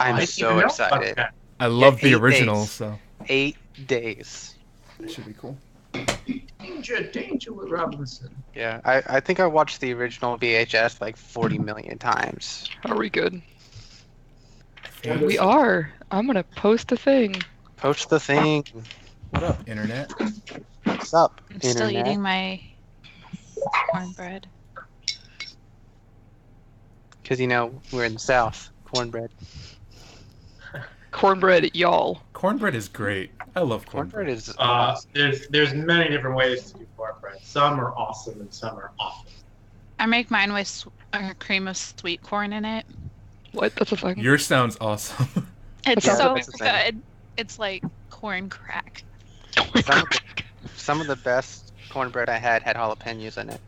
I'm so excited. I love the 8 original, days. so 8 days. that should be cool. Danger with Robinson. Yeah, I think I watched the original VHS like 40 million times. Are we good? Yeah. We are. I'm gonna post a thing. Post the thing. What up, internet? What's up, I'm still internet? eating my cornbread. Because, you know, we're in the South. Cornbread. Cornbread, y'all. Cornbread is great. I love Cornbread cornbread. is There's many different ways to do cornbread. Some are awesome and some are awful. I make mine with cream of sweet corn in it. What? That's a thing. Yours sounds awesome. It's Yeah, so that's the thing. good. It's like corn crack. some of the best cornbread I had jalapenos in it.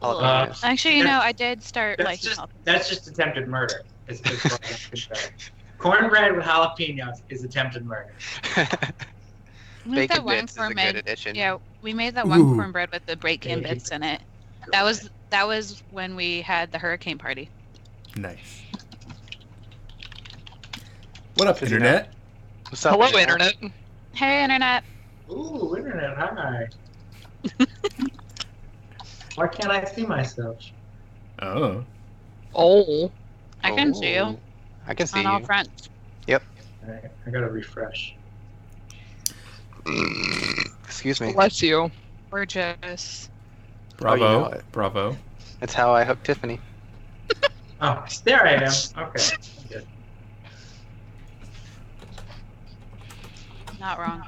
Ugh. Jalapenos. Actually, you know, I did start That's liking just jalapenos. that's just attempted murder. Is what I'm concerned. Cornbread with jalapenos is attempted murder. We made that Bacon one bits is a good cornbread. addition. Yeah, we made that one Ooh. cornbread with the bacon Bacon. bits in it. That was when we had the hurricane party. Nice. What up, Does he internet? What's up, Hello, internet. Hey, internet. Ooh, internet, hi. Why can't I see myself? Oh. Oh. I can see you Oh, I can see on all you. fronts. Alright, I gotta refresh. Excuse me. Bless you. Gorgeous. Bravo. know it. Bravo. That's how I hooked Tiffany. Oh, there I am. Okay. Good. Not wrong.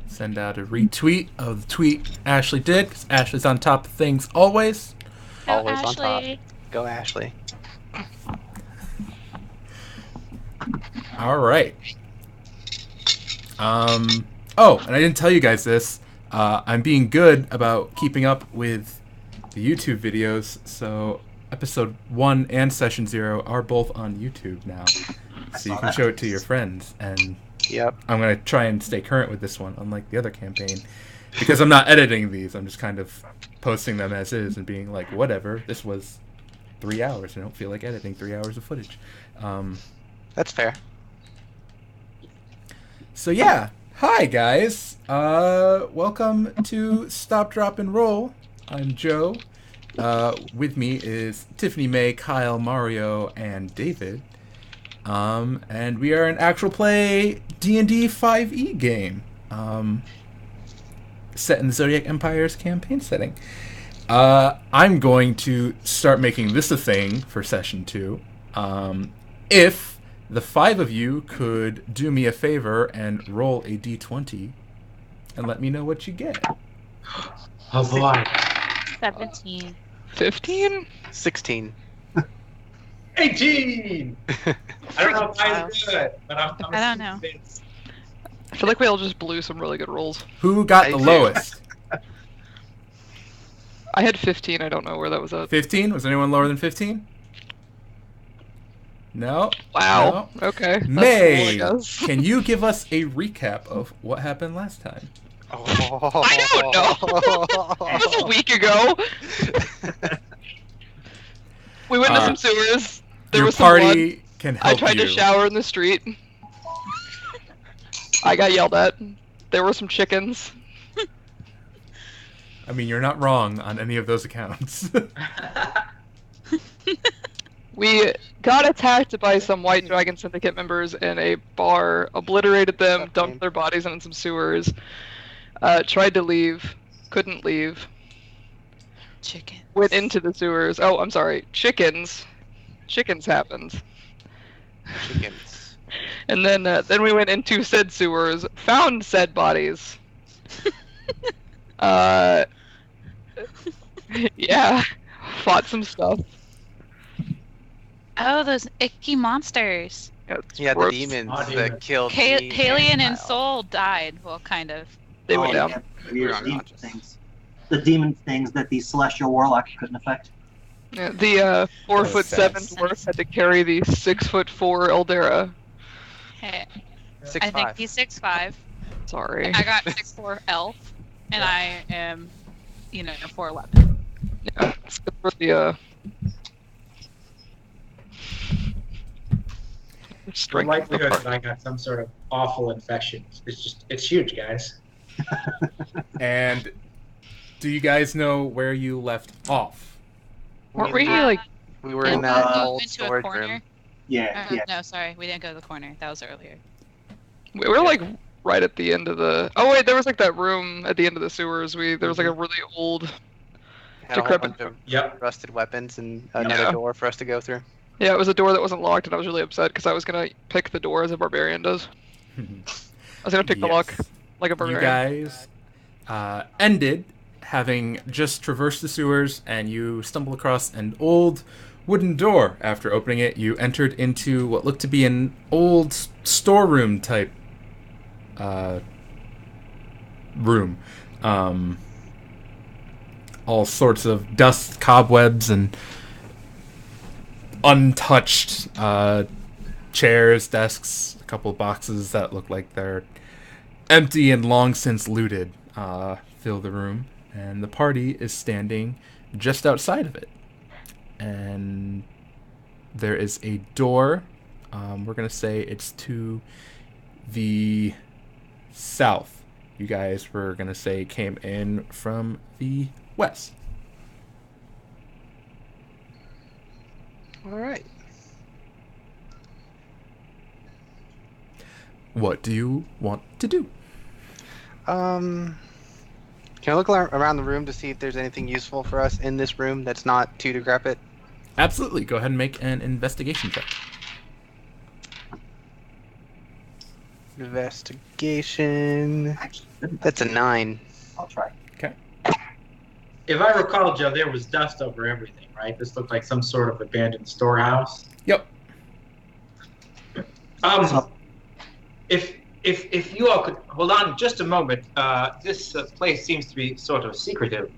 Send out a retweet of the tweet Ashley did, because Ashley's on top of things always. Always on top. Ashley. Go, Ashley. All right. Oh, and I didn't tell you guys this. I'm being good about keeping up with the YouTube videos, so episode 1 and session 0 are both on YouTube now. So you can show it to your friends, and Yep. I'm going to try and stay current with this one, unlike the other campaign, because I'm not editing these. I'm just kind of posting them as is and being like, whatever, this was 3 hours. I don't feel like editing 3 hours of footage. That's fair. So yeah, hi guys. Welcome to Stop, Drop, and Roll. I'm Joe. With me is Tiffany, May, Kyle, Mario, and David. And we are an actual play D&D 5e game. Set in the Zodiac Empire's campaign setting. I'm going to start making this a thing for session 2. If the 5 of you could do me a favor and roll a d20 and let me know what you get. Oh boy. 17. 15? 16. 18! I don't know if I'm good, but I'm I don't know. convinced. I feel like we all just blew some really good rolls. Who got I the do. lowest? I had 15. I don't know where that was at. 15? Was anyone lower than 15? No? Wow. Okay. That's May, cool, I guess. can you give us a recap of what happened last time? Oh. I don't know. It was a week ago. We went to some sewers. There Your was some blood. party can help I tried you. to shower in the street. I got yelled at. There were some chickens. I mean, you're not wrong on any of those accounts. We got attacked by some White Dragon Syndicate members in a bar, obliterated them, dumped their bodies in some sewers, tried to leave, couldn't leave, Chicken. went into the sewers. Oh, I'm sorry, chickens. Chickens happened. Chickens. And then we went into said sewers, found said bodies. Yeah, fought some stuff. Oh, those icky monsters. Yeah, the gross. demons Oh, that demons. killed me. Halion and Kyle. Soul died. Well, kind of. They went Oh, down. yeah. Weird We're demon unconscious. things. The demon things that the celestial warlock couldn't affect. Yeah, the 4'7" sad. dwarf had to carry the 6'4" Eldera. Hey, 6'5". I think he's 6'5". Sorry. I got 6'4" elf, and I am, 4'11". Yeah, it's good for the The Strength of the likelihood that party. I got some sort of awful infection it's huge, guys. And do you guys know where you left off? Weren't we like? We were Did in we that go old into a storage corner? room. Yeah, yeah. No, sorry, we didn't go to the corner. That was earlier. We were like right at the end of the. Oh wait, there was like that room at the end of the sewers. There was like a really old. Had a whole Decrepit. bunch of Yep. rusted weapons and another Yeah. door for us to go through. Yeah, it was a door that wasn't locked, and I was really upset because I was gonna pick the door as a barbarian does. I was gonna pick the lock Yes. like a You barbarian. guys ended having just traversed the sewers, and you stumbled across an old wooden door. After opening it, you entered into what looked to be an old storeroom type room. All sorts of dust, cobwebs, and untouched chairs, desks, a couple of boxes that look like they're empty and long since looted fill the room, and the party is standing just outside of it. And there is a door. We're gonna say it's to the south. You guys were gonna say came in from the west. All right. What do you want to do? Can I look around the room to see if there's anything useful for us in this room that's not too decrepit? Absolutely. Go ahead and make an investigation check. Investigation. Actually, That's a 9. I'll try. If I recall, Joe, there was dust over everything, right? This looked like some sort of abandoned storehouse. Yep. So- If you all could hold on just a moment, this place seems to be sort of secretive.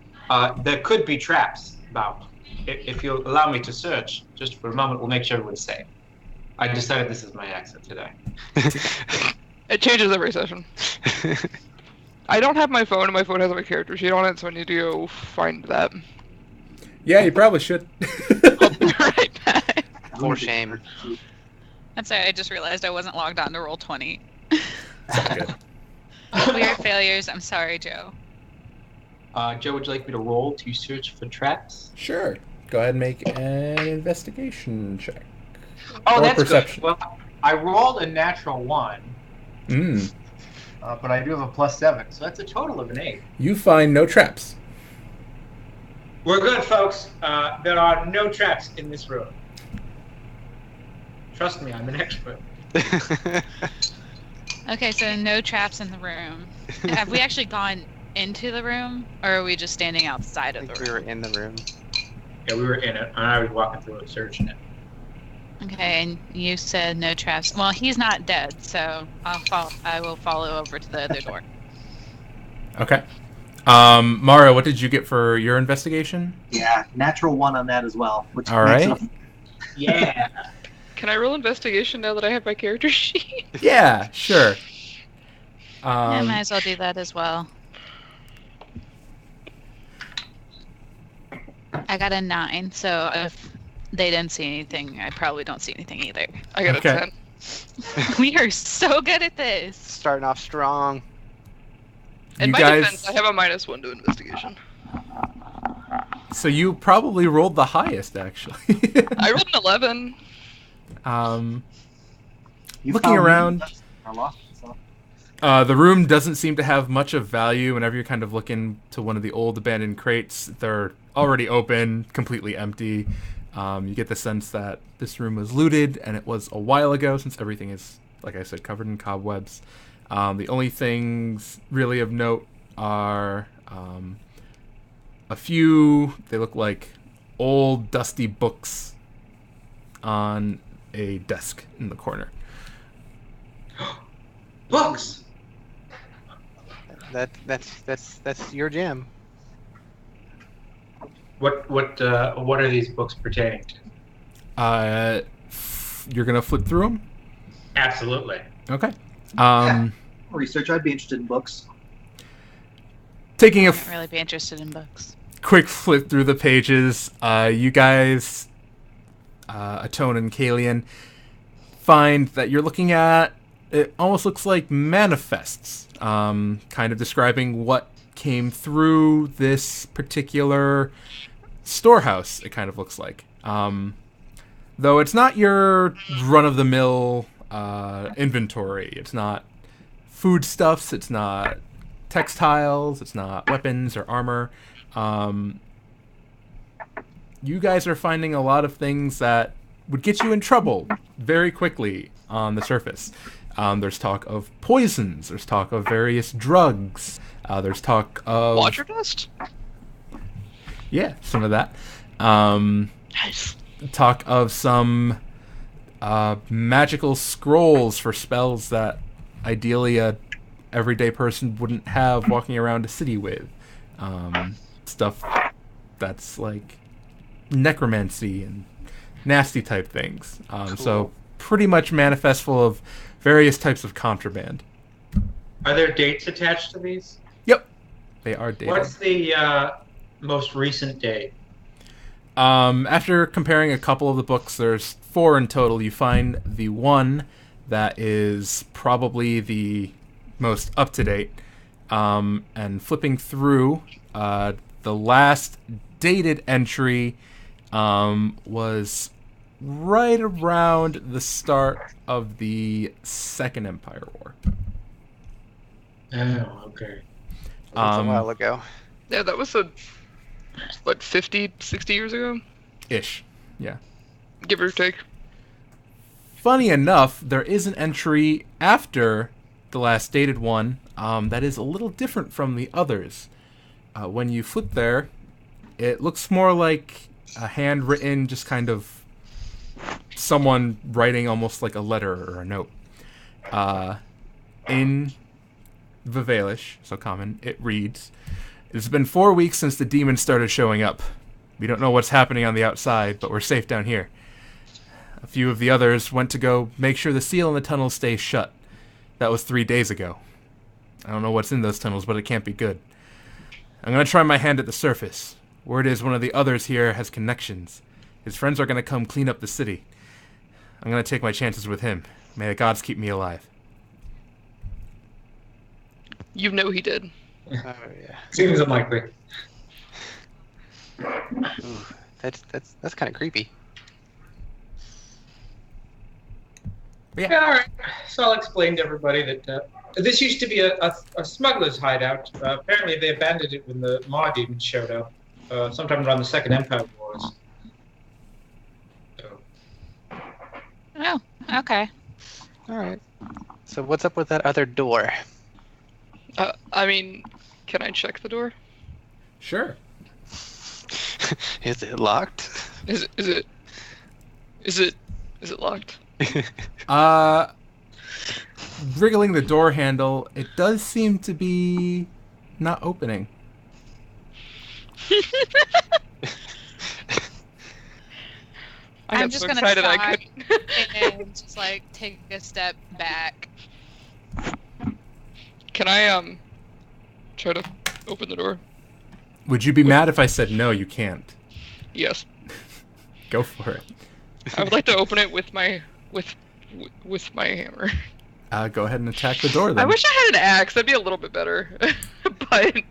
There could be traps about. If you'll allow me to search just for a moment, we'll make sure everyone's safe. I decided this is my accent today. It changes every session. I don't have my phone, and my phone has my character sheet on it, so I need to go find that. Yeah, you probably should. I'll be right back. For shame. That's right. I just realized I wasn't logged on to roll 20. It's all good. We are failures. I'm sorry, Joe. Joe, would you like me to roll to search for traps? Sure. Go ahead and make an investigation check. Oh, Or that's perception. good. Well, I rolled a natural 1, Mm. but I do have a +7, so that's a total of an 8. You find no traps. We're good, folks. There are no traps in this room. Trust me, I'm an expert. Okay, so no traps in the room. Have we actually gone into the room, or are we just standing outside I of the think we room? were in the room. Yeah, we were in it, and I was walking through it, searching it. Okay, and you said no traps. Well, he's not dead, so I will follow over to the other door. Okay. Mario, what did you get for your investigation? Yeah, natural 1 on that as well. Which All makes right. it Yeah. Can I roll investigation now that I have my character sheet? Yeah, sure. I might as well do that as well. I got a 9, so if they didn't see anything, I probably don't see anything either. I got Okay. a 10. We are so good at this. Starting off strong. In You my guys, defense, I have a -1 to investigation. so you probably rolled the highest, actually. I rolled an 11. You Looking found around- that's our loss, so. The room doesn't seem to have much of value. Whenever you're kind of looking to one of the old abandoned crates, they're already open, completely empty. You get the sense that this room was looted, and it was a while ago, since everything is, like I said, covered in cobwebs. The only things really of note are a few, they look like old, dusty books on a desk in the corner. Books! That's your jam. What are these books pertaining to? You're gonna flip through them. Absolutely. Okay. Research, I'd be interested in books. Taking a I'd really be interested in books. quick flip through the pages, you guys, Atone and Kalian, find that you're looking at, it almost looks like manifests, kind of describing what came through this particular storehouse, it kind of looks like. Though it's not your run-of-the-mill inventory. It's not foodstuffs, it's not textiles, it's not weapons or armor. You guys are finding a lot of things that would get you in trouble very quickly on the surface. There's talk of poisons. There's talk of various drugs. There's talk of... Water dust? Yeah, some of that. Nice. Talk of some magical scrolls for spells that ideally a everyday person wouldn't have walking around a city with. Stuff that's like necromancy and nasty type things. Cool. So pretty much manifest full of various types of contraband. Are there dates attached to these? Yep, they are dated. What's the most recent date? After comparing a couple of the books, there's 4 in total. You find the one that is probably the most up to date. And flipping through, the last dated entry was right around the start of the Second Empire War. Oh, okay. That's a while ago. Yeah, that was 50, 60 years ago? Ish, yeah. Give or take. Funny enough, there is an entry after the last dated one that is a little different from the others. When you flip there, it looks more like a handwritten, just kind of someone writing almost like a letter or a note. In Vivalish, so common, it reads, "It's been 4 weeks since the demons started showing up. We don't know what's happening on the outside, but we're safe down here. A few of the others went to go make sure the seal in the tunnel stays shut. That was 3 days ago. I don't know what's in those tunnels, but it can't be good. I'm going to try my hand at the surface. Word is one of the others here has connections. His friends are going to come clean up the city. I'm going to take my chances with him. May the gods keep me alive." You know he did. Oh yeah. Seems unlikely. Ooh, that's kind of creepy. Yeah. Yeah, all right. So I'll explain to everybody that this used to be a smuggler's hideout. Apparently, they abandoned it when the Maw demons showed up, sometime around the Second Empire Wars. So, Oh, okay. All right. So what's up with that other door? I mean, can I check the door? Sure. Is it locked? Is it locked? Wriggling the door handle, it does seem to be not opening. I I'm got just so gonna excited I try couldn't. and just like take a step back. Can I try to open the door? Would you be mad if I said no, you can't? Yes. Go for it. I would like to open it with my hammer. Go ahead and attack the door then. I wish I had an axe. That'd be a little bit better. But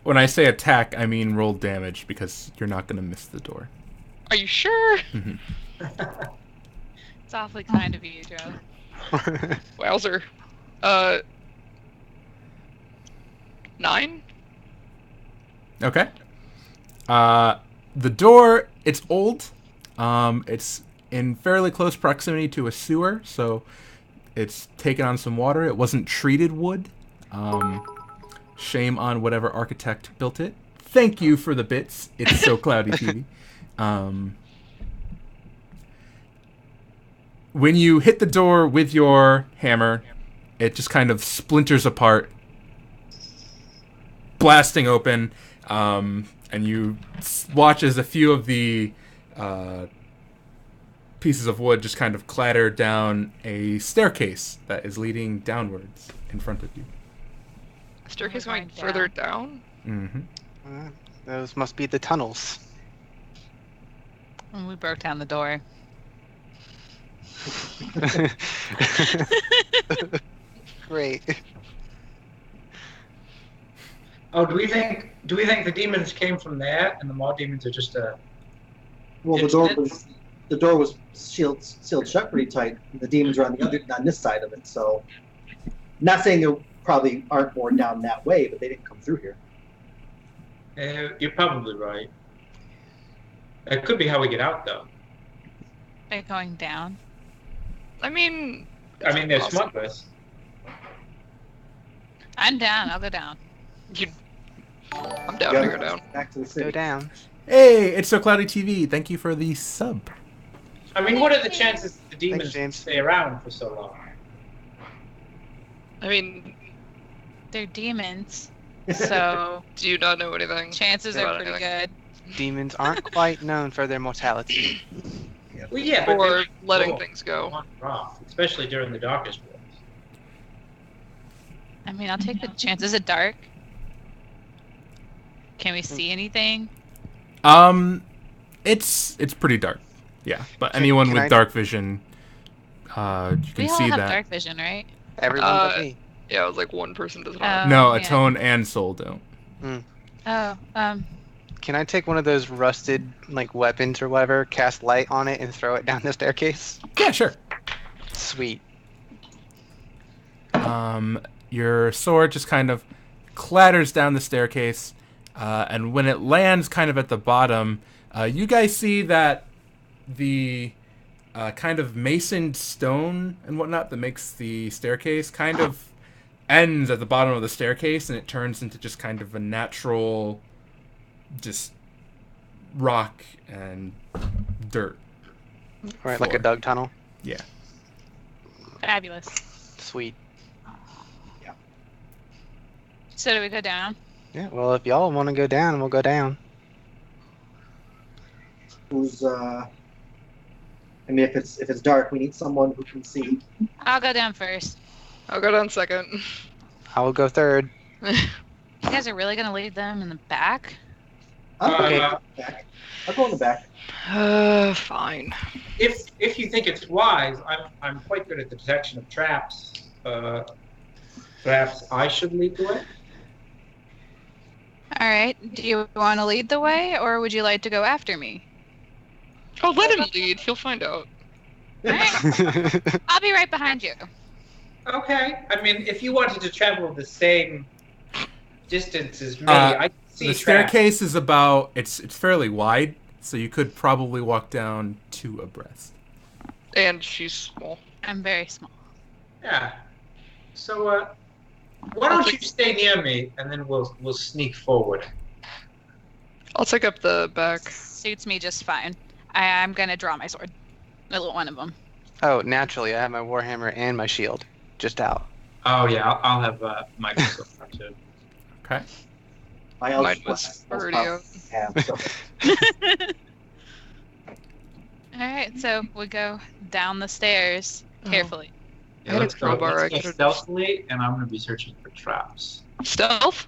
When I say attack, I mean roll damage because you're not going to miss the door. are you sure? It's awfully kind of you, Joe. Wowzer. 9? Okay. The door, it's old. It's in fairly close proximity to a sewer, so it's taken on some water. It wasn't treated wood. Shame on whatever architect built it. Thank you for the bits. It's so cloudy TV. When you hit the door with your hammer, it just kind of splinters apart, blasting open, and you watch as a few of the pieces of wood just kind of clatter down a staircase that is leading downwards in front of you. Staircase We're going going further down? Mm-hmm. Those must be the tunnels. And we broke down the door. Great. Oh, do we think the demons came from there, and the mall demons are just a? Well, the door was sealed shut pretty tight. The demons are on this side of it. So, not saying there probably aren't more down that way, but they didn't come through here. You're probably right. It could be how we get out, though. They're going down. They're smugglers. I'm down. I'll go down. I'm down to go down. Back to the city. Go down. Hey, it's So Cloudy TV. Thank you for the sub. What are the chances the demons James. stay around for so long? They're demons. So Do you not know anything? chances are pretty good. Demons aren't quite known for their mortality. Well, yeah, but Or they letting things go. wander off, especially during the darkest rooms. I'll take the chance. Is it dark? Can we see anything? It's pretty dark. Yeah, but Can- anyone can with I- dark vision, you can We all see have that. dark vision, right? Everyone but me. Yeah, it was like one person does not. No, yeah. Atone and Soul don't. Oh, Can I take one of those rusted weapons or whatever, cast light on it, and throw it down the staircase? Yeah, sure. Sweet. Your sword just kind of clatters down the staircase, and when it lands kind of at the bottom, you guys see that the kind of masoned stone and whatnot that makes the staircase kind of ends at the bottom of the staircase, and it turns into just kind of a natural, just rock and dirt. Right, like a floor. dug tunnel. Yeah. fabulous. Sweet. So do we go down? Yeah, well, if y'all want to go down, we'll go down. Who's if it's dark, we need someone who can see. I'll go down first. I'll go down second. I will go third. You guys are really gonna leave them in the back? I'll go Okay. in the back. I'll go in the back. Fine. If you think it's wise, I'm quite good at the detection of traps. Perhaps I should lead the way. All right. Do you want to lead the way, or would you like to go after me? Oh, let him lead. He'll find out. All right. I'll be right behind you. Okay. If you wanted to travel the same distance as me, I can see The traps. staircase is about it's fairly wide, so you could probably walk down 2 abreast. And she's small. I'm very small. Yeah. So why don't you stay near me, and then we'll sneak forward. I'll take up the back. Suits me just fine. I'm gonna draw my sword. A little one of them. Oh, naturally, I have my warhammer and my shield just out. Oh yeah, I'll have my pistol out too. Okay. My Mine elf was class, already out. have, so. All right. So we go down the stairs carefully. Yeah, I had a let's go. crowbar, I Let's go could've- stealthily, and I'm gonna be searching for traps. Stealth?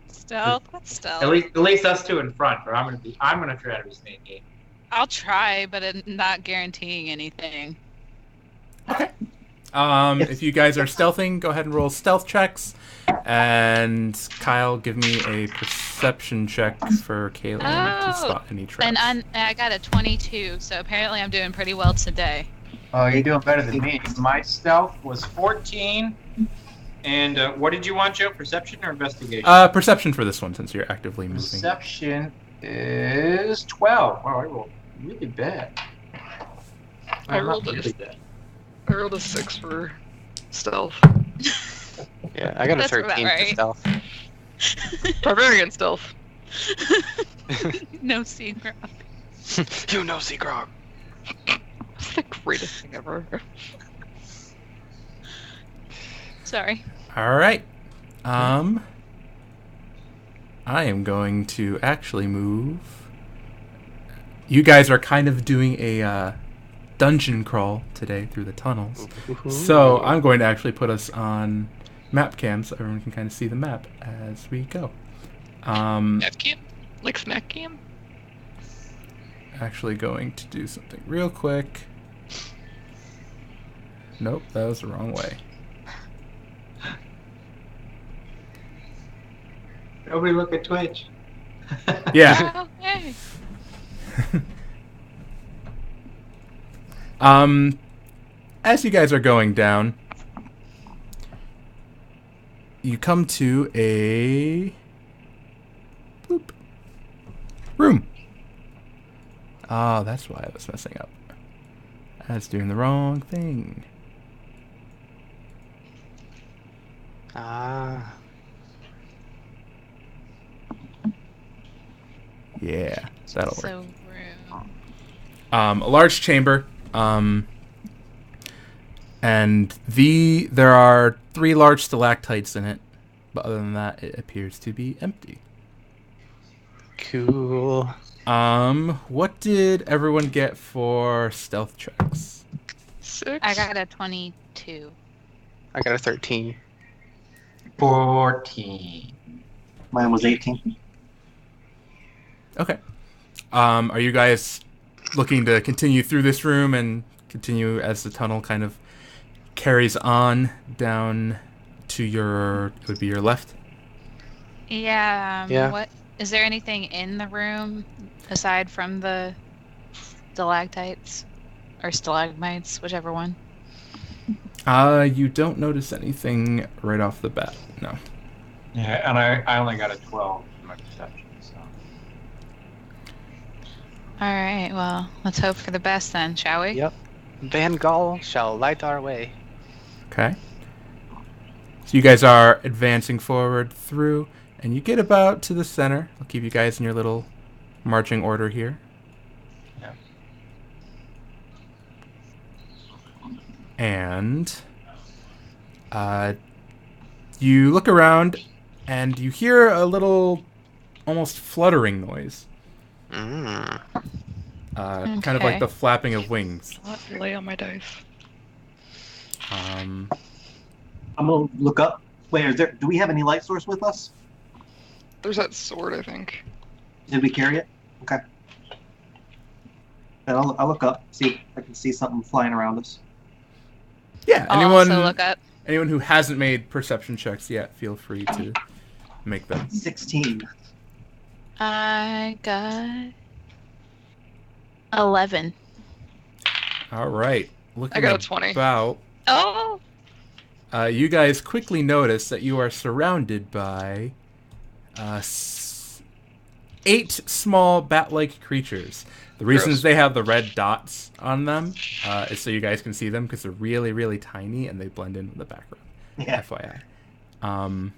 Stealth. What's stealth? At least us two in front, or I'm gonna try to be sneaky. I'll try, but I'm not guaranteeing anything. If you guys are stealthing, go ahead and roll stealth checks. And Kyle, give me a perception check for Kaylin to Oh, spot any traps. And I got a 22, so apparently I'm doing pretty well today. Oh, you're doing better than me. My stealth was 14. And what did you want, Joe? Perception or investigation? Perception for this one, since you're actively moving. Perception is 12. Wow, I rolled really bad. I rolled not a- really bad. I rolled a 6 for stealth. Yeah, I got a That's about 13 for right. stealth. Barbarian stealth. No secret. You know, Seagrog. That's the greatest thing ever. Sorry. All right. I am going to actually move. You guys are kind of doing a dungeon crawl today through the tunnels. So I'm going to actually put us on map cam so everyone can kind of see the map as we go. Map cam? Like smack cam? Actually going to do something real quick. Nope, that was the wrong way. Nobody look at Twitch. Yeah. Okay. As you guys are going down, you come to a room. Oh, that's why I was messing up. I was doing the wrong thing. Ah. Yeah, that'll work. So room. A large chamber. And there are 3 large stalactites in it, but other than that, it appears to be empty. Cool. What did everyone get for stealth checks? 6. I got a 22. I got a 13. 14. Mine was 18. Okay. Are you guys looking to continue through this room and continue as the tunnel kind of carries on down to it would be your left? Yeah. Yeah. What is there anything in the room aside from the stalactites or stalagmites, whichever one? You don't notice anything right off the bat. No. Yeah, and I only got a 12 for my perception, so. All right. Well, let's hope for the best then, shall we? Yep. Van Gaal shall light our way. Okay. So you guys are advancing forward through, and you get about to the center. I'll keep you guys in your little marching order here. Yeah. And you look around, and you hear a little, almost fluttering noise. Mm. Kind of like Okay. the flapping of wings. Not lay on my dice. I'm gonna look up. Wait, do we have any light source with us? There's that sword, I think. Did we carry it? Okay. Then I'll look up, see if I can see something flying around us. Yeah, I'll also look up. anyone who hasn't made perception checks yet, feel free to make them. 16. I got 11. All right. Looking I got a 20. About, Oh. you guys quickly notice that you are surrounded by 8 small bat-like creatures. The reasons Gross. they have the red dots on them is so you guys can see them because they're really, really tiny and they blend in with the background. Yeah. FYI.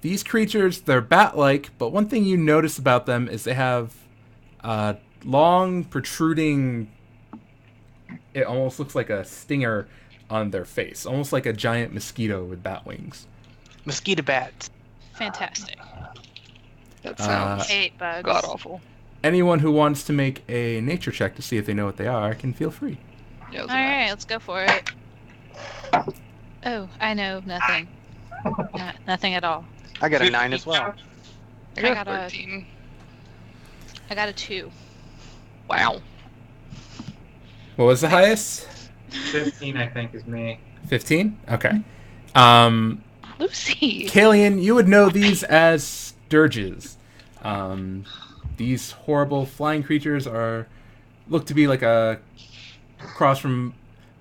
These creatures, they're bat-like, but one thing you notice about them is they have long, protruding... It almost looks like a stinger on their face. Almost like a giant mosquito with bat wings. Mosquito bats. Fantastic. That sounds Hate bugs. god awful. Anyone who wants to make a nature check to see if they know what they are can feel free. Yeah, All right, let's go for it. Oh, I know nothing. Nothing at all. I got a 9 as well. I got I got a- 13. I got a 2. Wow. What was the highest? 15, I think, is me. 15? Okay. Lucy. Kalian, you would know these as sturges. These horrible flying creatures look to be like a cross from...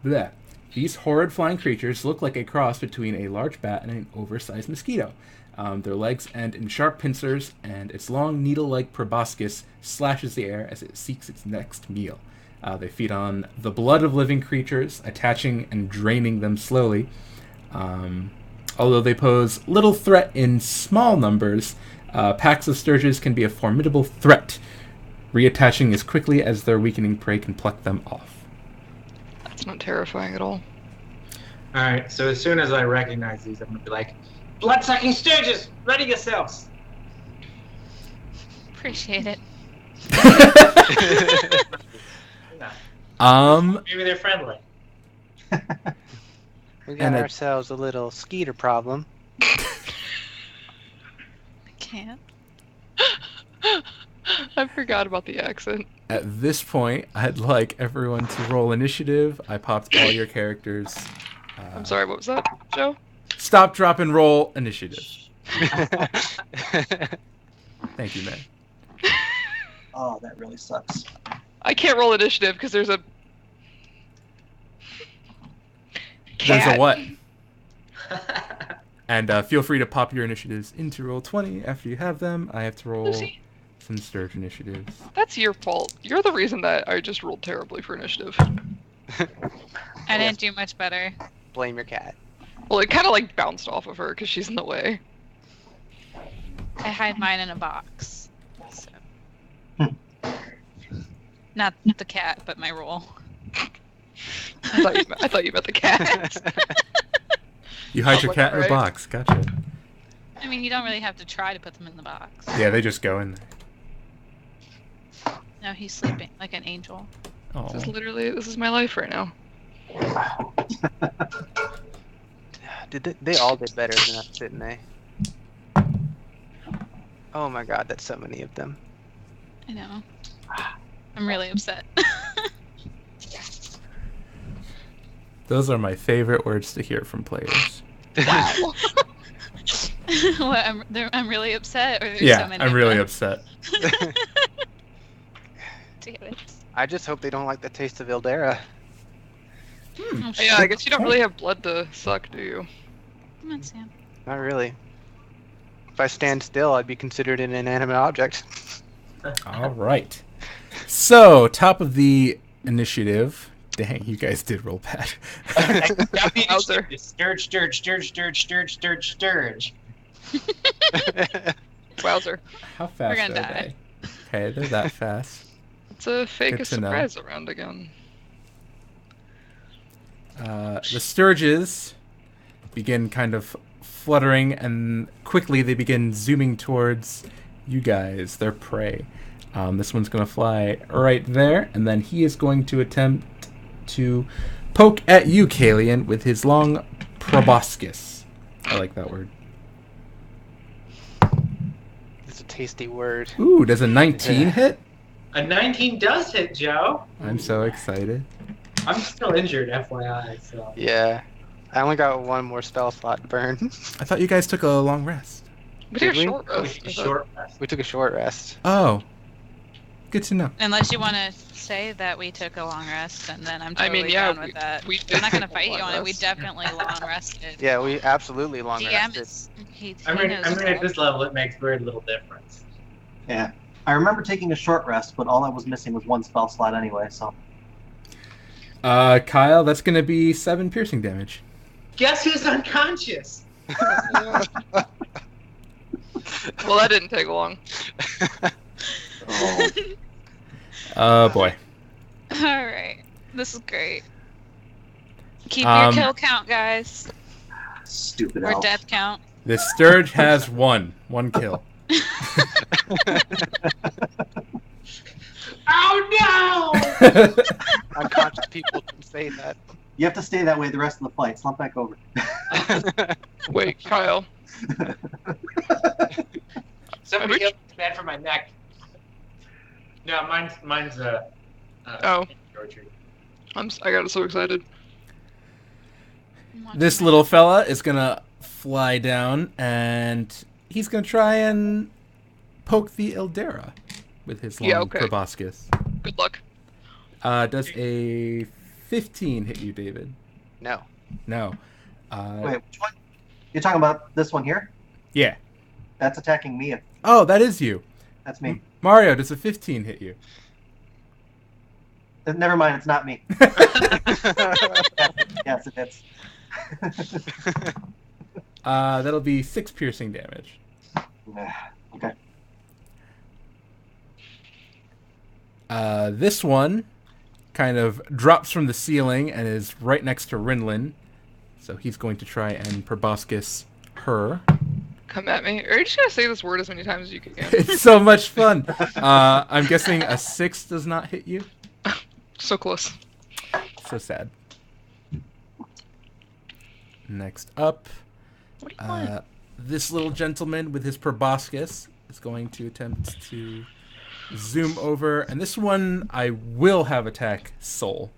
Bleh. These horrid flying creatures look like a cross between a large bat and an oversized mosquito. Their legs end in sharp pincers, and its long needle-like proboscis slashes the air as it seeks its next meal. They feed on the blood of living creatures, attaching and draining them slowly. Although they pose little threat in small numbers, packs of sturges can be a formidable threat, reattaching as quickly as their weakening prey can pluck them off. That's not terrifying at all. Alright, so as soon as I recognize these, I'm gonna be like, blood-sucking sturges, ready yourselves! Appreciate it. Yeah, maybe they're friendly. We got ourselves a little skeeter problem. I can't. I forgot about the accent. At this point, I'd like everyone to roll initiative. I popped all your characters. I'm sorry, what was that, Joe? Stop, drop, and roll initiative. Thank you, man. Oh, that really sucks. I can't roll initiative because there's a There's cat. a what? And feel free to pop your initiatives into roll 20 after you have them. I have to roll Lucy, some Sturge initiatives. that's your fault. You're the reason that I just rolled terribly for initiative. I didn't do much better. Blame your cat. Well, it kind of like bounced off of her because she's in the way. I hide mine in a box. So. Hmm. Not the cat, but my roll. I thought you meant the cat. You hide your Oh, cat in a right. box. Gotcha. I mean, you don't really have to try to put them in the box. Yeah, they just go in there. No, he's sleeping like an angel. Oh. This is my life right now. They all did better than us, didn't they? Oh my god, that's so many of them. I know. I'm really upset. Those are my favorite words to hear from players. Wow. What, I'm really upset. Or there's Yeah, so many I'm of really them? upset. Damn it. I just hope they don't like the taste of Ildera. Oh, shit. Yeah, I guess you don't really have blood to suck, do you? Come on, Sam. Not really. If I stand still, I'd be considered an inanimate object. All right. So, top of the initiative. Dang, you guys did roll bad. Bowser. Sturge. Wowzer. How fast We're gonna are die. they? Okay, they're that fast. It's a fake Good a to know. surprise around again. The Sturges begin kind of fluttering, and quickly they begin zooming towards you guys, their prey. This one's going to fly right there, and then he is going to attempt to poke at you, Kalian, with his long proboscis. I like that word. It's a tasty word. Ooh, does a 19 hit? A 19 does hit, Joe. I'm so excited. I'm still injured, FYI. So Yeah. I only got one more spell slot to burn. I thought you guys took a long rest. We took a Did we? short we rest. took a I thought. short rest. We took a short rest. Oh. Good to know. Unless you want to say that we took a long rest, and then I'm I totally mean, yeah, down with that. we I'm not gonna did fight take you a on it. We long definitely long rested. Yeah, we absolutely long DM rested. is he I mean, knows at that. this level, it makes very little difference. Yeah. I remember taking a short rest, but all I was missing was one spell slot anyway, so. Kyle, that's going to be 7 piercing damage. Guess who's unconscious? Well, that didn't take long. Oh. Boy. All right, this is great. Keep your Um, kill count, guys, Stupid or elf. death count. The Sturge has one kill. Oh no! Unconscious people can say that. You have to stay that way the rest of the flight. Slump back over. Wait, Kyle. Somebody else is bad for my neck. No, mine's Oh. Georgie. I got so excited. I'm watching This my- little fella is going to fly down, and he's going to try and poke the Ildera with his long Yeah, okay. proboscis. Good luck. Does a 15 hit you, David? No. No. Wait, which one? You're talking about this one here? Yeah. That's attacking me. Oh, that is you. That's me. Mario, does a 15 hit you? Never mind, it's not me. Yes, it hits. That'll be 6 piercing damage. Okay. This one kind of drops from the ceiling and is right next to Rinlin. So he's going to try and proboscis her. Come at me. Are you just gonna say this word as many times as you can? It's so much fun. I'm guessing a 6 does not hit you. So close. So sad. Next up, What do you want? this little gentleman with his proboscis is going to attempt to zoom over, and this one I will have attack soul.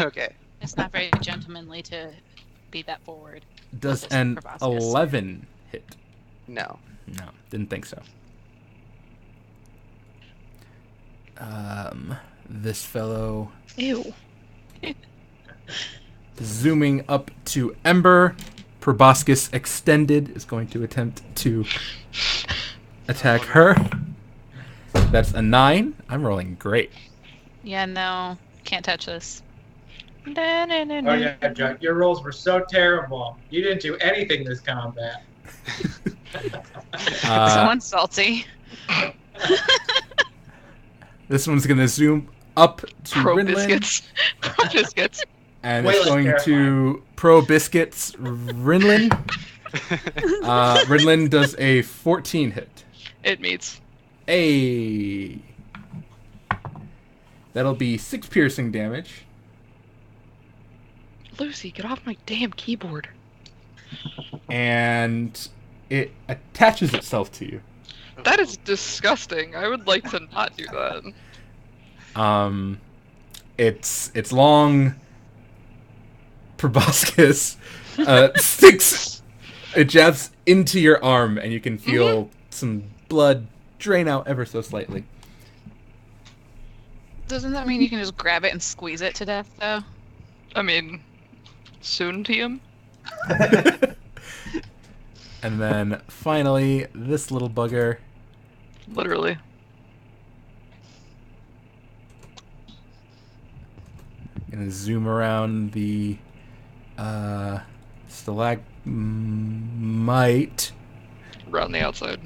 Okay. It's not very gentlemanly to be that forward. Does This an proboscis. 11 hit? No. No, didn't think so. This fellow Ew. zooming up to Ember. Proboscis extended is going to attempt to attack her. That's a 9. I'm rolling great. Yeah, no. Can't touch this. Oh yeah, Joe, your rolls were so terrible. You didn't do anything this combat. Someone's salty. This one's going to zoom up to Pro Rinlin. biscuits. Pro biscuits. And Way it's less going terrifying. to Pro Biscuits Rinlin. Rinlin does a 14 hit. It meets. A. That'll be 6 piercing damage. Lucy, get off my damn keyboard. And it attaches itself to you. That is disgusting. I would like to not do that. It's long proboscis sticks. It jabs into your arm, and you can feel some blood drain out ever so slightly. Doesn't that mean you can just grab it and squeeze it to death, though? I mean, soon to him. And then finally, this little bugger. Literally. Gonna zoom around the stalagmite, Around the outside.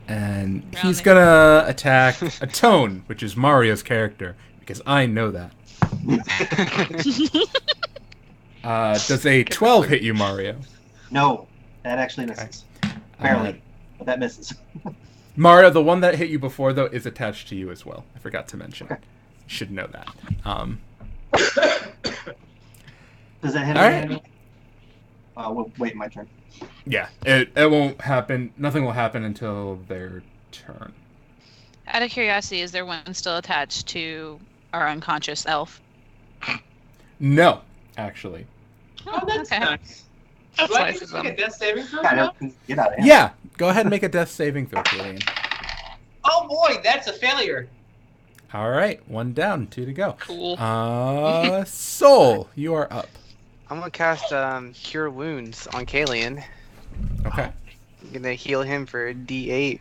and Around he's it. gonna attack a Tone, which is Mario's character, because I know that. Does a 12 hit you, Mario? No, that actually misses. Barely, but that misses. Mario, the one that hit you before, though, is attached to you as well. I forgot to mention. Okay. You should know that. Does that hit All an right. enemy? Well, wait, my turn. Yeah, it won't happen. Nothing will happen until their turn. Out of curiosity, is there one still attached to our unconscious elf? No, actually. Oh, that's okay. nice. That's Do I nice get of to make them. a death saving throw? Kind now? of get out of here. Yeah, go ahead and make a death saving throw, Killian. Oh boy, that's a failure. All right, 1 down, 2 to go. Cool. Soul, you are up. I'm gonna cast Cure Wounds on Kalian. Okay. I'm gonna heal him for D8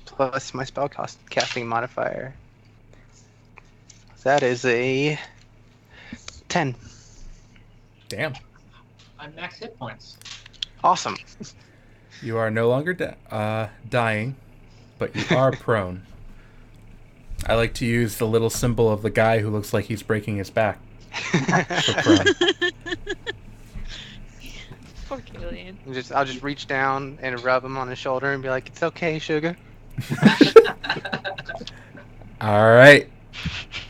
plus my spell casting modifier. That is a 10. Damn. I'm max hit points. Awesome. You are no longer dying, but you are prone. I like to use the little symbol of the guy who looks like he's breaking his back for prone. Poor Killian. I'll just reach down and rub him on his shoulder and be like, "It's okay, sugar." All right.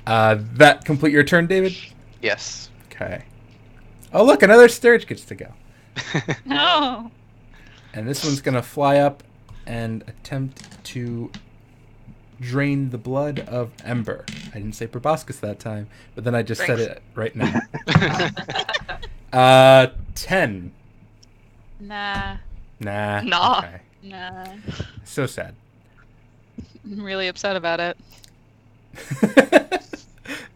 That complete your turn, David? Yes. Okay. Oh, look, another Sturge gets to go. No. And this one's going to fly up and attempt to drain the blood of Ember. I didn't say proboscis that time, but then I just said Thanks. it right now. 10. Nah. Nah. Nah. Okay. Nah. So sad. I'm really upset about it.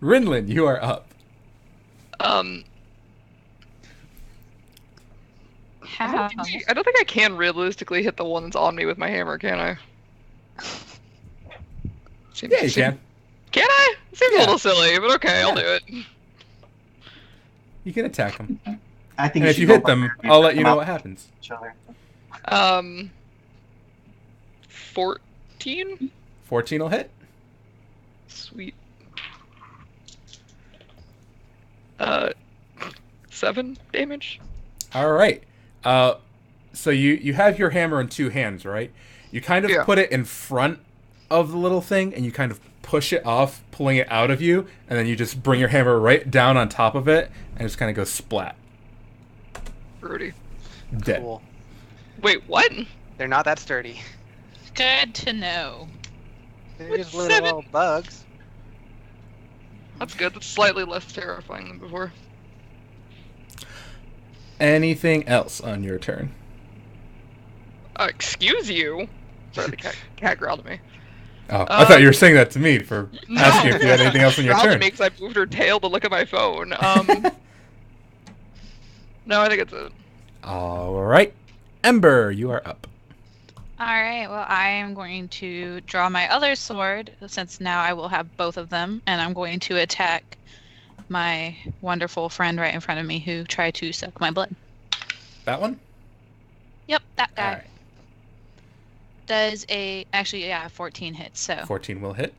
Rinlin, you are up. How? I don't think I can realistically hit the one that's on me with my hammer, can I? Yeah, you can. Can I? Seems Yeah. a little silly, but okay, I'll do it. You can attack them. I think And if should you go hit them, barbarian, I'll cut let you them know out what happens. each other. 14? 14 will hit. Sweet. 7 damage? All right. So you have your hammer in 2 hands, right? You kind of Yeah. put it in front of the little thing, and you kind of push it off, pulling it out of you, and then you just bring your hammer right down on top of it, and it just kind of goes splat. Rudy. Dead. Cool. Wait, what? They're not that sturdy. Good to know. They're just little bugs. That's good. That's slightly less terrifying than before. Anything else on your turn? Excuse you? Sorry, the cat growled at me. Oh, I thought you were saying that to me for asking if you had anything else on your Growled at turn. me because I moved her tail to look at my phone. No, I think it's it. All right. Ember, you are up. All right. Well, I am going to draw my other sword since now I will have both of them, and I'm going to attack my wonderful friend right in front of me who tried to suck my blood. That one? Yep, that guy. All right. Does 14 hits. So 14 will hit.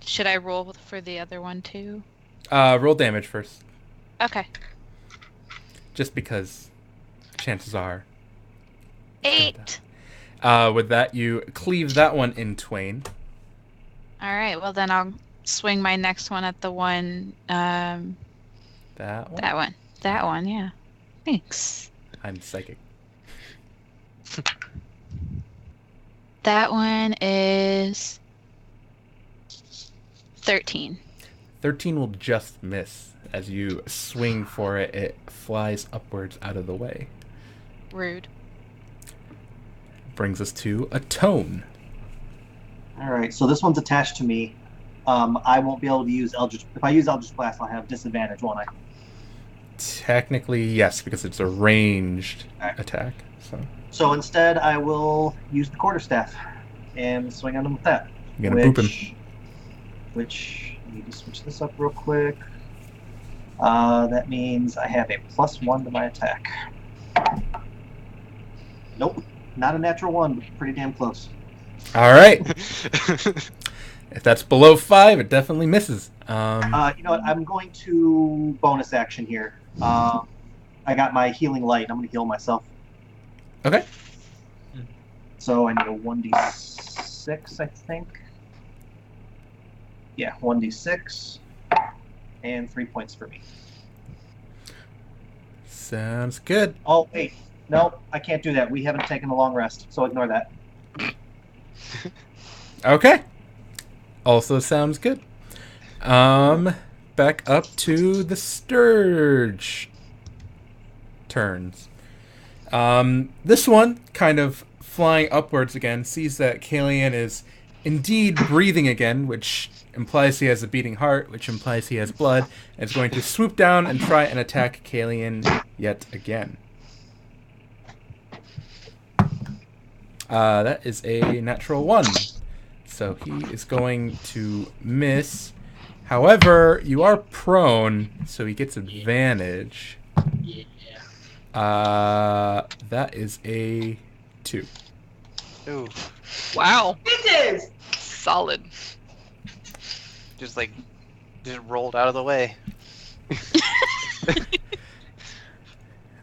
should I roll for the other one too? Roll damage first. Okay. Just because chances are. 8. With that, you cleave that one in twain. All right. Well, then I'll swing my next one at the one. That one? That one. That one. Yeah. Thanks. I'm psychic. That one is 13. 13 will just miss. As you swing for it, it flies upwards out of the way. Rude. Brings us to a tone. All right, so this one's attached to me. I won't be able to use Eldritch. If I use Eldritch Blast, I'll have disadvantage, won't I? Technically, yes, because it's a ranged attack. So instead, I will use the quarterstaff and swing on him with that. You're gonna boop him. Which, I need to switch this up real quick. That means I have a +1 to my attack. Nope, not a natural 1, but pretty damn close. All right. If that's below 5, it definitely misses. You know what? I'm going to bonus action here. I got my healing light. I'm going to heal myself. Okay. So I need a 1d6, I think. Yeah, 1d6. And 3 points for me. Sounds good. Oh, wait. No, I can't do that. We haven't taken a long rest, so ignore that. Okay. Also sounds good. Back up to the Sturge turns. This one, kind of flying upwards again, sees that Kalian is indeed breathing again, which implies he has a beating heart, which implies he has blood, and is going to swoop down and try and attack Kalian yet again. That is a natural 1. So he is going to miss. However, you are prone, so he gets advantage. That is a 2. Ooh. Wow. It is. Solid. Just rolled out of the way.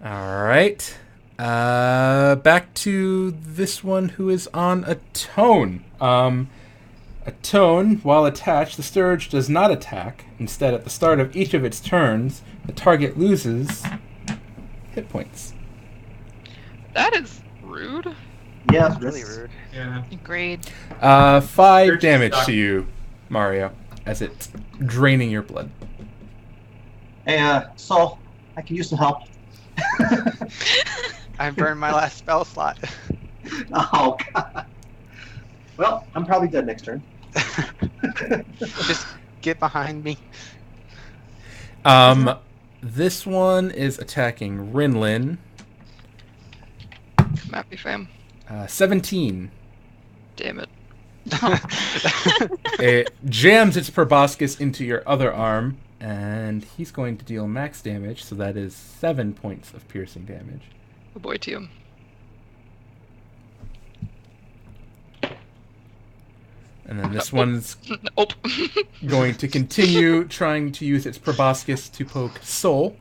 All right. Back to this one who is on a tone. A tone, while attached, the Sturge does not attack. Instead, at the start of each of its turns, the target loses hit points. That is rude. Yeah, That's really rude. Yeah. Agreed. 5 damage to you, Mario, as it's draining your blood. Hey, Saul, I can use some help. I burned my last spell slot. Oh, God. Well, I'm probably dead next turn. Just get behind me. This one is attacking Rinlin. Come at me, fam. 17. Damn it. It jams its proboscis into your other arm, and he's going to deal max damage, so that is 7 points of piercing damage. Oh boy, team. And then this one's Nope. going to continue trying to use its proboscis to poke Soul.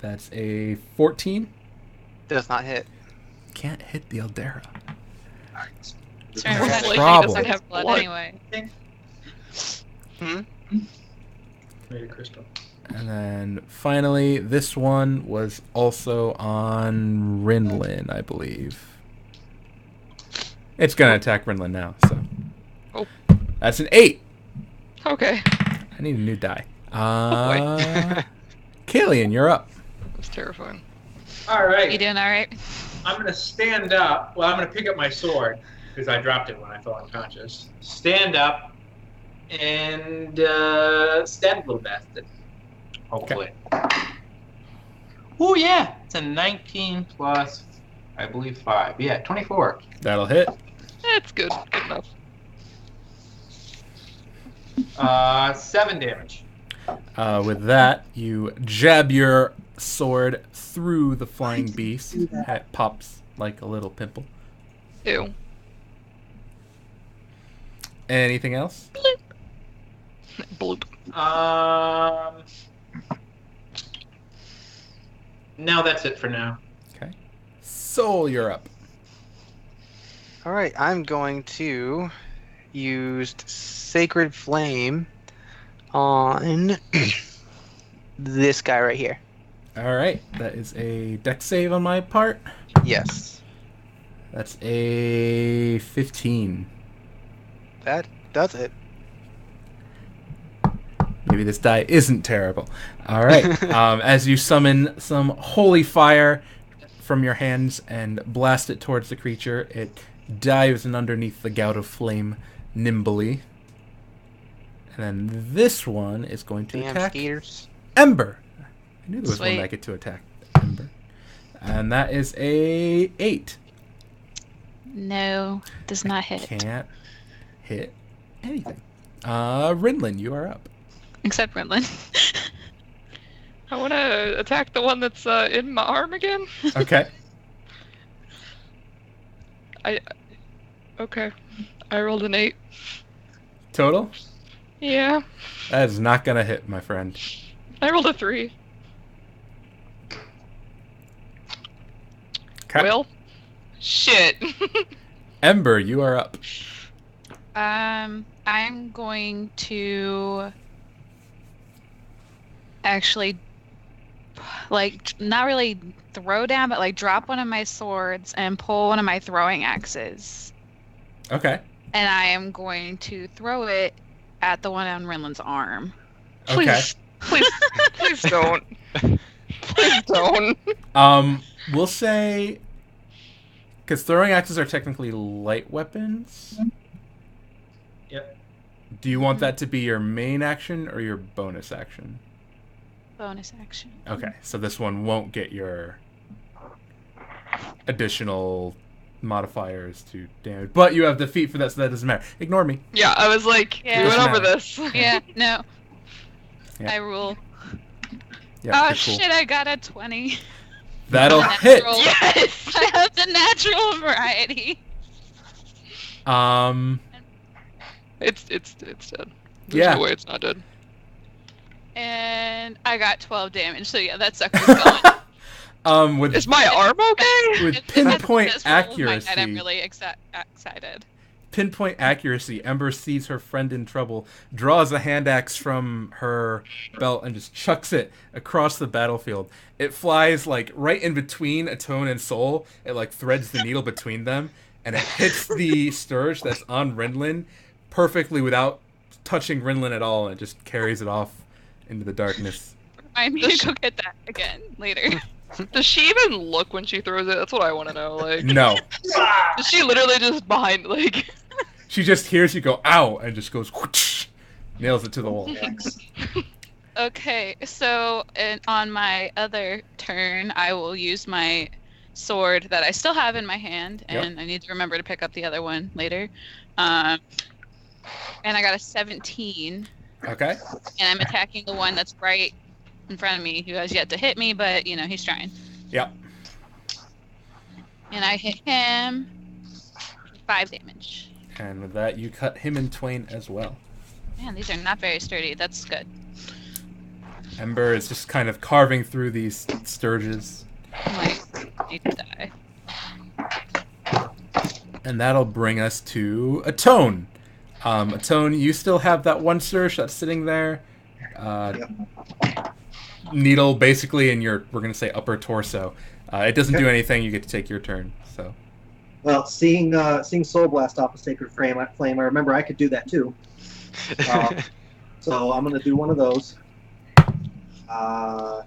That's a 14. Does not hit. Can't hit the Eldera. Sorry, That's a he problem. doesn't have blood anyway. Hmm? Made a crystal. And then finally, this one was also on Rinlin, I believe. It's going to attack Rinlin now, so. Oh. That's an 8. Okay. I need a new die. boy. Killian, you're up. That's terrifying. All right. You doing all right? I'm going to stand up. Well, I'm going to pick up my sword because I dropped it when I fell unconscious. Stand up and stab a little bastard. Hopefully. Oh, yeah. It's a 19 plus, I believe, 5. Yeah, 24. That'll hit. That's good. Good enough. 7 damage. With that, you jab your sword through the flying beast. It pops like a little pimple. Ew. Anything else? Bloop. No, that's it for now. Okay. Soul, you're up. All right, I'm going to use Sacred Flame on this guy right here. All right. That is a dex save on my part. Yes, That's a 15. that does it. Maybe this die isn't terrible. All right. As you summon some holy fire from your hands and blast it towards the creature, it dives in underneath the gout of flame nimbly. And then this one is going to Damn attack skaters. Ember. I knew there was one Sweet. that get to attack Ember. And that is a 8. No, does not hit. Can't hit anything. Rinlin, you are up. Except Rinlin. I want to attack the one that's in my arm again. Okay. Okay. I rolled an 8. Total? Yeah. That is not going to hit, my friend. I rolled a 3. Okay. Well, shit. Ember, you are up. I'm going to actually, like, not really throw down, but like drop one of my swords and pull one of my throwing axes. Okay. And I am going to throw it at the one on Rinlin's arm. Okay. Please, please don't. Please don't. We'll say, because throwing axes are technically light weapons. Yep. Do you want that to be your main action or your bonus action? Bonus action. Okay, so this one won't get your additional modifiers to damage, but you have the feat for that, so that doesn't matter. Ignore me. Yeah, I was like, Yeah. we went Doesn't over matter. this. Yeah, no. Yeah. I rule. Yeah, Oh okay, cool. shit, I got a 20. That'll hit. Natural. Yes! I have the natural variety. It's dead. There's Yeah. no way it's not dead. And I got 12 damage, so yeah, that sucker's going. With Is my arm okay? with If that's pinpoint this roll of my night, accuracy, I'm really excited. pinpoint accuracy, Ember sees her friend in trouble, draws a hand axe from her belt, and just chucks it across the battlefield. It flies like right in between Atone and Soul. It like threads the needle between them, and it hits the Sturge that's on Rinlin perfectly without touching Rinlin at all, and it just carries it off into the darkness. I need to go get that again later. Does she even look when she throws it? That's what I want to know. Like, No, is she literally just behind, like... she just hears you go ow, and just goes whoosh, nails it to the wall. Okay, so on my other turn, I will use my sword that I still have in my hand, and I need to remember to pick up the other one later. And I got a 17, Okay. and I'm attacking the one that's right in front of me, who has yet to hit me, but you know he's trying. Yep. And I hit him for 5 damage. And with that, you cut him in twain as well. Man, these are not very sturdy. That's good. Ember is just kind of carving through these sturges. I'm like, I need to die. And that'll bring us to Atone. Atone, you still have that one sturge that's sitting there. Needle basically in your, we're going to say, upper torso. It doesn't do anything. You get to take your turn. So Well, seeing Soul Blast off a Sacred Flame, I remember I could do that too. So I'm going to do one of those. I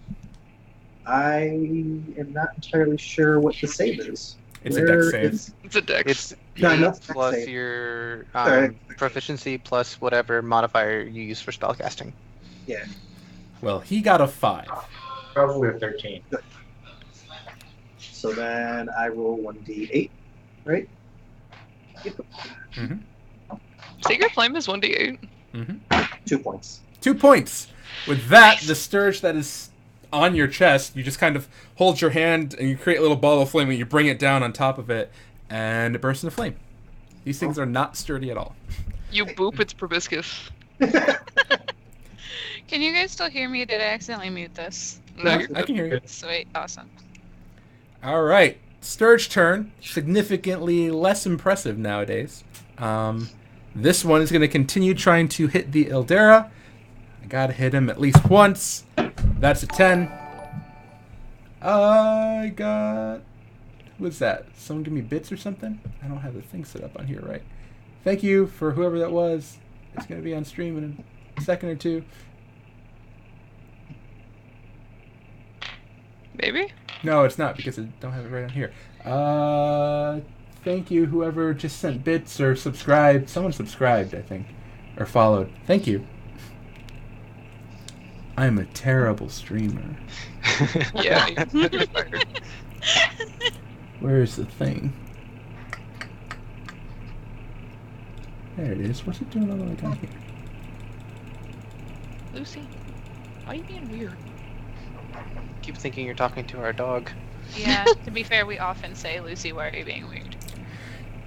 am not entirely sure what the save is. It's a dex save. It's a dex. It's No, 8 that's plus save. your Sorry. proficiency plus whatever modifier you use for spellcasting. Yeah. Well, he got a 5. Probably a 13. So then I roll 1d8, right? Mm-hmm. Sacred Flame is 1d8. Mm-hmm. 2 points. 2 points. With that, the Sturge that is on your chest, you just kind of hold your hand and you create a little ball of flame and you bring it down on top of it and it bursts into flame. These things are not sturdy at all. You boop its proboscis. Can you guys still hear me? Did I accidentally mute this? No, I can hear you. Sweet, awesome. All right. Sturge turn. Significantly less impressive nowadays. This one is going to continue trying to hit the Ildera. I got to hit him at least once. That's a 10. I got... What's that? Someone give me bits or something? I don't have the thing set up on here right. Thank you for whoever that was. It's going to be on stream in a second or two. Maybe? No, it's not because I don't have it right on here. Thank you, whoever just sent bits or subscribed. Someone subscribed, I think, or followed. Thank you. I'm a terrible streamer. Yeah. You're fired. Where's the thing? There it is. What's it doing all the way down here? Lucy, why are you being weird? Keep thinking you're talking to our dog. Yeah, to be fair, we often say, Lucy, why are you being weird?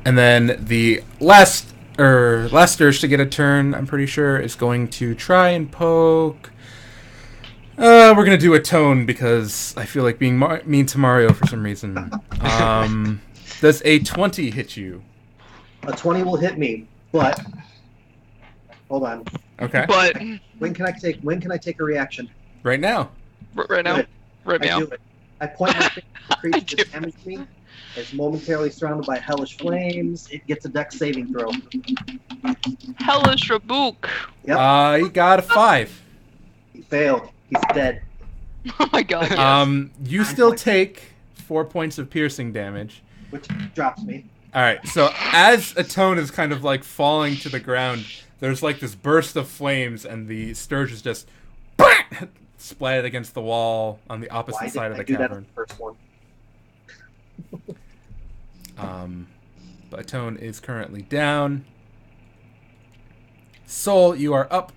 And then the last Sturge to get a turn, I'm pretty sure, is going to try and poke. We're gonna do a tone because I feel like being mean to Mario for some reason. Does a 20 hit you? A 20 will hit me, but hold on. Okay. But When can I take a reaction? Right now. right now, Good. right I now. do it. I point my finger at the creature that damaged me. It's momentarily surrounded by hellish flames. It gets a dex saving throw. Hellish Rabook. Yep. He got a 5. He failed. He's dead. Oh my god, yes. You still take 4 points of piercing damage. Which drops me. Alright, so as Atone is kind of like falling to the ground, there's like this burst of flames and the Sturge is just splatted against the wall on the opposite Why side of the didn't I do that cavern. on the first one? But Atone is currently down. Soul, you are up.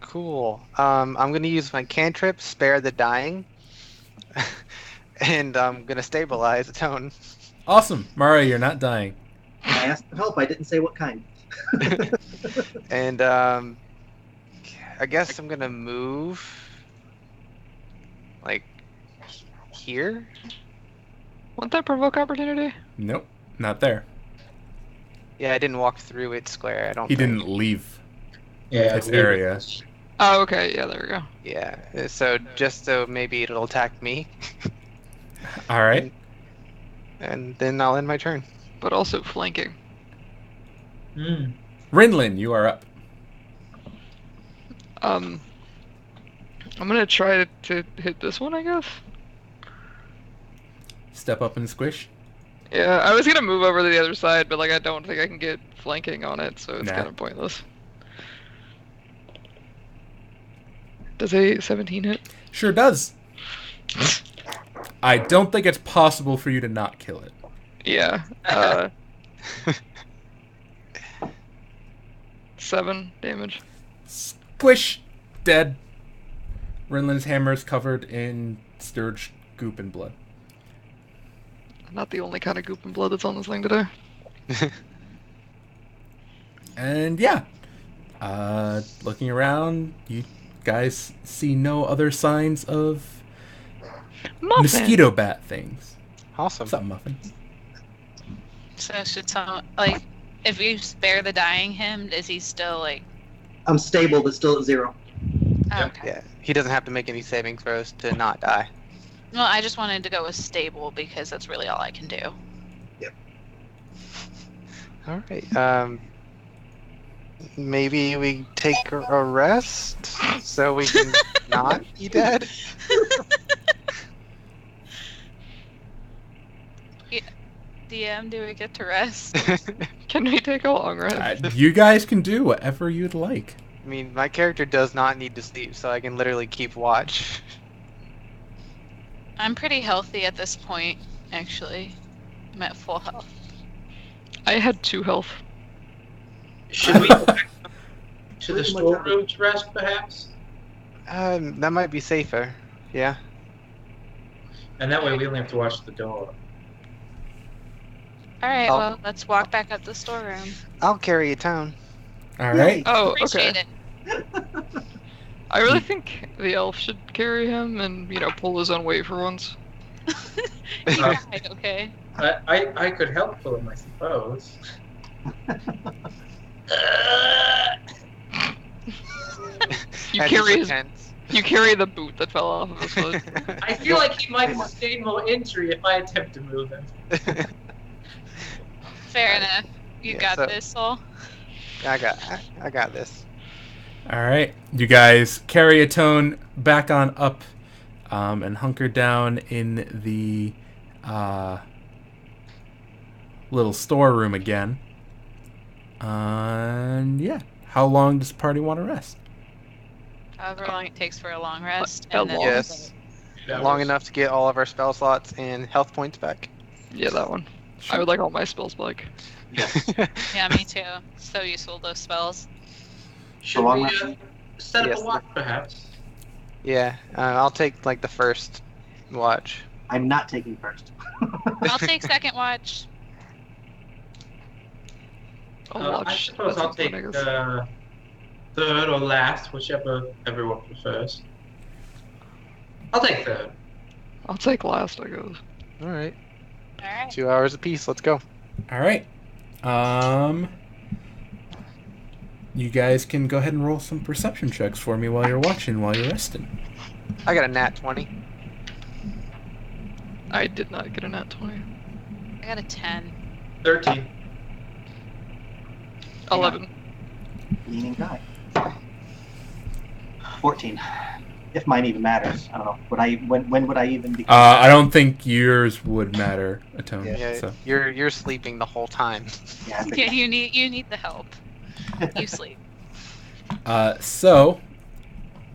Cool. I'm gonna use my cantrip, Spare the Dying, and I'm gonna stabilize Atone. Awesome. Mario, you're not dying. I asked for help. I didn't say what kind. And I guess I'm gonna move like here. Won't that provoke opportunity? Nope, not there. Yeah, I didn't walk through its square. I don't. He think. didn't leave Yeah. its area. Oh, okay, yeah, there we go. Yeah. So just so maybe it'll attack me, Alright. and then I'll end my turn. But also flanking. Mm. Rinlin, you are up. I'm gonna try to hit this one, I guess. Step up and squish. Yeah, I was gonna move over to the other side, but like I don't think I can get flanking on it, so it's Nah. kind of pointless. Does a 17 hit? Sure does. I don't think it's possible for you to not kill it. Yeah. 7 damage. Squish! Dead. Rinlin's hammer is covered in Sturge goop and blood. Not the only kind of goop and blood that's on this thing today. And yeah. Looking around, you guys see no other signs of Muffin! mosquito bat things. Awesome. What's up, Muffin? So should someone, like, if you spare the dying him, is he still, like... I'm stable, but still at 0. Oh, okay. Yeah, he doesn't have to make any saving throws to not die. Well, I just wanted to go with stable because that's really all I can do. All right. Maybe we take a rest so we can not be dead. DM, do we get to rest? Can we take a long rest? You guys can do whatever you'd like. I mean, my character does not need to sleep, so I can literally keep watch. I'm pretty healthy at this point, actually. I'm at full health. I had 2 health. Should we go back to the storeroom to rest, perhaps? That might be safer. Yeah. And that way we only have to watch the door. Alright, Oh. well, let's walk back up the storeroom. I'll carry you down. All right. Oh, Appreciate okay. I really think the elf should carry him and, pull his own weight for once. it. You're right, okay. I could help pull him, I suppose. You That carry is his, intense. you carry the boot that fell off of his foot. I feel like he might sustain more injury if I attempt to move him. Fair enough. You Yeah, got so- this, Soul. I got this. All right. You guys carry a tone back on up and hunker down in the little storeroom again. And yeah. How long does the party want to rest? However long it takes for a long rest. How And then long? Yes. That Long was- enough to get all of our spell slots and health points back. Yeah, that one. I would like all my spells back. Yeah, me too. So useful, those spells. Should long we rest? set up Yes. a watch, perhaps? Yeah, I'll take like the first watch. I'm not taking first. I'll take second watch. I'll I watch. suppose at I'll some point, take I guess. third or last, whichever everyone prefers. I'll take third. I'll take last, I guess. All right, Alright. 2 hours apiece. Let's go. All right. You guys can go ahead and roll some perception checks for me while you're watching, while you're resting. I got a nat 20. I did not get a nat 20. I got a 10. 13. 11. Leaning guy. 14. If mine even matters. I don't know. When would I even become? I don't think yours would matter a tone. Yeah, So. you're sleeping the whole time. Yeah, I think Yeah, you need the help. You sleep. So,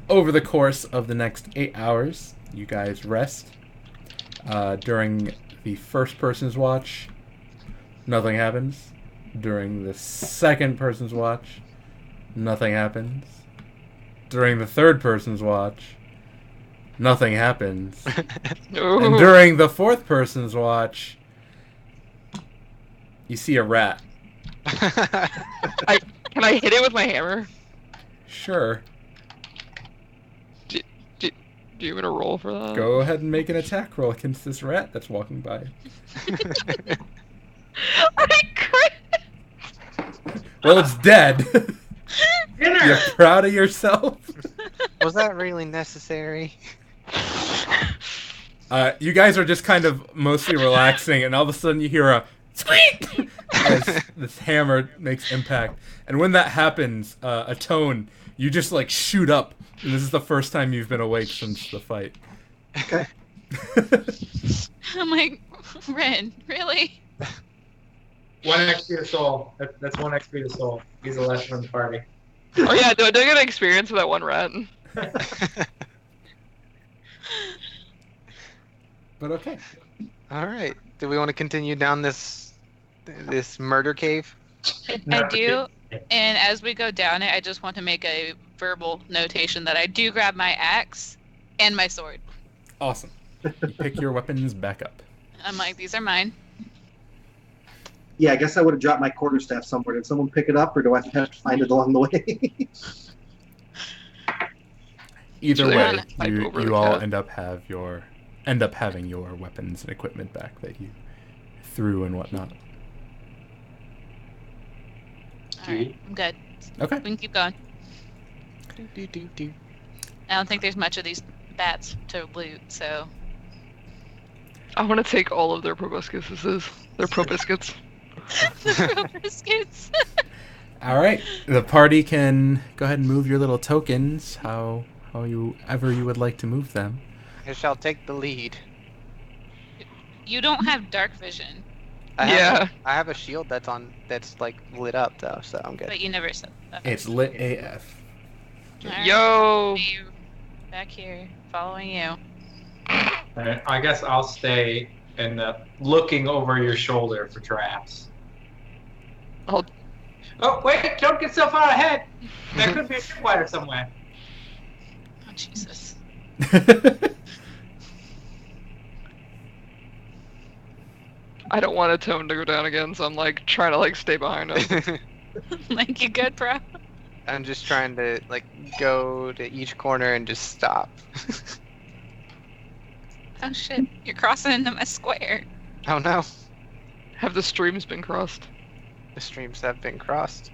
over the course of the next 8 hours, you guys rest. During the first person's watch, nothing happens. During the second person's watch, nothing happens. During the third person's watch, nothing happens. And Ooh. during the fourth person's watch, you see a rat. Can I hit it with my hammer? Sure. Do you want to roll for that? Go ahead and make an attack roll against this rat that's walking by. I crit! Well, it's dead. You're Dinner! proud of yourself? Was that really necessary? You guys are just kind of mostly relaxing, and all of a sudden you hear a squeak as this hammer makes impact. And when that happens, a tone, you just like shoot up. And this is the first time you've been awake since the fight. Okay. I'm like, Ren, really? 1 XP to soul. That's 1 XP to soul. He's the last one in the party. Oh yeah, do I get an experience with that one rat? But okay. All right. Do we want to continue down this murder cave? I do. And as we go down it, I just want to make a verbal notation that I do grab my axe and my sword. Awesome. You pick your weapons back up. I'm like, these are mine. Yeah, I guess I would have dropped my quarterstaff somewhere. Did someone pick it up, or do I have to find it along the way? Either Usually way, I type you over the all cat. end up having your weapons and equipment back that you threw and whatnot. Alright, I'm good. Okay. We can keep going. Do. I don't think there's much of these bats to loot, so I want to take all of their proboscises. Their proboscites. The real biscuits. All right, the party can go ahead and move your little tokens how you ever you would like to move them. I shall take the lead. You don't have dark vision, I have a shield that's like lit up though, so I'm good. but you never said that. It's lit AF. Alright, Yo. see you back here, following you. Alright, I guess I'll stay and looking over your shoulder for traps. I'll- Oh wait! Don't get so far ahead. There could be a tripwire somewhere. Oh Jesus! I don't want a tone to go down again, so I'm like trying to like stay behind him. Like you good, bro? I'm just trying to like go to each corner and just stop. Oh shit! You're crossing into my square. Oh no, Have the streams been crossed? the streams have been crossed.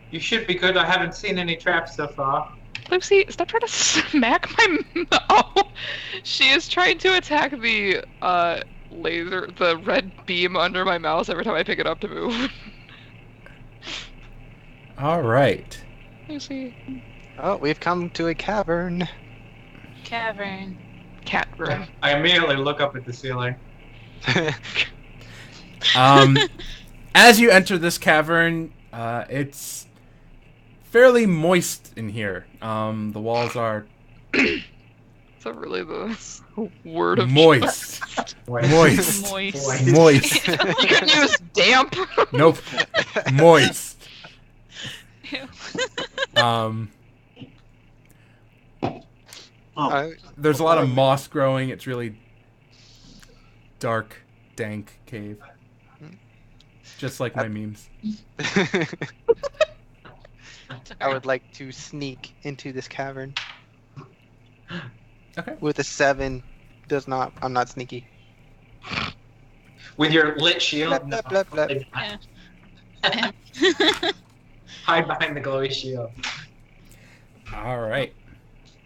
You should be good. I haven't seen any traps so far. Lucy, stop trying to smack my mouth. She is trying to attack the laser, the red beam under my mouse every time I pick it up to move. All right. Lucy. Oh, we've come to a cavern. Cavern. Cat room. I immediately look up at the ceiling. As you enter this cavern, it's fairly moist in here. The walls are Is that really the word of moist. Moist. Moist. Moist. choice? You can use damp. Nope. Moist. Ew. There's a lot of moss growing. It's really dark, dank cave. Just like my memes. I would like to sneak into this cavern. Okay. With a 7, I'm not sneaky. With your lit shield? Blep, blep, blep, Yeah. Hide behind the glowy shield. All right.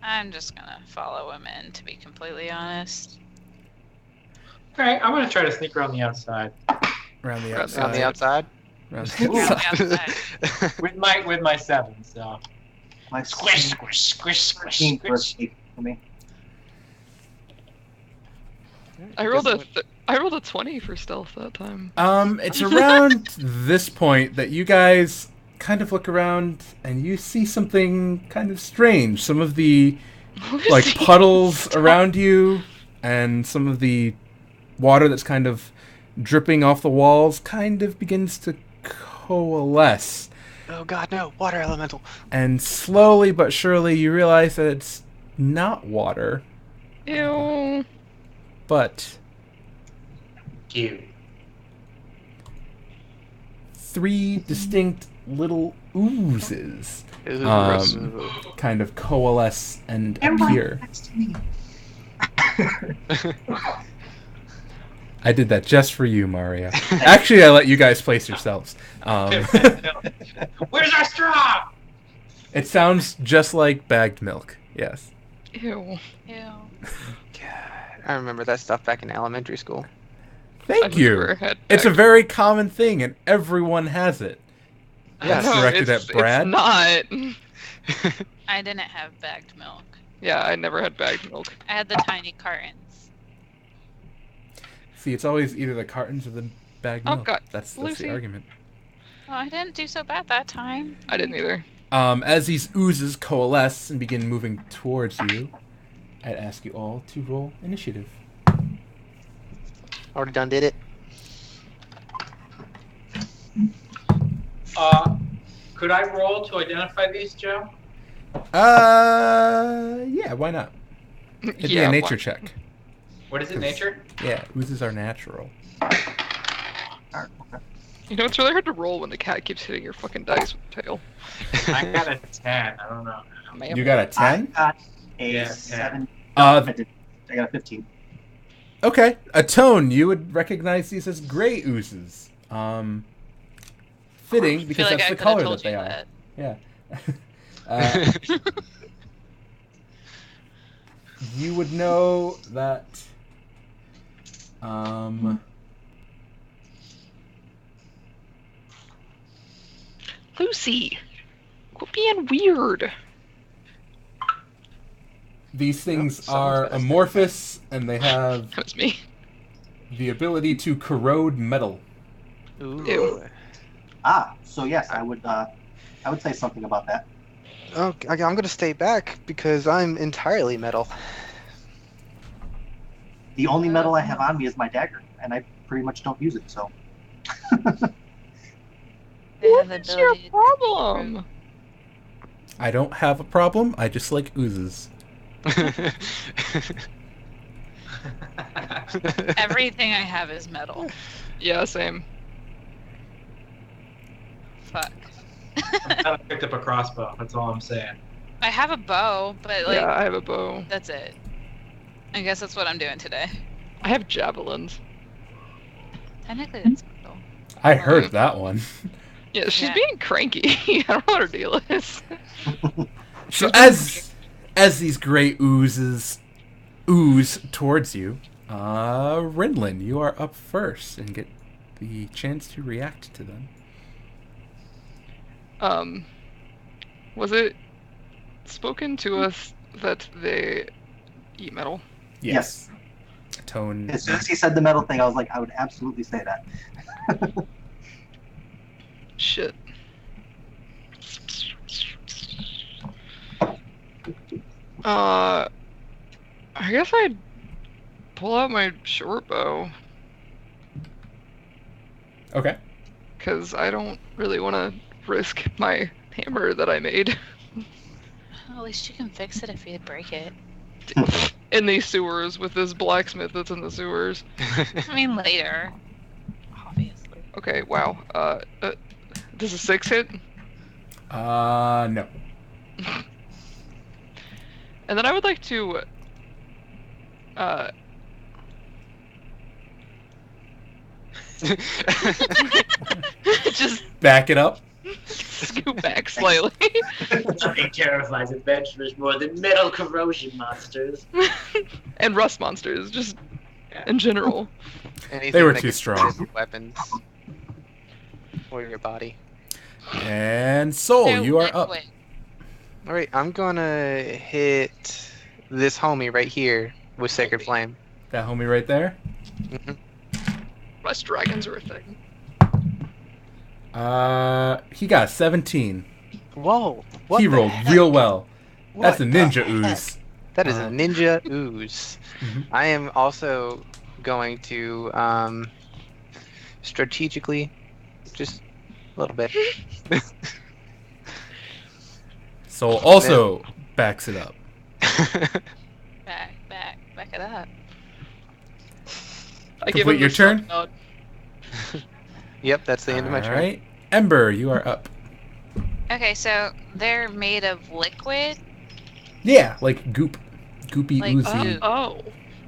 I'm just gonna follow him in, to be completely honest. Alright, I'm gonna try to sneak around the outside. Around the Around outside. On the outside? Around the Ooh, outside. outside. with my 7, so. My Squish, squish, squish, squish, 16 for a squish. sneak for me. I rolled a 20 for stealth that time. It's around this point that you guys kind of look around and you see something kind of strange. Some of the like puddles around you and some of the water that's kind of dripping off the walls kind of begins to coalesce. Oh god, no. Water elemental. And slowly but surely you realize that it's not water, Ew. but Cute. 3 distinct little oozes Ooh. kind of coalesce and appear. I did that just for you, Mario. Actually, I let you guys place yourselves. Where's our straw? It sounds just like bagged milk. Yes. Ew. Ew. God, I remember that stuff back in elementary school. Thank I've you. never had It's a bagged- very common thing, and everyone has it. Yeah, That's directed it's, at Brad. It's not. I didn't have bagged milk. Yeah, I never had bagged milk. I had the tiny cartons. See, it's always either the cartons or the bagged Oh, milk. God. That's Lucy. the argument. Oh, I didn't do so bad that time. I didn't either. As these oozes coalesce and begin moving towards you, I'd ask you all to roll initiative. Already done did it. Could I roll to identify these, Joe? Yeah, why not? It'd be Yeah, a nature why- check. What is it, nature? Yeah, oozes are natural. You know, it's really hard to roll when the cat keeps hitting your fucking dice with the tail. I got a 10. I don't know. You got a 10? I got a Yeah, 7. Uh, I got a 15. Okay, a tone. You would recognize these as gray oozes. Fitting I because feel like that's I the could have color told that they you are. that. Yeah. You would know that Lucy, quit being weird. These things someone's are gonna say amorphous, and they have That was me. the ability to corrode metal. Ooh. Ew. So yes, I would say something about that. Okay, I'm going to stay back because I'm entirely metal. The only metal I have on me is my dagger, and I pretty much don't use it. So What's your problem? I don't have a problem. I just like oozes. Everything I have is metal. Yeah, same. Fuck. I picked up a crossbow. That's all I'm saying. I have a bow, but like Yeah, I have a bow. that's it. I guess that's what I'm doing today. I have javelins. Technically, that's metal. I heard that one. Yeah, she's Yeah. being cranky. I don't know what her deal is. So as these gray oozes ooze towards you, Rinlin, you are up first and get the chance to react to them. Was it spoken to us that they eat metal? Yes. Tone. As soon as he said the metal thing, I was like, I would absolutely say that. Shit. I guess I'd pull out my short bow, Okay. because I don't really want to risk my hammer that I made Well, at least you can fix it if you break it. in these sewers with this blacksmith that's in the sewers. I mean, later. Obviously. Okay, wow. Does a 6 hit? No. And then I would like to, just Back it up. scoot back slightly. Nothing terrifies adventurers more than metal corrosion monsters. And rust monsters, just in general. Anything They were that too gets strong. rid of weapons or your body. And Soul, They're you are up. liquid. All right, I'm gonna hit this homie right here with Sacred Flame. That homie right there. Rust dragons are a thing. He got 17. Whoa! What He the rolled heck? real well. That's a What ninja the heck? ooze. That is a Uh, ninja ooze. Mhm. I am also going to strategically, just a little bit. Soul also backs it up. Back it up. I give Complete him your the turn? sun nod. Yep, that's the end of my turn. All right. Ember, you are up. Okay, so they're made of liquid. Yeah, like goop. Goopy Like oozy. goop. Oh.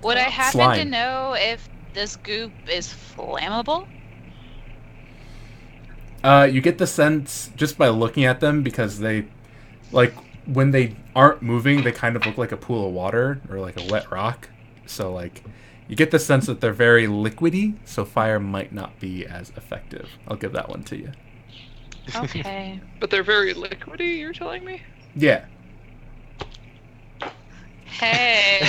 Would I happen to Slime. know if this goop is flammable? You get the sense just by looking at them because they, like, when they aren't moving, they kind of look like a pool of water or like a wet rock. So, like, you get the sense that they're very liquidy, so fire might not be as effective. I'll give that one to you. Okay. But they're very liquidy, you're telling me? Yeah. Hey.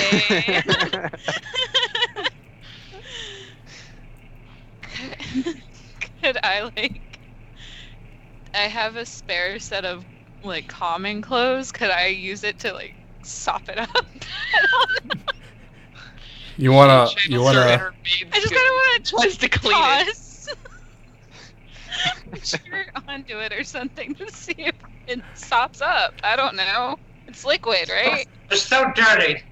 Could I I have a spare set of like calming clothes. Could I use it to like sop it up? You wanna She you channels her wanna inner maid I just skill. kind of want to Tries to clean it. toss a shirt onto it or something to see if it sops up. I don't know. It's liquid, right? They're so dirty.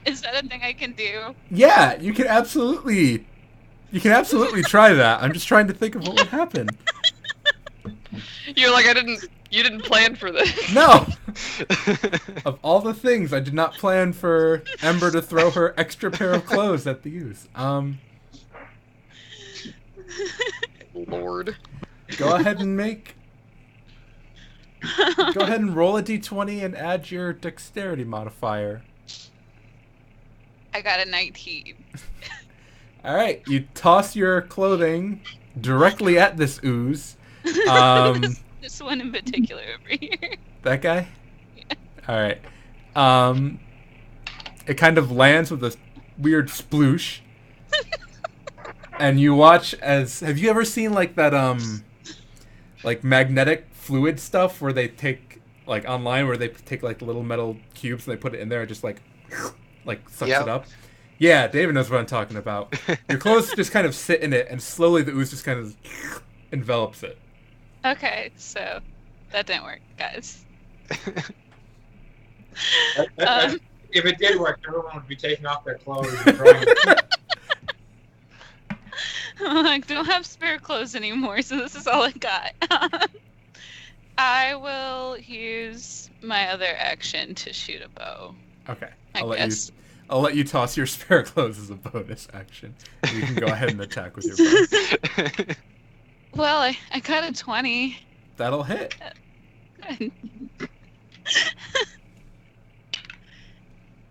Is that a thing I can do? Yeah, you can absolutely try that. I'm just trying to think of what would happen. You're like, you didn't plan for this. No. Of all the things, I did not plan for Ember to throw her extra pair of clothes at the youth. Lord. Go ahead and roll a d20 and add your dexterity modifier. I got a 19. All right, you toss your clothing directly at this ooze. This one in particular over here. That guy? Yeah. All right. It kind of lands with a weird sploosh. And you watch as... Have you ever seen like that, like magnetic fluid stuff where they take, like online, where they take like little metal cubes and they put it in there and just like sucks it up? Yeah, David knows what I'm talking about. Your clothes just kind of sit in it and slowly the ooze just kind of envelops it. Okay, so that didn't work, guys. If it did work, everyone would be taking off their clothes and throwing them. I don't have spare clothes anymore, so this is all I got. I will use my other action to shoot a bow. Okay, I'll let you toss your spare clothes as a bonus action. You can go ahead and attack with your bow. Well, I got a 20. That'll hit. Good.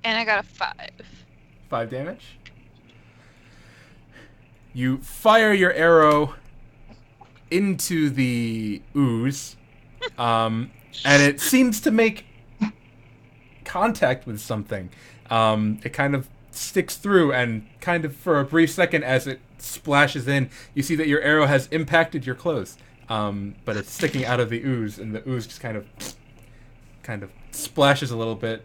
And I got a 5. 5 damage. You fire your arrow into the ooze, and it seems to make contact with something. It kind of sticks through, and kind of for a brief second as it splashes in, you see that your arrow has impacted your clothes, but it's sticking out of the ooze, and the ooze just kind of splashes a little bit.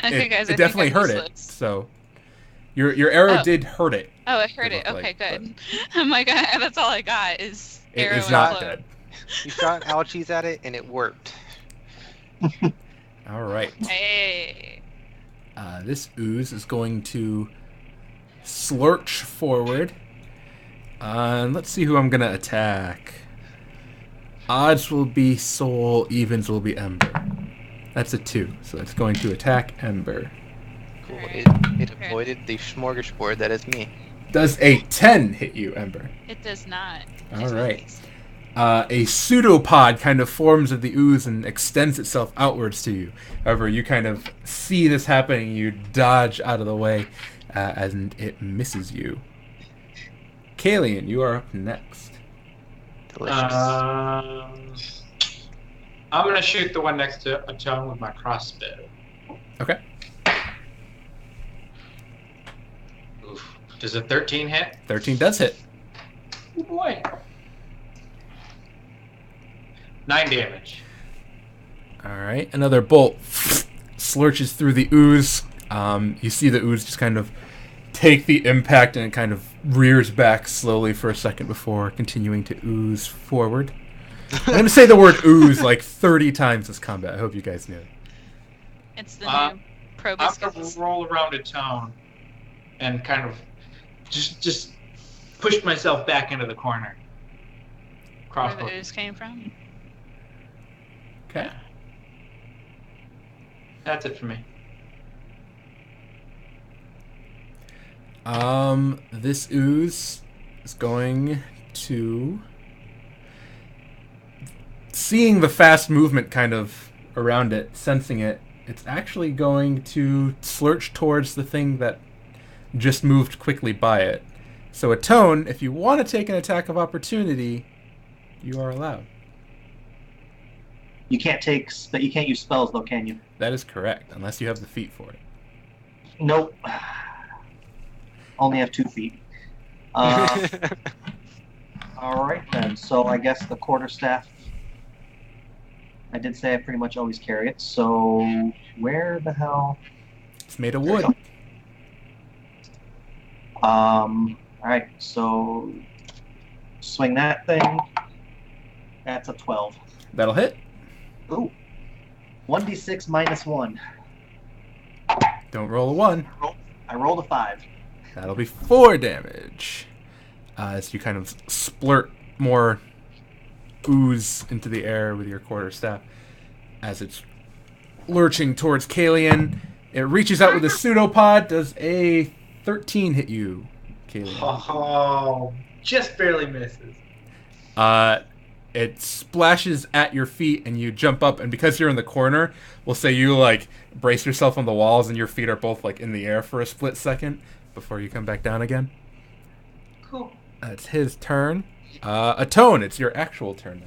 Okay, guys, it definitely hurt it. So your arrow did hurt it. Oh, it hurt it. Okay, good. I'm like, that's all I got is arrow. It is not dead. You shot ouchies at it, and it worked. All right. Hey. This ooze is going to slurch forward. Let's see who I'm going to attack. Odds will be Soul, evens will be Ember. That's a 2, so it's going to attack Ember. Cool. It avoided the smorgasbord that is me. Does a 10 hit you, Ember? It does not. All right. A pseudopod kind of forms of the ooze and extends itself outwards to you. However, you kind of see this happening. You dodge out of the way, and it misses you. Kalian, you are up next. Delicious. I'm going to shoot the one next to Atone with my crossbow. Okay. Oof. Does a 13 hit? 13 does hit. Oh boy. 9 damage. All right. Another bolt slurches through the ooze. You see the ooze just kind of take the impact, and it kind of rears back slowly for a second before continuing to ooze forward. I'm going to say the word ooze like 30 times this combat. I hope you guys knew. It's the new proboscis. I'm going to roll around Atone and kind of just push myself back into the corner. Where the ooze came from? Okay. That's it for me. This ooze is going to... Seeing the fast movement kind of around it, sensing it, it's actually going to slurch towards the thing that just moved quickly by it. So Atone, if you want to take an attack of opportunity, you are allowed. You can't use spells though, can you? That is correct, unless you have the feat for it. Nope. Only have 2 feet. Alright then, so I guess the quarterstaff, I did say I pretty much always carry it, so where the hell? It's made of wood. Alright, so swing that thing. That's a 12. That'll hit. Ooh. 1d6 minus 1. Don't roll a 1. I rolled a 5. That'll be 4 damage. As you kind of splurt more ooze into the air with your quarterstaff. As it's lurching towards Kalian, it reaches out with a pseudopod. Does a 13 hit you, Kalian? Oh, just barely misses. It splashes at your feet, and you jump up, and because you're in the corner, we'll say you, like, brace yourself on the walls, and your feet are both, like, in the air for a split second before you come back down again. cool. It's his turn. Atone, it's your actual turn now.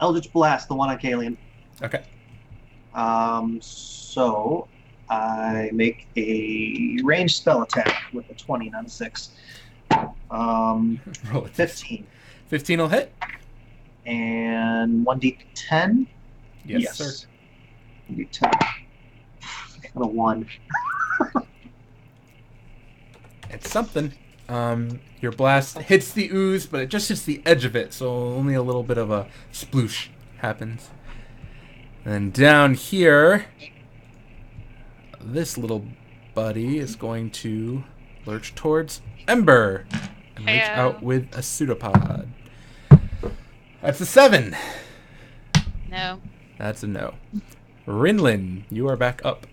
Eldritch Blast, the one on Kalian. Okay. So I make a ranged spell attack with a 20, not a 6. Roll it. 15. 15 will hit. And 1d10? Yes, sir. 1d10. I got a 1. It's something. Your blast hits the ooze, but it just hits the edge of it, so only a little bit of a sploosh happens. And down here, this little buddy is going to lurch towards Ember and reach out with a pseudopod. That's a 7. No. That's a no. Rinlin, you are back up.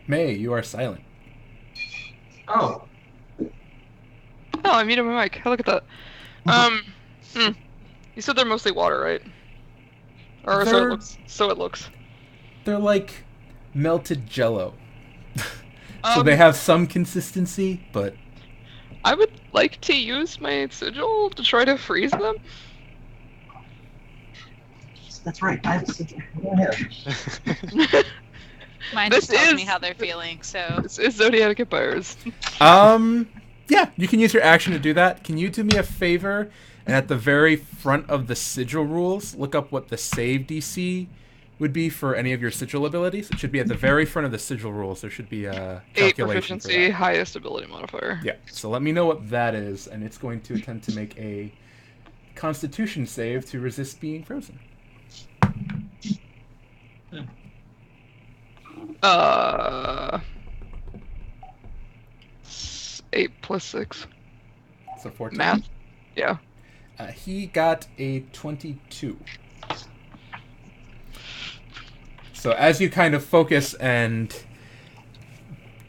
May, you are silent. Oh. Oh, I muted my mic. Look at that. You said they're mostly water, right? Or so it looks. They're like melted jello. So they have some consistency, but... I would like to use my sigil to try to freeze them. That's right. I have a sigil. Go ahead. Mine just tells me how they're feeling, so... This is Zodiac Empires. Yeah, you can use your action to do that. Can you do me a favor? And at the very front of the sigil rules, look up what the save DC would be for any of your sigil abilities. It should be at the very front of the sigil rules. There should be a 8 calculation proficiency, for that. highest ability modifier. Yeah, so let me know what that is, and it's going to attempt to make a Constitution save to resist being frozen. 8 plus 6. So 14. Math? Yeah. He got a 22. So as you kind of focus and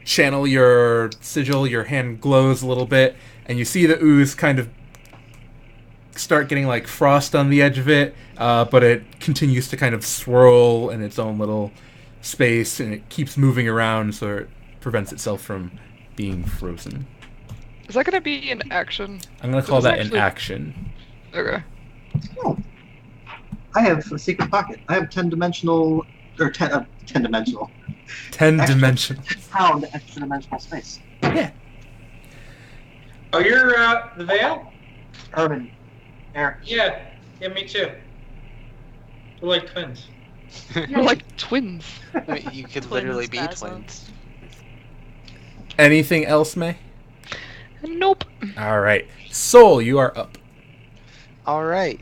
channel your sigil, your hand glows a little bit, and you see the ooze kind of start getting like frost on the edge of it, but it continues to kind of swirl in its own little space, and it keeps moving around so it prevents itself from being frozen. Is that going to be an action? I'm going to call that an action. Okay. Oh. I have a secret pocket. I have 10-dimensional... Or 10-dimensional. 10-dimensional. Pound extra-dimensional space. Yeah. Oh, you're the Veil? Urban. Air. Yeah, me too. We're like twins. You're like twins. I mean, you could literally be twins. Anything else, May? Nope. All right. Soul, you are up. All right.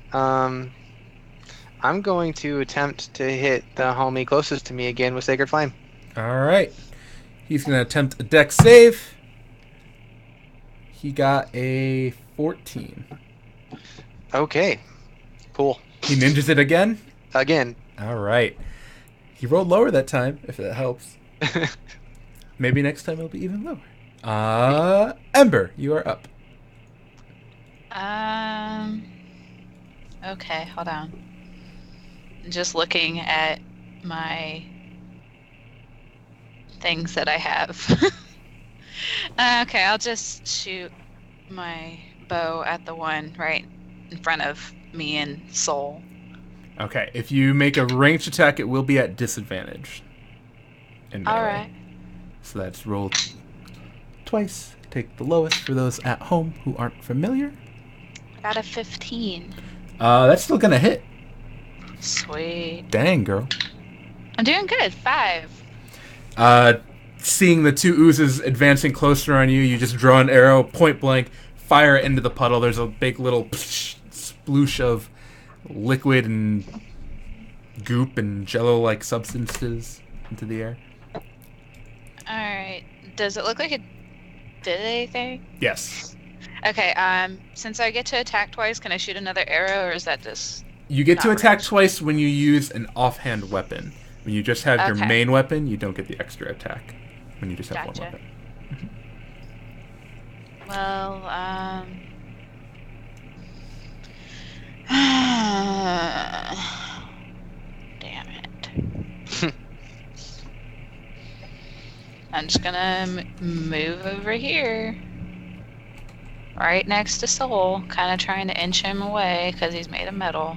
I'm going to attempt to hit the homie closest to me again with Sacred Flame. All right. He's going to attempt a dex save. He got a 14. Okay. Cool. He ninjas it again? Again. All right. He rolled lower that time, if that helps. Maybe next time it'll be even lower. Ember, you are up. Okay, hold on. Just looking at my things that I have. Okay, I'll just shoot my bow at the one right in front of me and Soul. Okay, if you make a ranged attack, it will be at disadvantage. Alright. So that's rolled twice. Take the lowest for those at home who aren't familiar. I got a 15. That's still gonna hit. Sweet. Dang, girl. I'm doing good. 5. Seeing the two oozes advancing closer on you, you just draw an arrow, point blank, fire it into the puddle. There's a big little sploosh of liquid and goop and jello-like substances into the air. Alright. Does it look like it did anything? Yes. Okay, since I get to attack twice, can I shoot another arrow, or is that just... You get to Not attack ranged. twice when you use an offhand weapon. When you just have your Okay. main weapon, you don't get the extra attack. When you just have Gotcha. one weapon. Well, damn it. I'm just gonna move over here. Right next to Soul, kind of trying to inch him away because he's made of metal.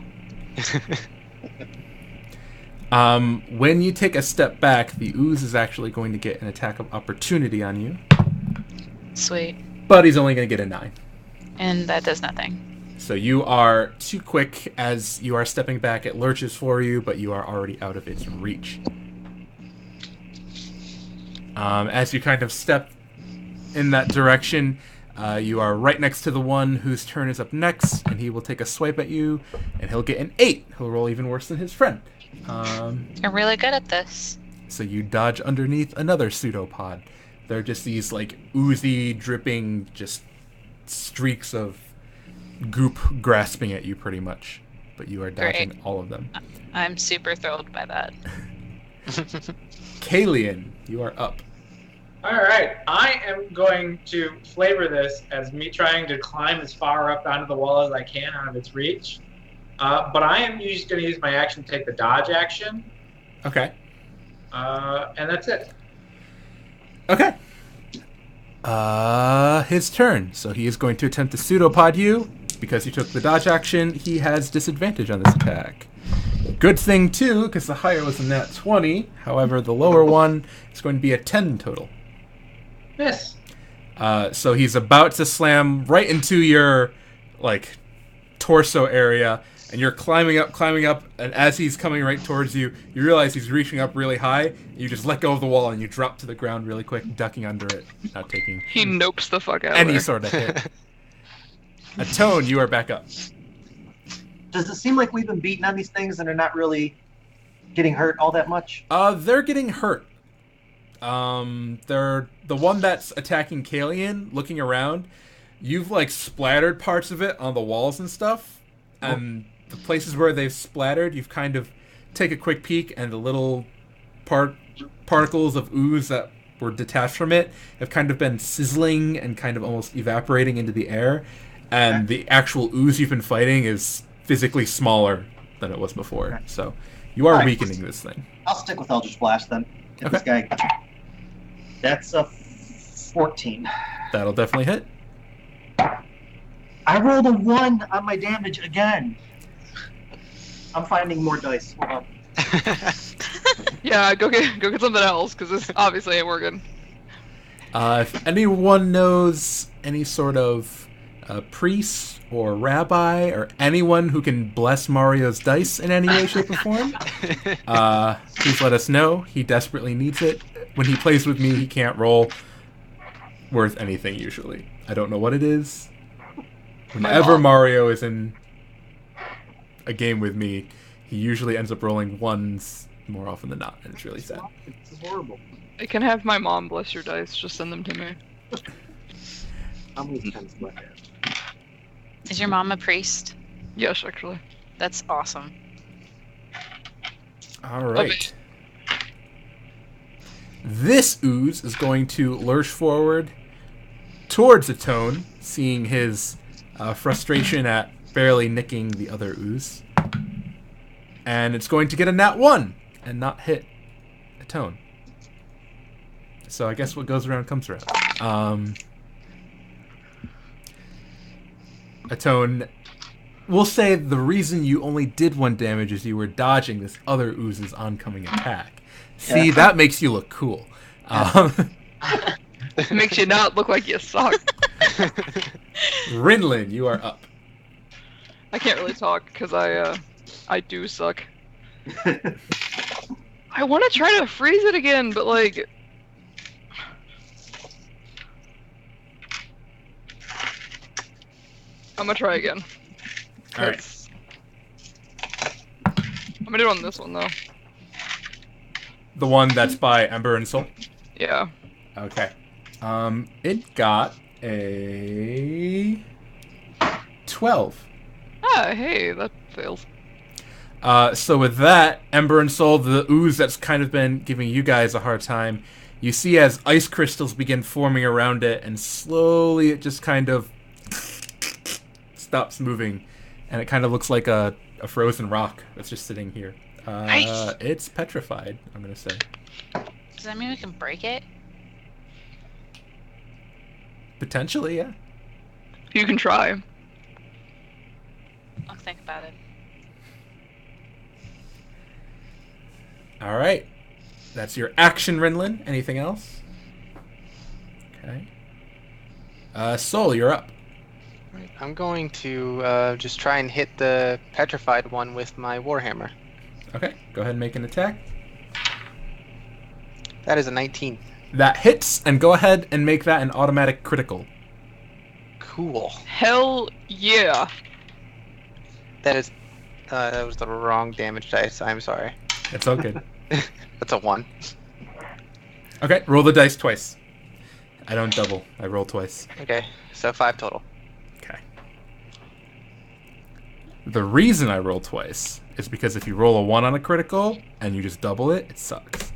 When you take a step back, the ooze is actually going to get an attack of opportunity on you. Sweet. But he's only going to get a 9. And that does nothing. So you are too quick. As you are stepping back, it lurches for you, but you are already out of its reach. As you kind of step in that direction, you are right next to the one whose turn is up next, and he will take a swipe at you, and he'll get an 8. He'll roll even worse than his friend. You're really good at this. So you dodge underneath another pseudopod. They're just these, like, oozy, dripping, just streaks of goop grasping at you, pretty much. But you are dodging all of them. I'm super thrilled by that. Kalian, you are up. All right, I am going to flavor this as me trying to climb as far up onto the wall as I can out of its reach. But I am just going to use my action to take the dodge action. Okay. And that's it. Okay. His turn. So he is going to attempt to pseudopod you. Because you took the dodge action, he has disadvantage on this attack. Good thing, too, because the higher was a nat 20. However, the lower one is going to be a 10 total. Miss. So he's about to slam right into your, like, torso area, and you're climbing up, and as he's coming right towards you, you realize he's reaching up really high, and you just let go of the wall, and you drop to the ground really quick, ducking under it, not taking He nopes the fuck out of any there. sort of hit. Atone, you are back up. Does it seem like we've been beating on these things and they're not really getting hurt all that much? They're getting hurt. They're the one that's attacking Kalian, looking around. You've, like, splattered parts of it on the walls and stuff, and the places where they've splattered, you've kind of take a quick peek, and the little particles of ooze that were detached from it have kind of been sizzling and kind of almost evaporating into the air, and the actual ooze you've been fighting is physically smaller than it was before. So you are weakening this thing. I'll stick with Eldritch Blast then. Get this guy. That's a 14. That'll definitely hit. I rolled a 1 on my damage again. I'm finding more dice. Hold on. Yeah, go get something else, because this obviously ain't working. If anyone knows any sort of priest or rabbi or anyone who can bless Mario's dice in any way, shape, or form, please let us know. He desperately needs it. When he plays with me, he can't roll worth anything usually. I don't know what it is. Whenever Mario is in a game with me, he usually ends up rolling ones more often than not, and it's really sad. It's horrible. I can have my mom bless your dice. Just send them to me. How many times do I have? Is your mom a priest? Yes, actually. That's awesome. All right. This ooze is going to lurch forward towards Atone, seeing his frustration at barely nicking the other ooze. And it's going to get a nat 1 and not hit Atone. So I guess what goes around comes around. Atone, we'll say the reason you only did 1 damage is you were dodging this other ooze's oncoming attack. See, that makes you look cool. Makes you not look like you suck. Rinlin, you are up. I can't really talk because I do suck. I want to try to freeze it again, but like, I'm gonna try again. All right. I'm gonna do it on this one though. The one that's by Ember and Soul? Yeah. Okay. It got a 12. Ah, hey, that fails. So with that, Ember and Soul, the ooze that's kind of been giving you guys a hard time, you see as ice crystals begin forming around it, and slowly it just kind of stops moving, and it kind of looks like a frozen rock that's just sitting here. Nice. It's petrified, I'm going to say. Does that mean we can break it? Potentially, yeah. You can try. I'll think about it. All right. That's your action, Rinlin. Anything else? Okay. Soul, you're up. I'm going to just try and hit the petrified one with my warhammer. Okay, go ahead and make an attack. That is a 19. That hits, and go ahead and make that an automatic critical. Cool. Hell yeah. That is. That was the wrong damage dice. I'm sorry. It's okay. That's a 1. Okay, roll the dice twice. I don't double. I roll twice. Okay, so 5 total. Okay. The reason I roll twice is because if you roll a 1 on a critical and you just double it, it sucks.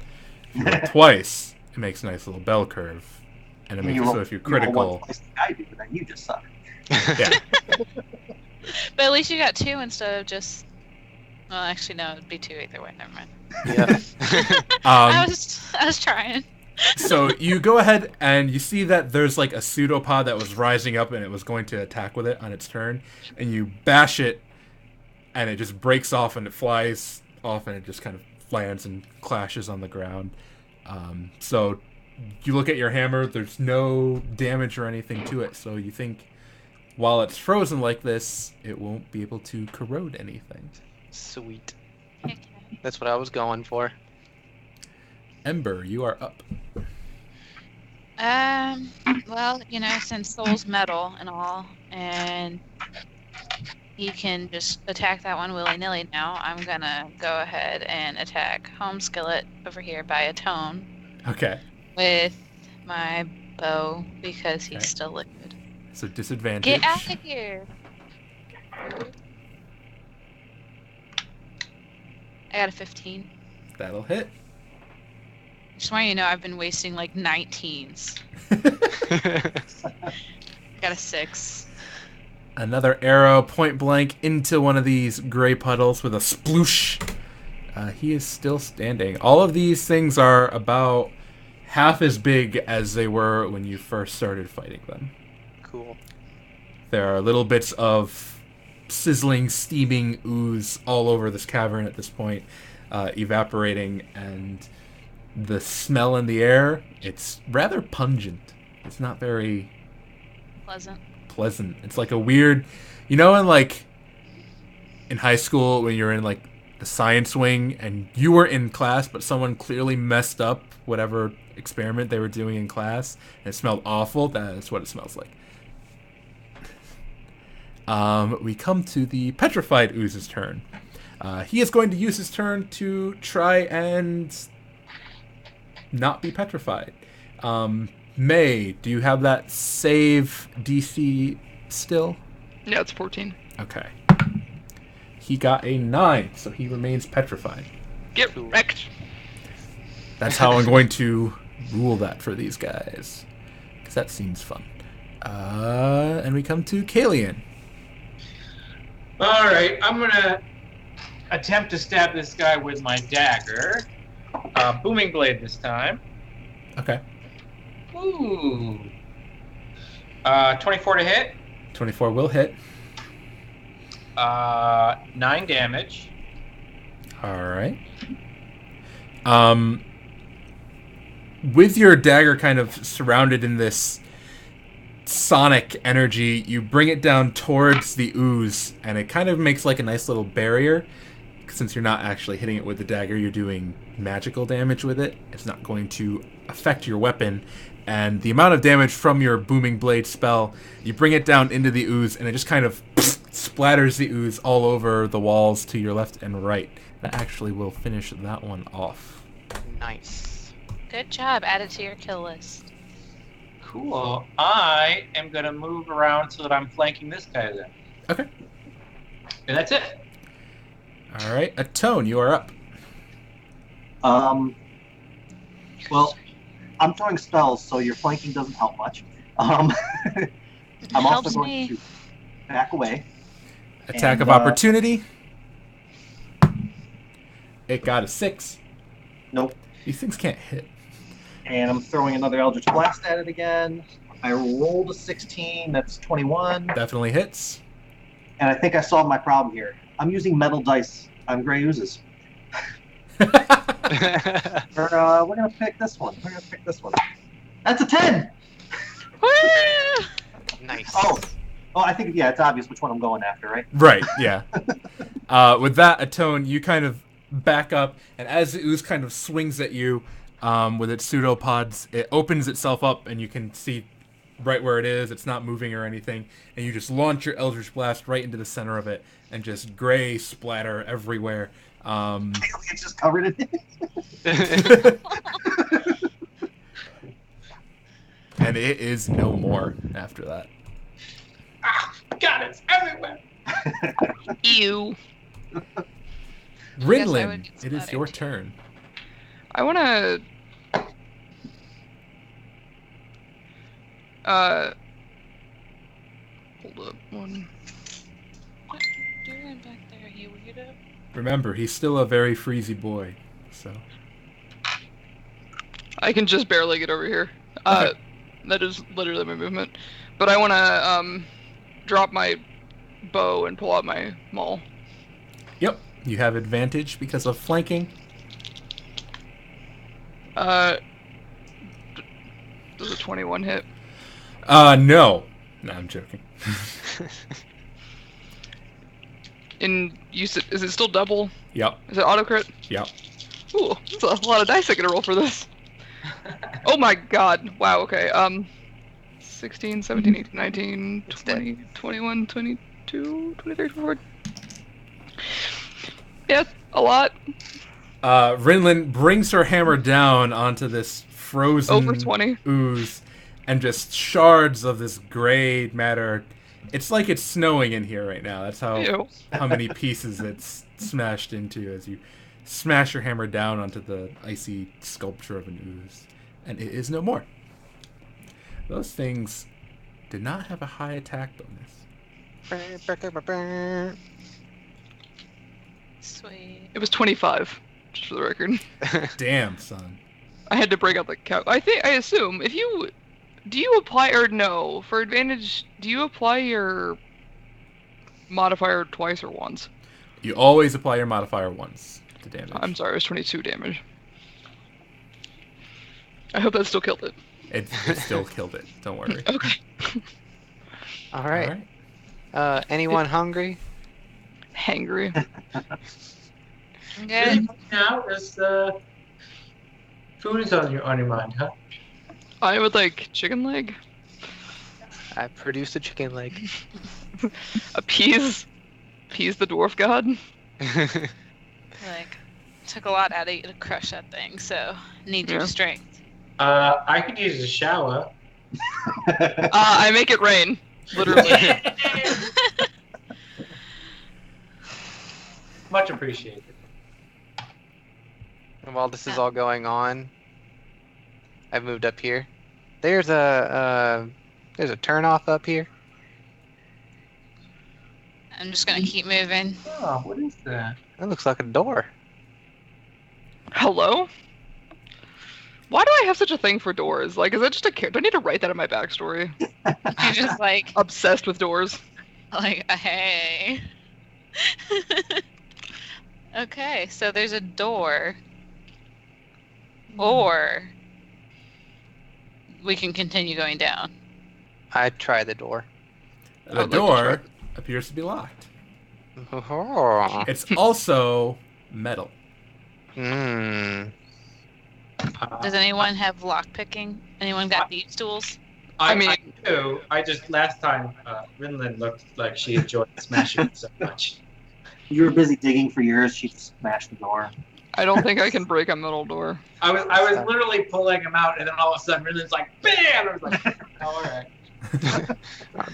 If you roll twice, it makes a nice little bell curve. And it makes it so if you're critical... You roll one twice like I do, but then you just suck. Yeah. But at least you got 2 instead of just. Well, actually, no, it'd be 2 either way. Never mind. Yeah. I was trying. So you go ahead and you see that there's like a pseudopod that was rising up and it was going to attack with it on its turn, and you bash it and it just breaks off and it flies off and it just kind of lands and clashes on the ground. So you look at your hammer, there's no damage or anything to it, so you think while it's frozen like this, it won't be able to corrode anything. Sweet. Okay. That's what I was going for. Ember, you are up. Well, since Soul's metal and all, and he can just attack that one willy-nilly now, I'm gonna go ahead and attack Home Skillet over here by a tone Okay. with my bow because he's Okay. still liquid. So disadvantage. Get out of here! I got a 15. That'll hit. Just want you to know I've been wasting like 19s. Got a 6. Another arrow point blank into one of these gray puddles with a sploosh. He is still standing. All of these things are about half as big as they were when you first started fighting them. Cool. There are little bits of sizzling, steaming ooze all over this cavern at this point, evaporating, and the smell in the air, it's rather pungent. It's not very pleasant. It's like a weird, in high school when you're in like the science wing and you were in class but someone clearly messed up whatever experiment they were doing in class and it smelled awful. That's what it smells like. We come to the petrified ooze's turn. He is going to use his turn to try and not be petrified. May, do you have that save DC still? Yeah, it's 14. Okay. He got a 9, so he remains petrified. Get wrecked. That's how I'm going to rule that for these guys. Because that seems fun. And we come to Kalian. Alright, I'm gonna attempt to stab this guy with my dagger. Booming blade this time. Okay. Ooh. 24 to hit. 24 will hit. 9 damage. Alright. With your dagger kind of surrounded in this sonic energy, you bring it down towards the ooze, and it kind of makes like a nice little barrier. Since you're not actually hitting it with the dagger, you're doing magical damage with it. It's not going to affect your weapon. And the amount of damage from your booming blade spell, you bring it down into the ooze, and it just kind of splatters the ooze all over the walls to your left and right. That actually will finish that one off. Nice. Good job. Add it to your kill list. Cool. I am gonna move around so that I'm flanking this guy then. Okay. And that's it. All right, Atone, you are up. Well, I'm throwing spells, so your flanking doesn't help much. I'm also Helps going me. to back away. Attack of And, opportunity. It got a 6. Nope. These things can't hit. And I'm throwing another Eldritch Blast at it again. I rolled a 16. That's 21. Definitely hits. And I think I solved my problem here. I'm using metal dice on gray oozes. We're gonna pick this one. That's a 10. Nice. Oh, I think it's obvious which one I'm going after, right? Right. Yeah. With that, Atone, you kind of back up, and as the ooze kind of swings at you with its pseudopods, it opens itself up, and you can see right where it is. It's not moving or anything, and you just launch your Eldritch Blast right into the center of it, and just gray splatter everywhere. It's just covered in it. And it is no more after that. God, it's everywhere. Ew. Rinlin, it is your turn. I want to... hold up one. What are you doing back there, you weirdo? Remember, he's still a very freezy boy, so... I can just barely get over here. Okay. That is literally my movement. But I want to drop my bow and pull out my maul. Yep, you have advantage because of flanking. Does a 21 hit? No. No, I'm joking. Is it still double? Yep, Is it auto crit? yep. Ooh, that's a lot of dice I gotta roll for this. Oh my god. Wow, okay. 16, 17, 18, 19, 20, 21, 22, 23, 24. Yeah, a lot. Rinlin brings her hammer down onto this frozen Over 20. ooze, and just shards of this gray matter. It's like it's snowing in here right now. That's Ew. how many pieces it's smashed into as you smash your hammer down onto the icy sculpture of an ooze. And it is no more. Those things did not have a high attack bonus. Sweet. It was 25, just for the record. Damn, son. I had to break out the couch. I assume, if you... Do you apply, or no, for advantage, do you apply your modifier twice or once? You always apply your modifier once to damage. I'm sorry, it was 22 damage. I hope that still killed it. It still killed it. Don't worry. Okay. All right. Anyone hungry? Hangry. Good. Now is food is on your mind, huh? I would like chicken leg. I produced a chicken leg. Appease the dwarf god. Like, took a lot out of you to crush that thing, so need your Yeah. strength. I could use a shower. I make it rain. Literally. Much appreciated. And while this is all going on, I've moved up here. There's a turnoff up here. I'm just gonna keep moving. Oh, what is that? That looks like a door. Hello? Why do I have such a thing for doors? Like, is that just a character? Do I need to write that in my backstory? You're just like, Obsessed with doors. hey. Okay, so there's a door. Or we can continue going down. I'd try the door. The like to door appears to be locked. Oh. It's also metal. Does anyone have lock picking? Anyone got these tools? I mean- I do. I just last time Rinlin looked like she enjoyed smashing it so much. You were busy digging for yours. She smashed the door. I don't think I can break a metal door. I was literally pulling him out, and then all of a sudden Rinlin's like, BAM! I was like, oh, all right.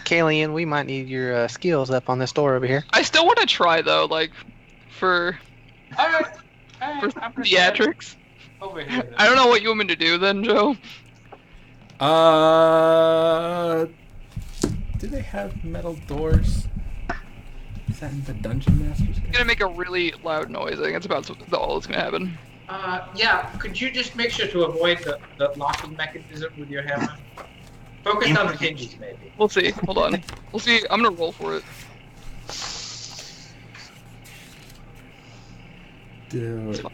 Kalian, we might need your skills up on this door over here. I still want to try though, like, for All right. I'm theatrics. over here. I don't know what you want me to do then, Joe. Do they have metal doors? Is that in the Dungeon Master's I'm gonna make a really loud noise. I think it's about all that's gonna happen. Yeah, could you just make sure to avoid the locking mechanism with your hammer? Focus on the hinges, maybe. We'll see. Hold on. We'll see. I'm gonna roll for it.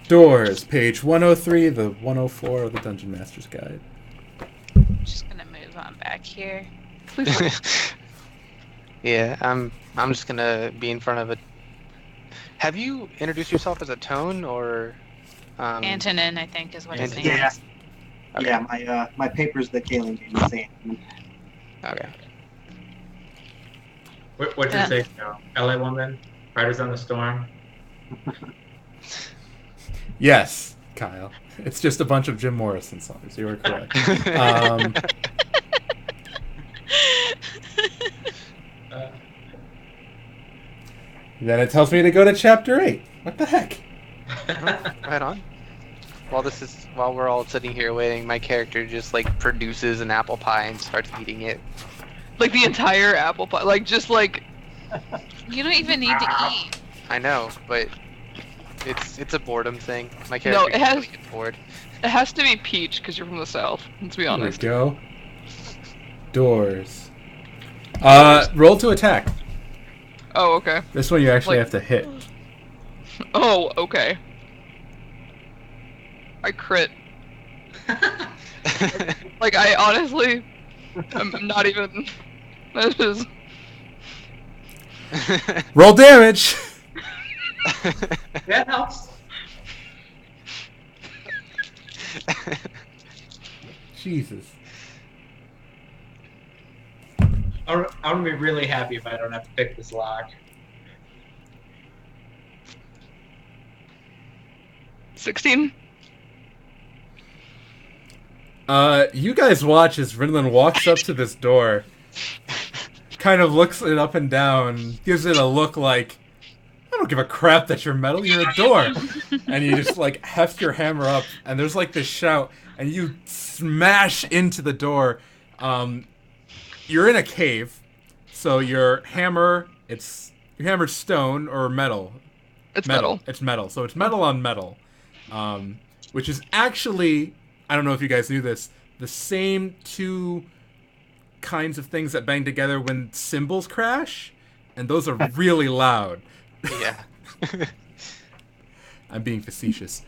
Doors, page 103, the 104 of the Dungeon Master's Guide. I'm just gonna move on back here. Please. Yeah, I'm just gonna be in front of it. Have you introduced yourself as a tone or Antonin, I think, is what his name Yeah. is. Okay. Yeah, my papers that Galen gave me say. Okay. What'd you say? No. LA Woman? Riders on the Storm? Yes, Kyle. It's just a bunch of Jim Morrison songs. You were correct. Then it tells me to go to chapter 8. What the heck? Right on. While we're all sitting here waiting, my character just like produces an apple pie and starts eating it. Like the entire apple pie. Like just like. You don't even need to eat. I know, but it's a boredom thing. My No, character it has- really gets bored. It has to be peach because you're from the south. Let's be There we honest. go. Doors. Roll to attack. Oh, okay. This one you actually Like- have to hit. Oh, okay. I crit. Like I honestly, I'm not even. This is. Roll damage! That helps. Jesus. I'm gonna be really happy if I don't have to pick this lock. 16. You guys watch as Rinlin walks up to this door, kind of looks it up and down, gives it a look like, I don't give a crap that you're metal, you're a door. And you just like heft your hammer up, and there's like this shout, and you smash into the door. You're in a cave, so your hammer's stone or metal. It's metal. It's metal. So it's metal on metal, which is actually, I don't know if you guys knew this, the same two kinds of things that bang together when cymbals crash, and those are really loud. Yeah. I'm being facetious.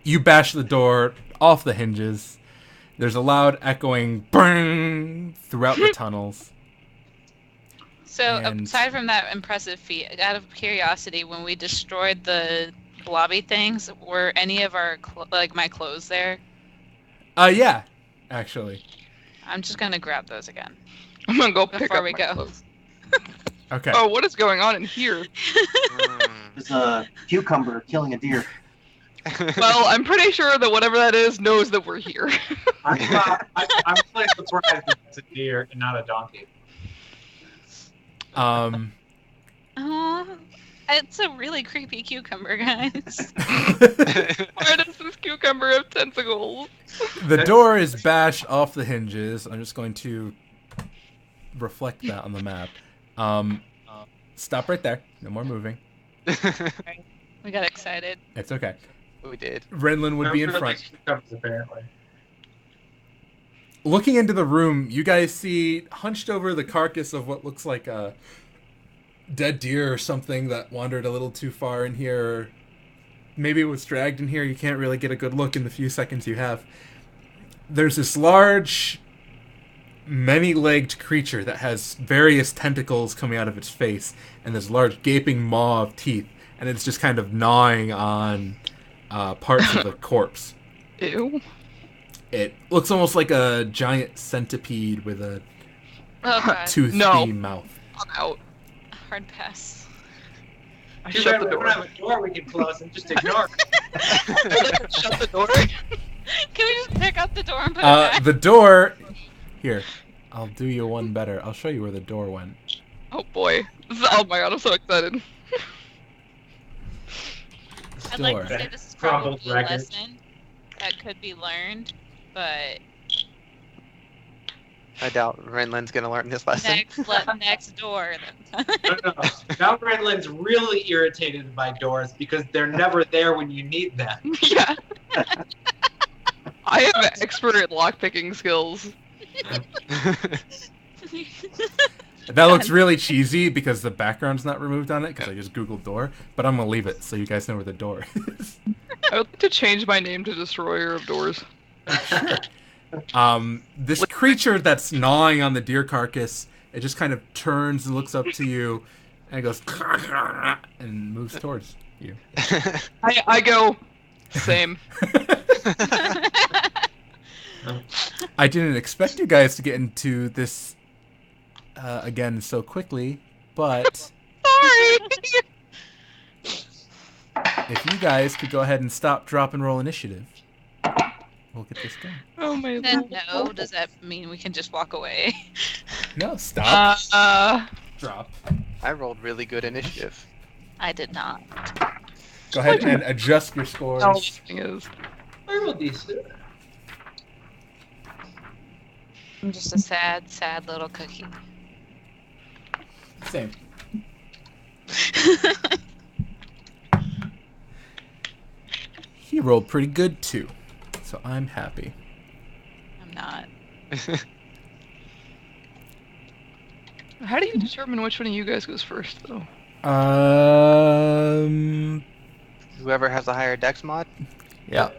You bash the door off the hinges. There's a loud echoing bang throughout the tunnels. So, And- aside from that impressive feat, out of curiosity, when we destroyed the blobby things, were any of our my clothes there? Yeah, actually. I'm just gonna grab those again. I'm gonna go pick Before up we my go. clothes. Okay. Oh, what is going on in here? There's a cucumber killing a deer. Well, I'm pretty sure that whatever that is knows that we're here. I'm really surprised that it's a deer and not a donkey. It's a really creepy cucumber, guys. Where does this cucumber have tentacles? The door is bashed off the hinges. I'm just going to reflect that on the map. Stop right there. No more moving. We got excited. It's okay. We did. Renlin would be in front. Cucumbers, apparently. Looking into the room, you guys see hunched over the carcass of what looks like a dead deer or something that wandered a little too far in here. Maybe it was dragged in here. You can't really get a good look in the few seconds you have. There's this large, many-legged creature that has various tentacles coming out of its face and this large gaping maw of teeth, and it's just kind of gnawing on parts of the corpse. Ew. It looks almost like a giant centipede with a Oh god, toothy No. mouth. I'm out. hard pass. I Too shut bad the we don't door. have a door we can close and just ignore it. Shut the door. Can we just pick up the door and put it back? The door... Here, I'll do you one better. I'll show you where the door went. Oh boy. Oh my god, I'm so excited. This I'd like door. to say this is Crumbled probably a wreckage. lesson that could be learned, but I doubt Renlin's gonna learn this lesson. next door. No. Now Redland's really irritated by doors because they're never there when you need them. Yeah. I have expert lockpicking skills. That looks really cheesy because the background's not removed on it because I just googled door, but I'm gonna leave it so you guys know where the door is. I would like to change my name to Destroyer of Doors. This creature that's gnawing on the deer carcass, it just kind of turns and looks up to you and goes and moves towards you. I go, same. I didn't expect you guys to get into this again so quickly, but Sorry. if you guys could go ahead and stop, drop, and roll initiative, we'll get this done. Oh my Then lord. no, does that mean we can just walk away? No, stop, drop. I rolled really good initiative. I did not. Go ahead and adjust your scores. No, the thing is, I rolled these. I'm just a sad, sad little cookie. Same. He rolled pretty good too, so I'm happy. I'm not. how do you determine which one of you guys goes first, though? Whoever has the higher dex mod. Yeah,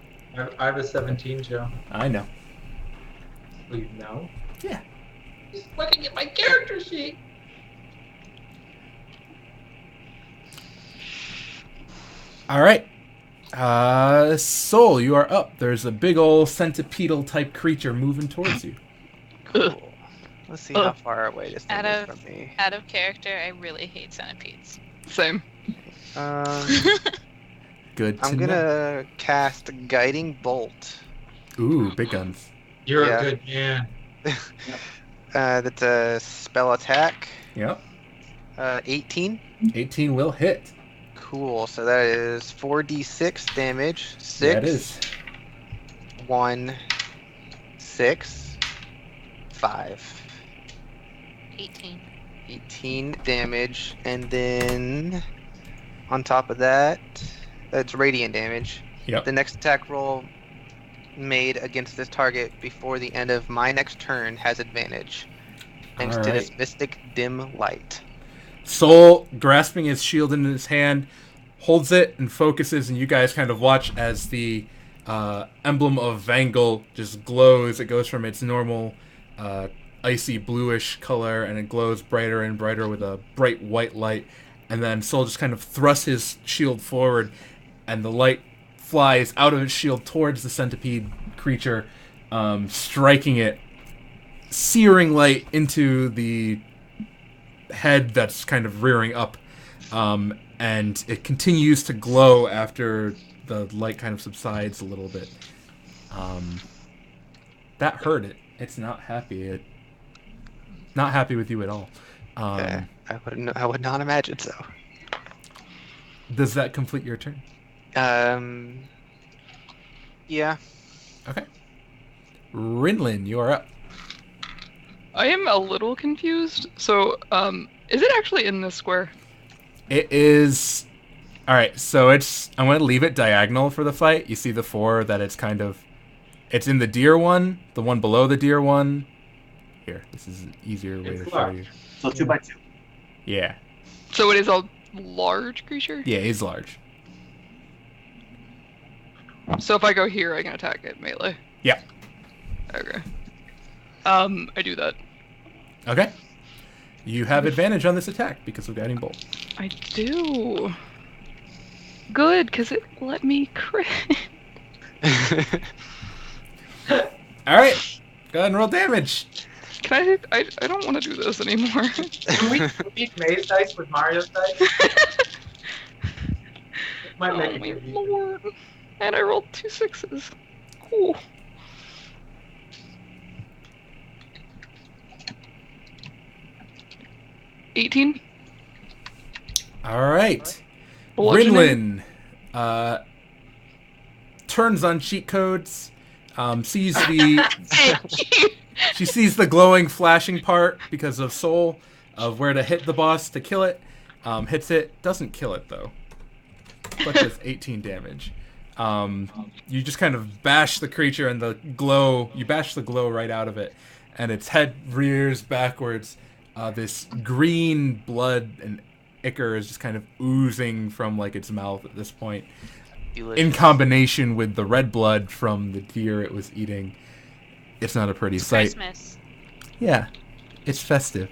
I have a 17, Joe. I know. Well, you know? Yeah. Just looking at my character sheet. All right. Soul, you are up. There's a big old centipedal type creature moving towards you. Cool. Let's see how far away this thing Out is of- from me. Out of character, I really hate centipedes. Same. Good to I'm know. gonna cast Guiding Bolt. Ooh, big guns. You're Yeah. a good man. That's a spell attack. Yep. 18. 18 will hit. Cool. So that is 4d6 damage. 6. Yeah, it is. 1, 6, 5. 18. 18 damage, and then on top of that, that's radiant damage. Yep. The next attack roll made against this target before the end of my next turn has advantage, thanks to this mystic dim light. Soul, grasping his shield in his hand, holds it and focuses, and you guys kind of watch as the emblem of Vangal just glows. It goes from its normal icy bluish color, and it glows brighter and brighter with a bright white light. And then Soul just kind of thrusts his shield forward, and the light flies out of its shield towards the centipede creature, striking it, searing light into the head that's kind of rearing up, and it continues to glow after the light kind of subsides a little bit. That hurt it. It's not happy. Not happy with you at all. I would not imagine so. Does that complete your turn? Yeah. Okay. Rinlin, you are up. I am a little confused. So, is it actually in this square? It is. All right, so I'm going to leave it diagonal for the fight. You see the 4 that it's kind of. It's in the deer one, the one below the deer one. Here, this is an easier way to show you. So 2 by 2. Yeah. So it is a large creature? Yeah, he's large. So if I go here, I can attack it melee? Yeah. Okay. I do that. Okay. You have advantage on this attack because of Guiding Bolt. I do. Good, because it let me crit. All right. Go ahead and roll damage. Can I don't want to do this anymore. Can we beat May's dice with Mario's dice? Might Oh make my it easier. lord. And I rolled 2 6s. Cool. $18. All right. Bludgeoning. Rinlin turns on cheat codes, sees the she sees the glowing flashing part because of Soul of where to hit the boss to kill it. Hits it, doesn't kill it though, but does 18 damage. You just kind of bash the creature, and you bash the glow right out of it, and its head rears backwards. This green blood and ichor is just kind of oozing from like its mouth at this point, Delicious. in combination with the red blood from the deer it was eating. It's not a pretty sight. Christmas. Yeah, it's festive.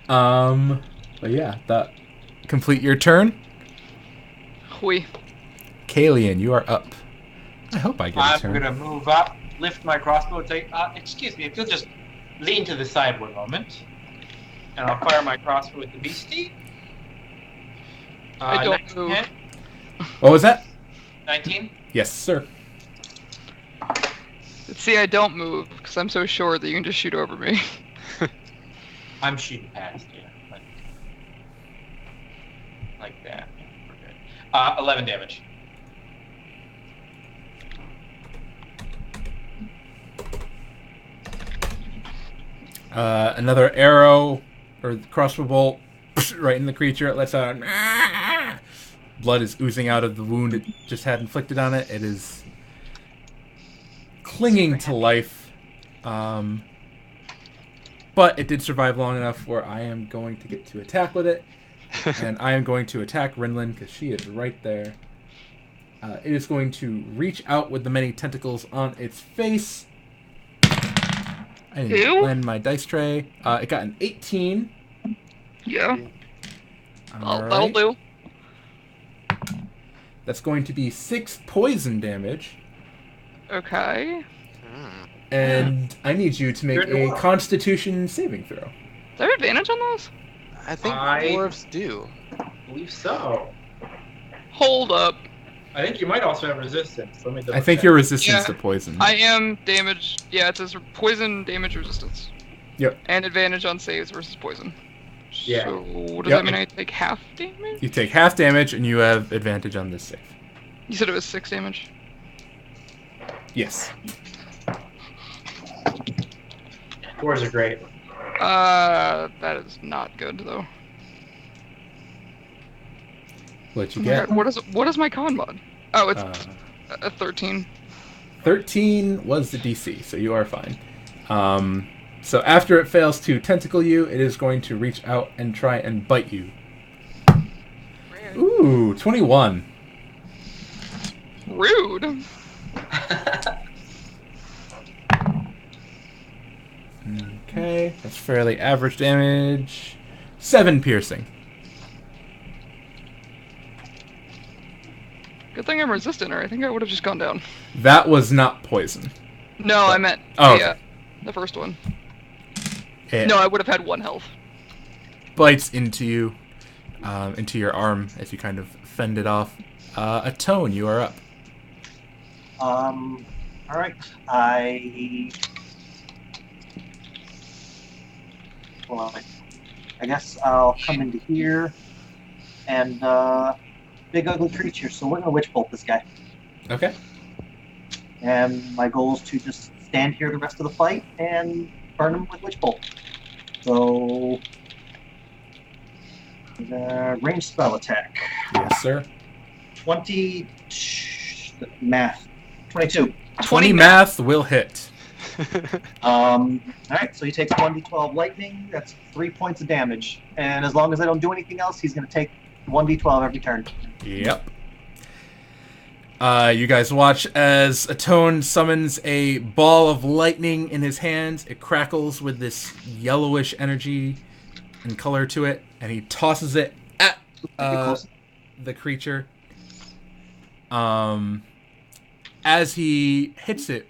But yeah, that complete your turn. Hui. Kalian, you are up. I hope I get a I'm turn. gonna move up, lift my crossbow, take. Excuse me, if you'll just lean to the side one moment, and I'll fire my crossbow at the beastie. I don't 19 move. hit? What was that? 19. Yes, sir. See, I don't move because I'm so short that you can just shoot over me. I'm shooting past, yeah. Like that. We're good. 11 damage. Another arrow or crossbow bolt right in the creature. It lets out. Blood is oozing out of the wound it just had inflicted on it. It is clinging to life. But it did survive long enough where I am going to get to attack with it. And I am going to attack Rinlin because she is right there. It is going to reach out with the many tentacles on its face. I didn't land my dice tray. It got an 18. Yeah. All That'll right. do. That's going to be 6 poison damage. Okay. And I need you to make a Constitution saving throw. Do I have advantage on those? I think I- dwarves do. I believe so. Hold up. I think you might also have resistance. Let me double I think check. you're resistant Yeah. to poison. I am damaged. Yeah, it says poison damage resistance. Yep. And advantage on saves versus poison. Yeah. So does Yep. that mean I take half damage? You take half damage, and you have advantage on this save. You said it was 6 damage. Yes. Dwarves are great. That is not good though. What you Oh my get? God, what is my con mod? Oh, it's Uh, a 13. 13 was the DC, so you are fine. So after it fails to tentacle you, it is going to reach out and try and bite you. Rude. Ooh, 21. Rude. Okay, that's fairly average damage. 7 piercing. Good thing I'm resistant, or I think I would have just gone down. That was not poison. No, I meant Oh, the first one. It No, I would have had 1 health. bites into you, into your arm as you kind of fend it off. Atone, you are up. All right. Well, I guess I'll come into here and big ugly creature. So we're gonna witch bolt this guy, Okay. and my goal is to just stand here the rest of the fight and burn him with witch bolt. So, range spell attack. Yes, sir. 20 math. 22. 20 math will hit. Alright, so he takes 1d12 lightning. That's 3 points of damage. And as long as I don't do anything else, he's going to take 1d12 every turn. Yep. You guys watch as Atone summons a ball of lightning in his hands. It crackles with this yellowish energy and color to it, and he tosses it at the creature. As he hits it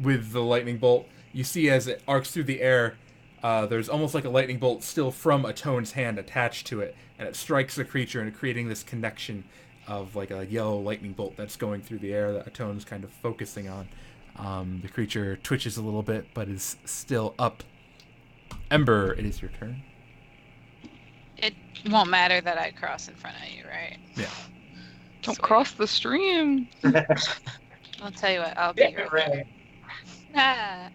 with the lightning bolt, you see as it arcs through the air, there's almost like a lightning bolt still from Atone's hand attached to it, and it strikes the creature and creating this connection of like a yellow lightning bolt that's going through the air that Atone's kind of focusing on. The creature twitches a little bit, but is still up. Ember, it is your turn. It won't matter that I cross in front of you, right? Yeah. Don't Sweet. cross the stream. I'll tell you what, I'll be Yeah, right right. Ah.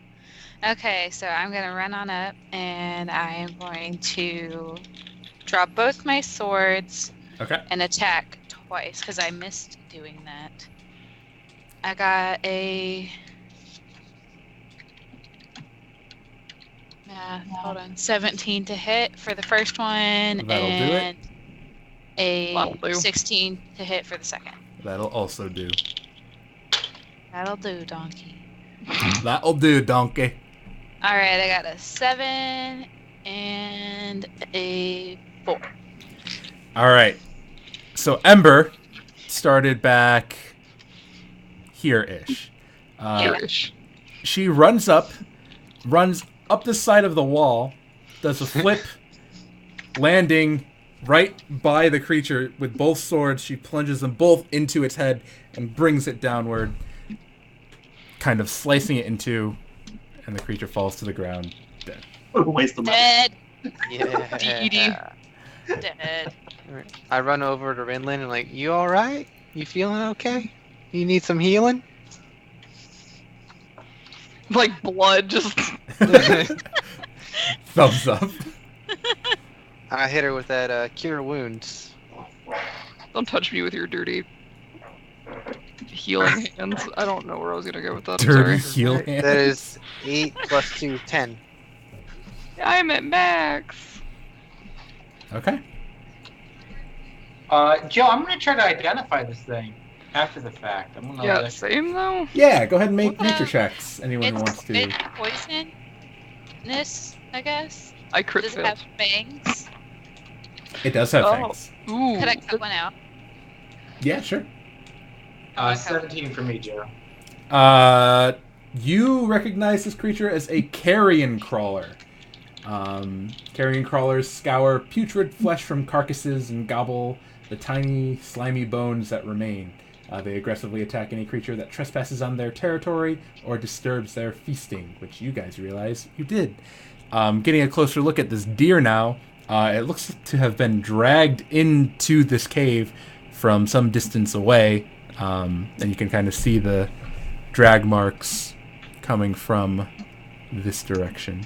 Okay, so I'm gonna run on up and I am going to drop both my swords Okay. and attack twice because I missed doing that. I got a 17 to hit for the first one, That'll do it. and a That'll do. 16 to hit for the second. That'll also do. That'll do, donkey. That'll do, donkey. All right, I got a 7 and a 4. All right. So Ember started back here-ish. Irish. She runs up the side of the wall, does a flip, landing right by the creature with both swords. She plunges them both into its head and brings it downward, kind of slicing it in two, and the creature falls to the ground dead. What a waste of money. Dead. Yeah. Dead. I run over to Rinlin and like, you all right? You feeling okay? You need some healing? Like blood just. Thumbs up. I hit her with that cure wounds. Don't touch me with your dirty healing hands. I don't know where I was gonna go with that. I'm Dirty sorry. heal That hand. is 8 plus 2, 10. I'm at max. Okay. Joe, I'm gonna try to identify this thing after the fact. I'm gonna Yeah, same though. Yeah, go ahead and make nature checks. Anyone who wants It's to. poisonous, I guess. I crit Does it failed. have fangs? It does have Oh. fangs. Ooh. Could I cut one out? Yeah, sure. 17 for me, Joe. You recognize this creature as a carrion crawler. Carrion crawlers scour putrid flesh from carcasses and gobble the tiny, slimy bones that remain. They aggressively attack any creature that trespasses on their territory or disturbs their feasting, which you guys realize you did. Getting a closer look at this deer now, it looks to have been dragged into this cave from some distance away, and you can kind of see the drag marks coming from this direction.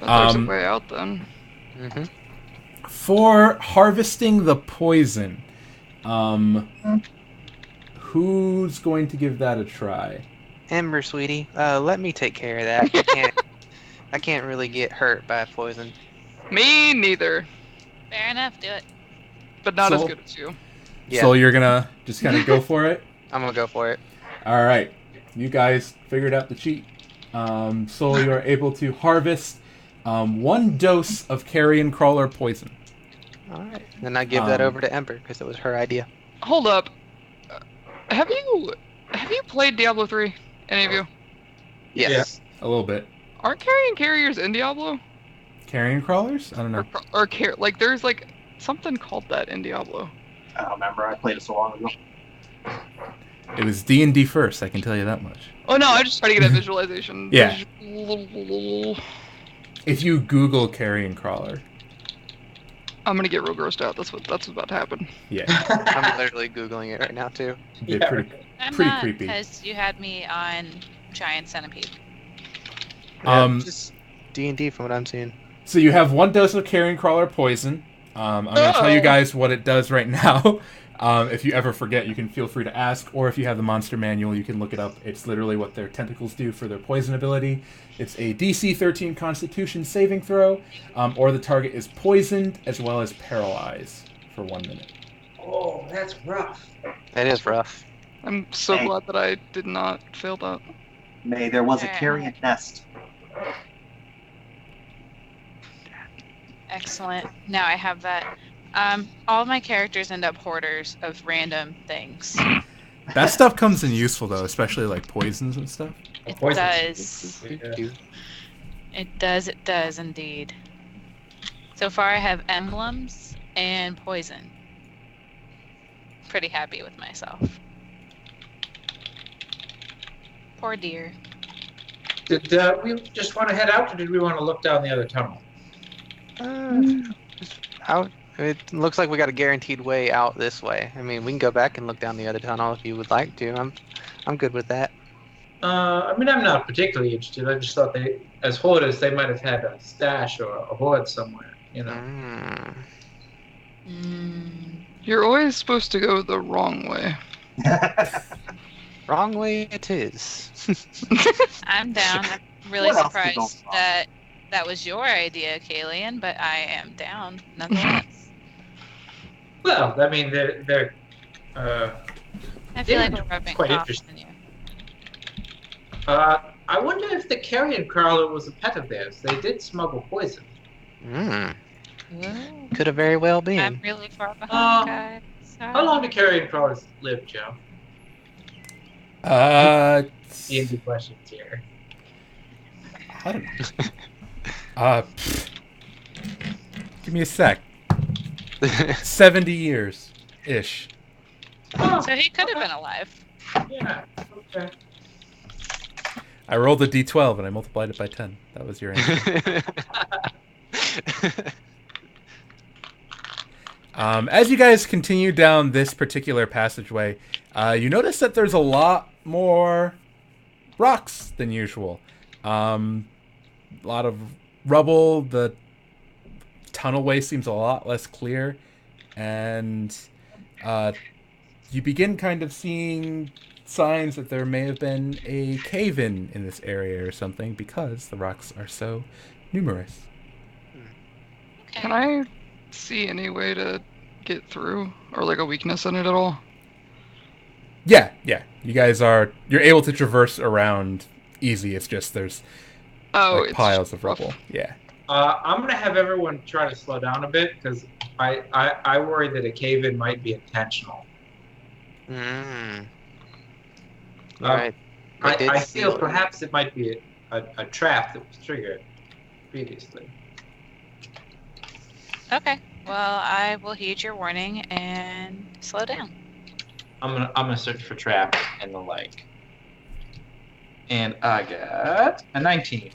But there's a Um, way out then. Mm-hmm. For harvesting the poison, who's going to give that a try? Ember, sweetie, let me take care of that. I can't really get hurt by poison. Me neither. Fair enough, do it. But not as So- good as you. Yeah, So you're gonna just kind of go for it? I'm gonna go for it. All right. You guys figured out the cheat. So you're able to harvest 1 dose of carrion crawler poison. All right. Then I give that Um, over to Ember because it was her idea. Hold up. Have you played Diablo 3? Any of you? Yes. A little bit. Aren't carrion carriers in Diablo? Carrion crawlers? I don't know. Like there's like something called that in Diablo. I don't remember. I played it so long ago. It was D&D first, I can tell you that much. Oh no, I just try to get a visualization. Yeah. I'm If you Google carrion crawler, gonna get real grossed out. That's what's about to happen. yeah, I'm literally Googling it right now, too. they're Yeah, pretty. I'm Pretty not, creepy. because you had me on giant centipede. Just D&D from what I'm seeing. So you have 1 dose of carrion crawler poison. I'm going to tell you guys what it does right now. If you ever forget, you can feel free to ask, or if you have the monster manual, you can look it up. It's literally what their tentacles do for their poison ability. It's a DC 13 Constitution saving throw, or the target is poisoned as well as paralyzed for 1 minute. Oh, that's rough. That is rough. I'm so Hey. glad that I did not fail that. May there was a carrion nest. Excellent. Now I have that. All of my characters end up hoarders of random things. That stuff comes in useful though, especially like poisons and stuff. It Poison. does. Yeah. It does indeed. So far I have emblems and poison. Pretty happy with myself. Poor dear. Did we just want to head out, or did we want to look down the other tunnel? Out. It looks like we got a guaranteed way out this way. I mean, we can go back and look down the other tunnel if you would like to. I'm good with that. I mean, I'm not particularly interested. I just thought they, as hoarders, they might have had a stash or a hoard somewhere. You know. Mm. You're always supposed to go the wrong way. Wrong way it is. I'm down. I'm really What else could go surprised wrong? that that was your idea, Kalian, but I am down nonetheless. Well, I mean, they're I feel like Yeah, we're rubbing quite off interesting. on you. I wonder if the carrion crawler was a pet of theirs. They did smuggle poison. Ooh, Could have very well been. I'm really far behind, guys. How long do carrion crawlers live, Joe? Easy questions here. I don't know. Give me a sec. 70 years ish. Oh, So he could have been alive. yeah. Okay. I rolled a d12 and I multiplied it by 10. That was your answer. As you guys continue down this particular passageway, you notice that there's a lot more rocks than usual. A lot of rubble. The tunnelway seems a lot less clear. And you begin kind of seeing signs that there may have been a cave-in this area or something because the rocks are so numerous. Can I see any way to get through? Or like a weakness in it at all? Yeah. You guys you're able to traverse around easy. It's just there's It's piles of rubble. Yeah. I'm gonna have everyone try to slow down a bit because I worry that a cave-in might be intentional. Right. I feel perhaps it might be a trap that was triggered previously. Okay. Well, I will heed your warning and slow down. I'm gonna search for traps and the like. And I got a 19.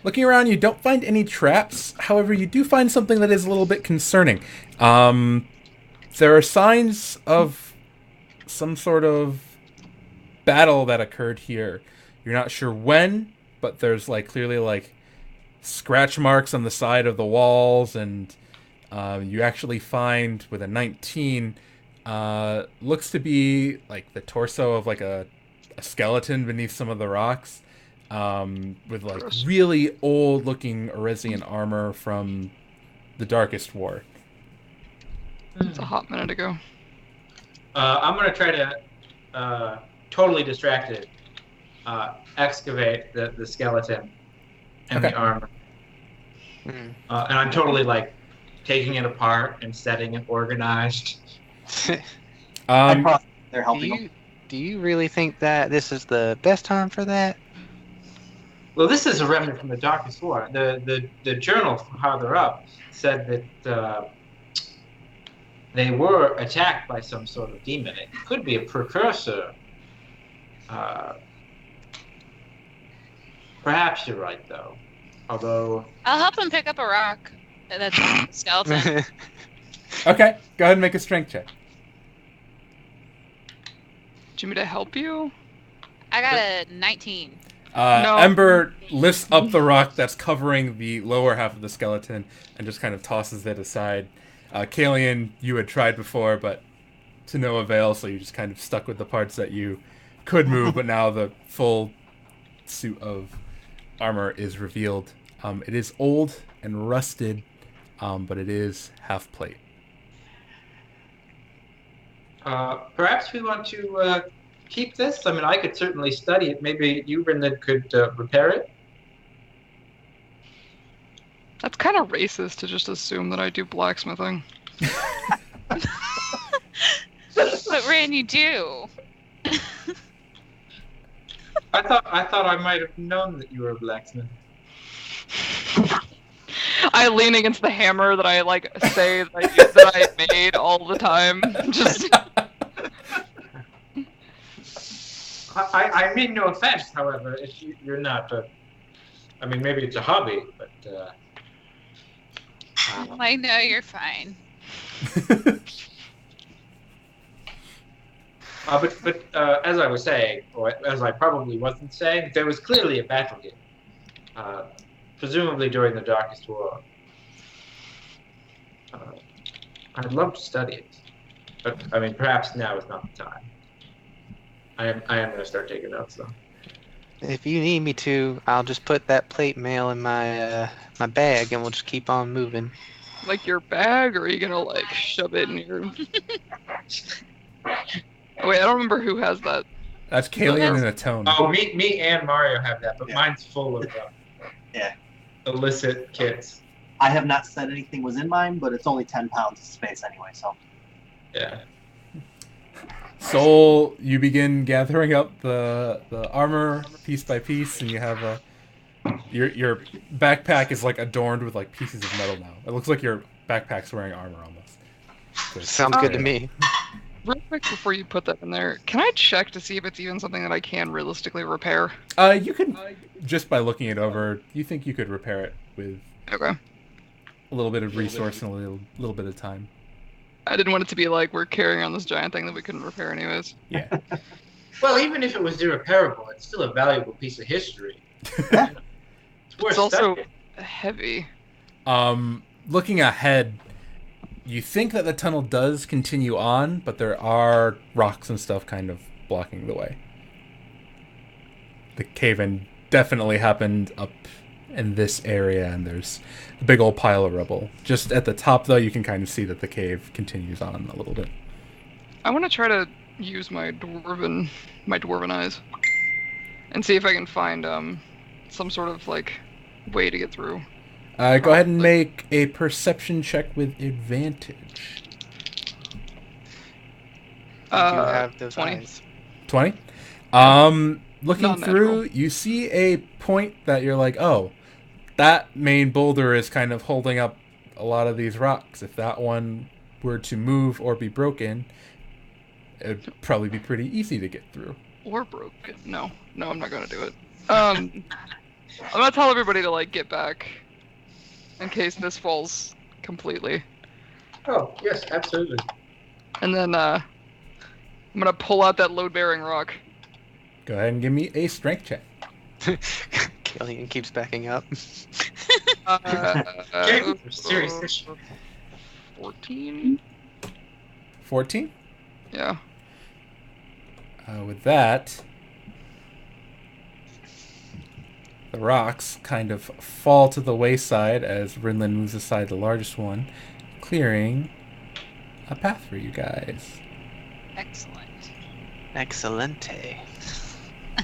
Looking around, you don't find any traps. However, you do find something that is a little bit concerning. There are signs of some sort of battle that occurred here. You're not sure when, but there's clearly scratch marks on the side of the walls, and you actually find with a 19 looks to be the torso of a skeleton beneath some of the rocks, with really old looking Oresian armor from the Darkest War. It's a hot minute ago. I'm gonna try to totally distracted excavate the skeleton and the armor. And I'm totally taking it apart and setting it organized. They're helping them. Do you really think that this is the best time for that? Well, this is a remnant from the Darkest War. The journal farther up said that they were attacked by some sort of demon. It could be a precursor. Perhaps you're right, though. Although I'll help him pick up a rock that's on the skeleton. Okay, go ahead and make a strength check. Do you want me to help you? I got a 19. No. Ember lifts up the rock that's covering the lower half of the skeleton and just kind of tosses it aside. Kalian, you had tried before, but to no avail, so you just kind of stuck with the parts that you could move, but now the full suit of armor is revealed. It is old and rusted, but it is half plate. perhaps we want to keep this. I mean, I could certainly study it. Maybe you, Brendan, could repair it. That's kind of racist to just assume that I do blacksmithing. But Ran, you do. I thought I might have known that you were a blacksmith. I lean against the hammer that I say that I made all the time. Just I mean no offense, however, if you're not. I mean, maybe it's a hobby, but. I know you're fine. But as I was saying, or as I probably wasn't saying, there was clearly a battle here, presumably during the Darkest War. I'd love to study it. But I mean, perhaps now is not the time. I am going to start taking notes though. If you need me to, I'll just put that plate mail in my my bag, and we'll just keep on moving. Like your bag, or are you gonna like shove it in your? Oh, wait, I don't remember who has that. That's Kalian and a tone. Oh, me and Mario have that, but mine's full of illicit kits. I have not said anything was in mine, but it's only 10 pounds of space anyway, so. Yeah. Soul, you begin gathering up the armor piece by piece, and you have your backpack is like adorned with like pieces of metal now. It looks like your backpack's wearing armor almost. So Sounds good to me. Real quick before you put that in there, can I check to see if it's even something that I can realistically repair? You can just by looking it over. You think you could repair it with a little bit of resource and a little bit of time. I didn't want it to be like we're carrying on this giant thing that we couldn't repair anyways. Yeah. Well, even if it was irreparable, it's still a valuable piece of history. It's also heavy. Looking ahead, you think that the tunnel does continue on, but there are rocks and stuff kind of blocking the way. The cave-in definitely happened up in this area, and there's a big old pile of rubble. Just at the top, though, you can kind of see that the cave continues on a little bit. I want to try to use my dwarven eyes and see if I can find some sort of like way to get through. Go ahead and make a perception check with advantage. You have those 20. eyes. 20? Looking through, you see a point that you're like, oh, that main boulder is kind of holding up a lot of these rocks. If that one were to move or be broken, it'd probably be pretty easy to get through. Or broken. No, I'm not going to do it. I'm going to tell everybody to like get back in case this falls completely. Oh, yes, absolutely. And then I'm going to pull out that load-bearing rock. Go ahead and give me a strength check. Kalian keeps backing up. Serious issue. 14? 14? Yeah. With that, the rocks kind of fall to the wayside as Rinlin moves aside the largest one, clearing a path for you guys. Excellent. Excellente.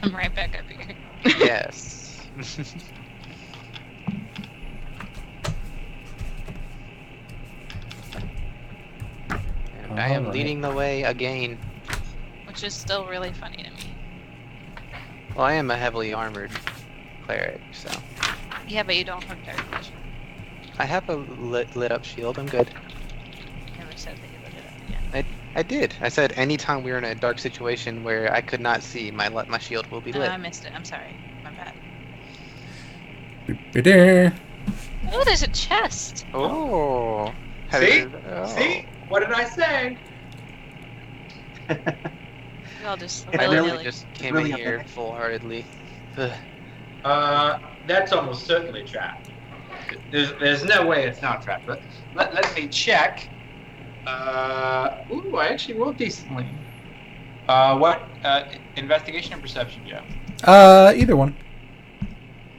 I'm right back up here. Yes. And I am leading the way again. Which is still really funny to me. Well, I am a heavily armored cleric, so. Yeah, but you don't have dark vision. I have a lit up shield. I'm good. Never said that you lit it up again. I did. I said anytime we were in a dark situation where I could not see, my shield will be lit. I missed it. I'm sorry. My bad. Oh, there's a chest. Oh. See? See? What did I say? We all just I willy-nilly. really just came in here full-heartedly. That's almost certainly trapped. There's no way it's not trapped. But let me check. Ooh, I actually rolled decently. What? Investigation or perception, Joe? Either one.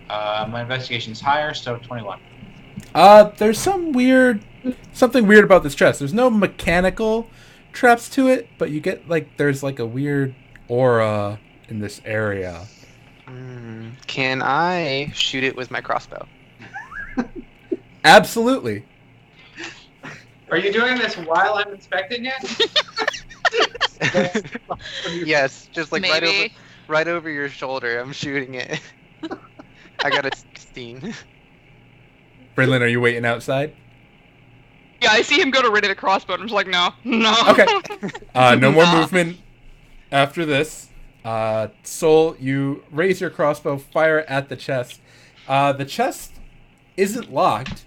My investigation's higher, so 21. There's something weird about this chest. There's no mechanical traps to it, but you get there's a weird aura in this area. Can I shoot it with my crossbow? Absolutely. Are you doing this while I'm inspecting it? Yes, just Maybe. right over your shoulder. I'm shooting it. I got a 16. Brinlin, are you waiting outside? Yeah, I see him go to ready the crossbow, and I'm just like, no. Okay. No more movement after this. Soul, you raise your crossbow, fire at the chest. The chest isn't locked.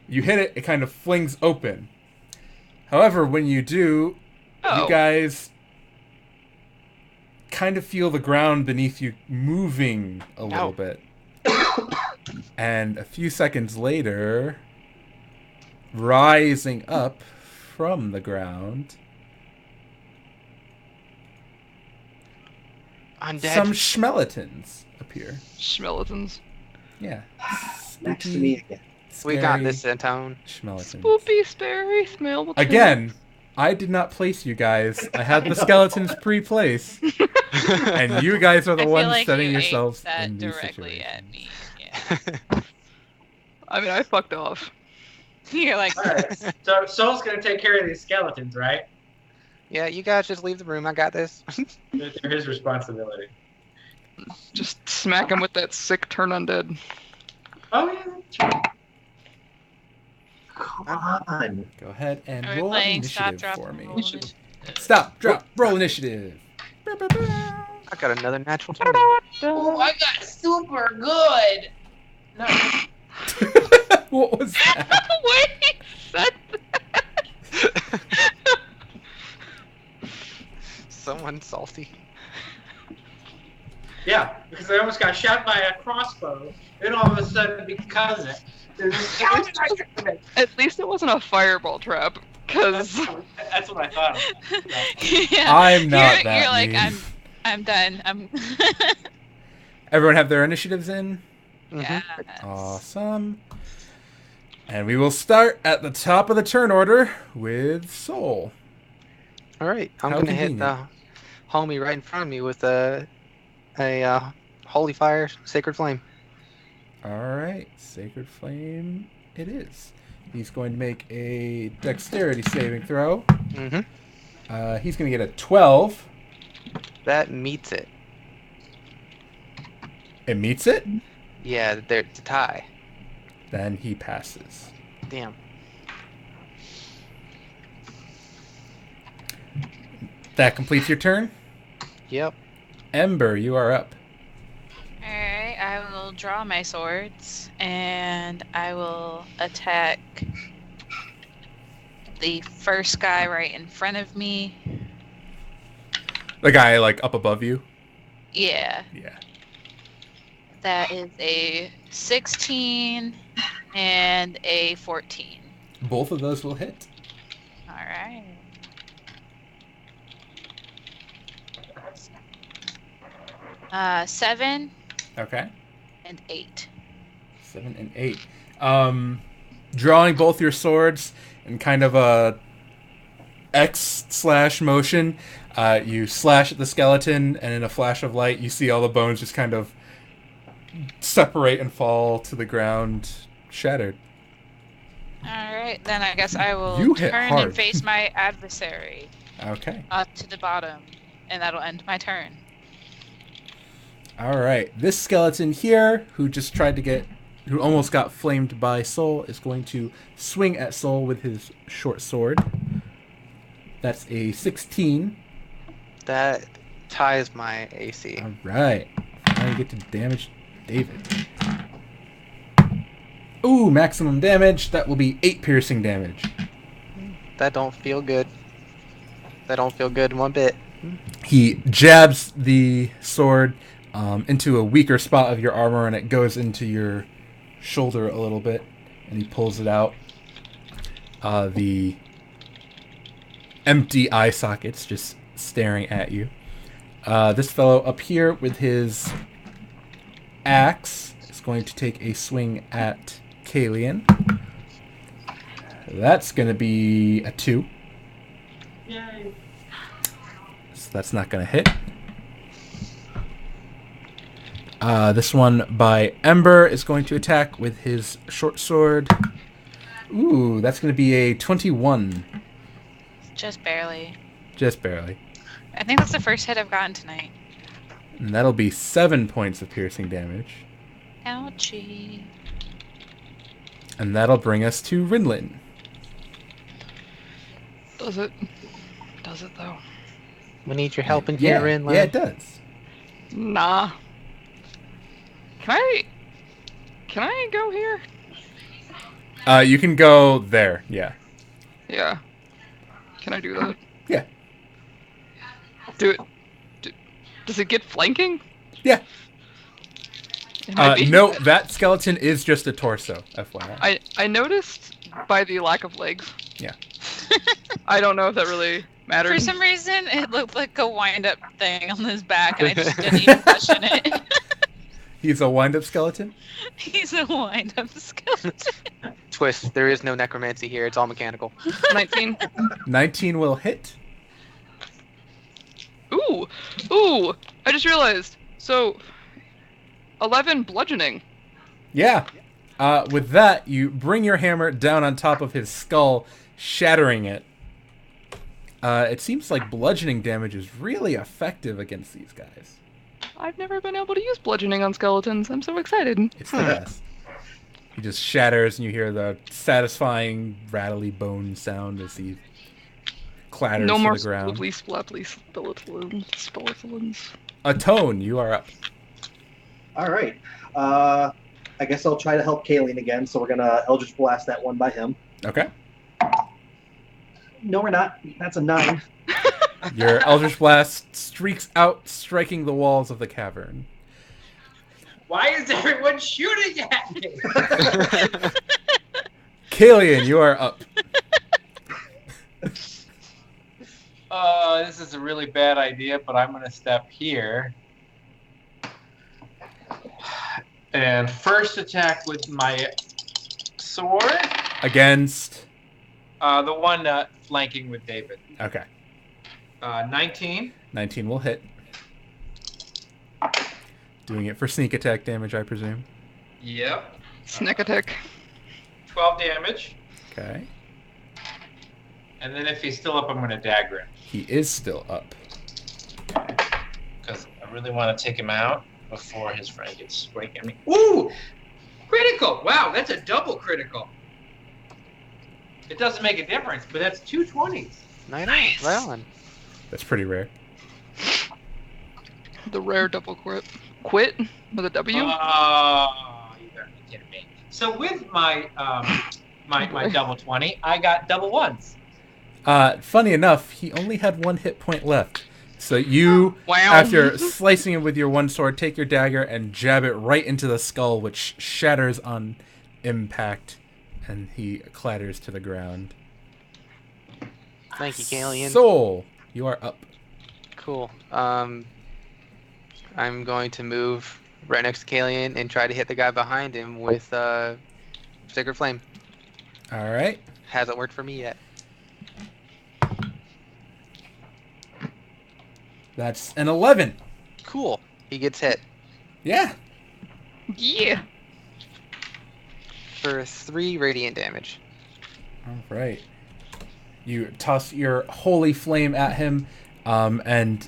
You hit it, it kind of flings open. However, when you do, you guys kind of feel the ground beneath you moving a little bit. And a few seconds later, rising up from the ground Undead. some schmeletons appear. Schmeletons. Yeah. Next to me again. We got scary this, Antone. Schmeletons. Spoopy, scary, smell. Again, I did not place you guys. I had the skeletons pre-placed, and you guys are the I feel ones like setting you yourselves aimed that in these directly situations. at me. Yeah. I mean, I fucked off. You're like, All right. So Soul's gonna take care of these skeletons, right? Yeah, you guys just leave the room. I got this. They're his responsibility. Just smack him with that sick turn undead. Oh yeah, that's right. Come on. Go ahead and are we roll playing stop, initiative drop, for me. roll initiative? Stop, drop, roll initiative. I got another natural 20. Oh, I got super good. No. What was that? Wait, said that. Someone salty. Yeah, because I almost got shot by a crossbow. Then all of a sudden, because of it, At least it wasn't a fireball trap, because that's what I thought. Yeah. I'm not that You're like, mean. I'm done. I'm. Everyone have their initiatives in? Yes. Awesome. And we will start at the top of the turn order with Soul. All right, I'm How gonna hit the convenient. homie right in front of me with a holy fire, sacred flame. All right, Sacred Flame it is. He's going to make a dexterity saving throw. Mm-hmm. He's going to get a 12. That meets it. It meets it? Yeah, it's a tie. Then he passes. Damn. That completes your turn. Yep. Ember, you are up. Alright, I will draw my swords and I will attack the first guy right in front of me. The guy, like, up above you? Yeah, Yeah. that is a 16 and a 14. Both of those will hit. Alright. Seven Okay. and 8. 7 and 8. Drawing both your swords in kind of a X/ motion, you slash at the skeleton, and in a flash of light, you see all the bones just kind of separate and fall to the ground, shattered. Alright, then I guess I will You hit turn hard. and face my adversary Okay. up to the bottom, and that'll end my turn. All right. This skeleton here, who almost got flamed by Soul, is going to swing at Soul with his short sword. That's a 16. That ties my AC. All right. Now you get to damage David. Ooh, maximum damage. That will be 8 piercing damage. That don't feel good. That don't feel good one bit. He jabs the sword into a weaker spot of your armor, and it goes into your shoulder a little bit, and he pulls it out. The empty eye sockets just staring at you. This fellow up here with his axe is going to take a swing at Kalian. That's going to be a 2. Yay. So that's not going to hit. This one by Ember is going to attack with his short sword. Ooh, that's going to be a 21. Just barely. Just barely. I think that's the first hit I've gotten tonight. And that'll be 7 points of piercing damage. Ouchie. And that'll bring us to Rinlin. does it? Does it though? We need your help in Yeah, here, Rinlin. yeah, it does. Nah. Can I go here? You can go there, yeah. Yeah. Can I do that? Yeah. Do it. Does it get flanking? Yeah. Am I being- No, that skeleton is just a torso, FYI. I noticed by the lack of legs. Yeah. I don't know if that really mattered. For some reason, it looked like a wind-up thing on his back, and I just didn't even question it. He's a wind-up skeleton? He's a wind-up skeleton. Twist. There is no necromancy here. It's all mechanical. 19. 19 will hit. Ooh! I just realized. So, 11 bludgeoning. Yeah. With that, you bring your hammer down on top of his skull, shattering it. It seems like bludgeoning damage is really effective against these guys. I've never been able to use bludgeoning on skeletons. I'm so excited. It's the best. He just shatters, and you hear the satisfying, rattly bone sound as he clatters No to more the ground. splooply skeletons. Atone, you are up. All right. I guess I'll try to help Kalian again. So we're gonna Eldritch Blast that one by him. Okay. No, we're not. That's a 9. Your Eldritch Blast streaks out, striking the walls of the cavern. Why is everyone shooting at me? Kalian, you are up. This is a really bad idea, but I'm gonna step here. And first attack with my sword. Against. The one flanking with David. Okay. 19. 19 will hit. Doing it for sneak attack damage, I presume. Yep. Sneak attack. 12 damage. Okay. And then if he's still up, I'm going to dagger him. He is still up. Because I really want to take him out before his friend gets sprayed at me. Ooh! Critical! Wow, that's a double critical. It doesn't make a difference, but that's 2 20s. Nice. Right on. That's pretty rare. The rare double quit. Quit with a W? Oh, you gotta be kidding me. So with my my double 20, I got double 1s. Funny enough, he only had 1 hit point left. So you, Wow. after slicing him with your one sword, take your dagger and jab it right into the skull, which shatters on impact, and he clatters to the ground. Thank you, Kalian. Soul, you are up. Cool. I'm going to move right next to Kalian and try to hit the guy behind him with Sacred Flame. All right. Hasn't worked for me yet. That's an 11. Cool. He gets hit Yeah. Yeah. for 3 radiant damage. All right. You toss your holy flame at him, and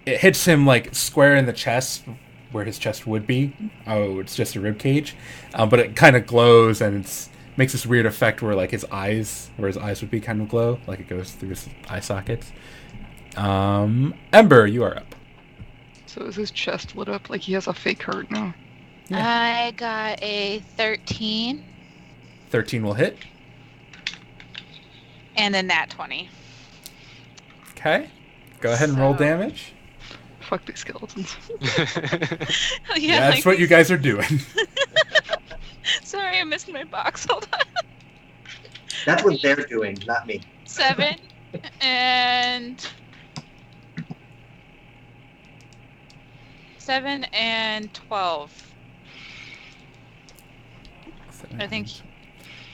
it hits him like square in the chest, where his chest would be. Oh, it's just a rib cage, but it kind of glows, and makes this weird effect where like his eyes would be, kind of glow, like it goes through his eye sockets. Ember, you are up. So is his chest lit up like he has a fake heart now? Yeah. I got a 13 13 will hit. and a nat 20. Okay. Go ahead and roll So- damage. Fuck these skeletons. Yeah, that's what you guys are doing. Sorry, I missed my box. Hold on. That's what they're doing, not me. 7 and 12. I think.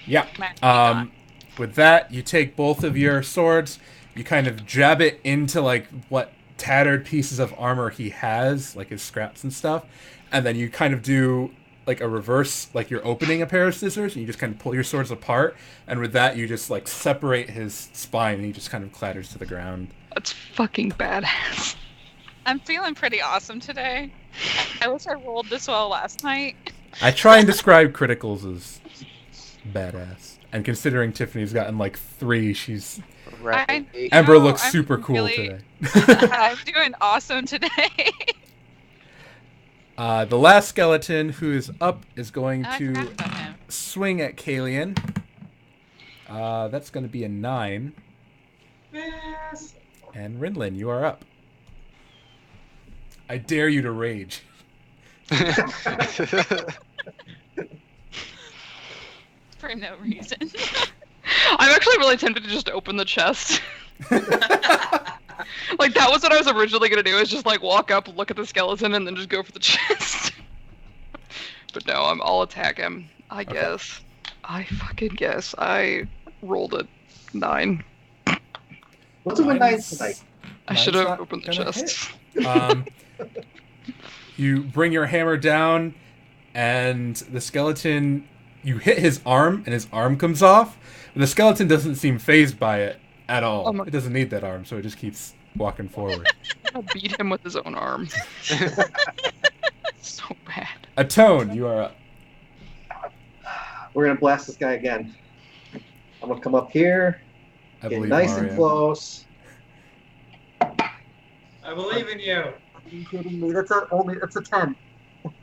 Yeah. Might be gone. With that, you take both of your swords, you kind of jab it into like what tattered pieces of armor he has, like his scraps and stuff, and then you kind of do like a reverse, like you're opening a pair of scissors, and you just kind of pull your swords apart, and with that you just like separate his spine, and he just kind of clatters to the ground. That's fucking badass. I'm feeling pretty awesome today. I wish I rolled this well last night. I try and describe criticals as badass, and considering Tiffany's gotten like 3, she's Right. Ember No, looks I'm super cool really- today. I'm doing awesome today. The last skeleton who is up is going I to forgot about him. swing at Kalian. That's going to be a 9. Yes. And Rinlin, you are up. I dare you to rage. For no reason. I'm actually really tempted to just open the chest Like, that was what I was originally gonna do, is just, like, walk up, look at the skeleton, and then just go for the chest. But no, I'll attack him, I guess. I fucking guess. I rolled a 9. What's it with nines tonight? I should have not opened the gonna chest. You bring your hammer down, and the skeleton, you hit his arm, and his arm comes off. But the skeleton doesn't seem phased by it at all. It doesn't need that arm, so it just keeps walking forward. I'll beat him with his own arm. So bad. Atone, you are up. We're gonna blast this guy again. I'm gonna come up here, I get believe nice Mario. and close. I believe in you. Are you kidding me? It's a 10.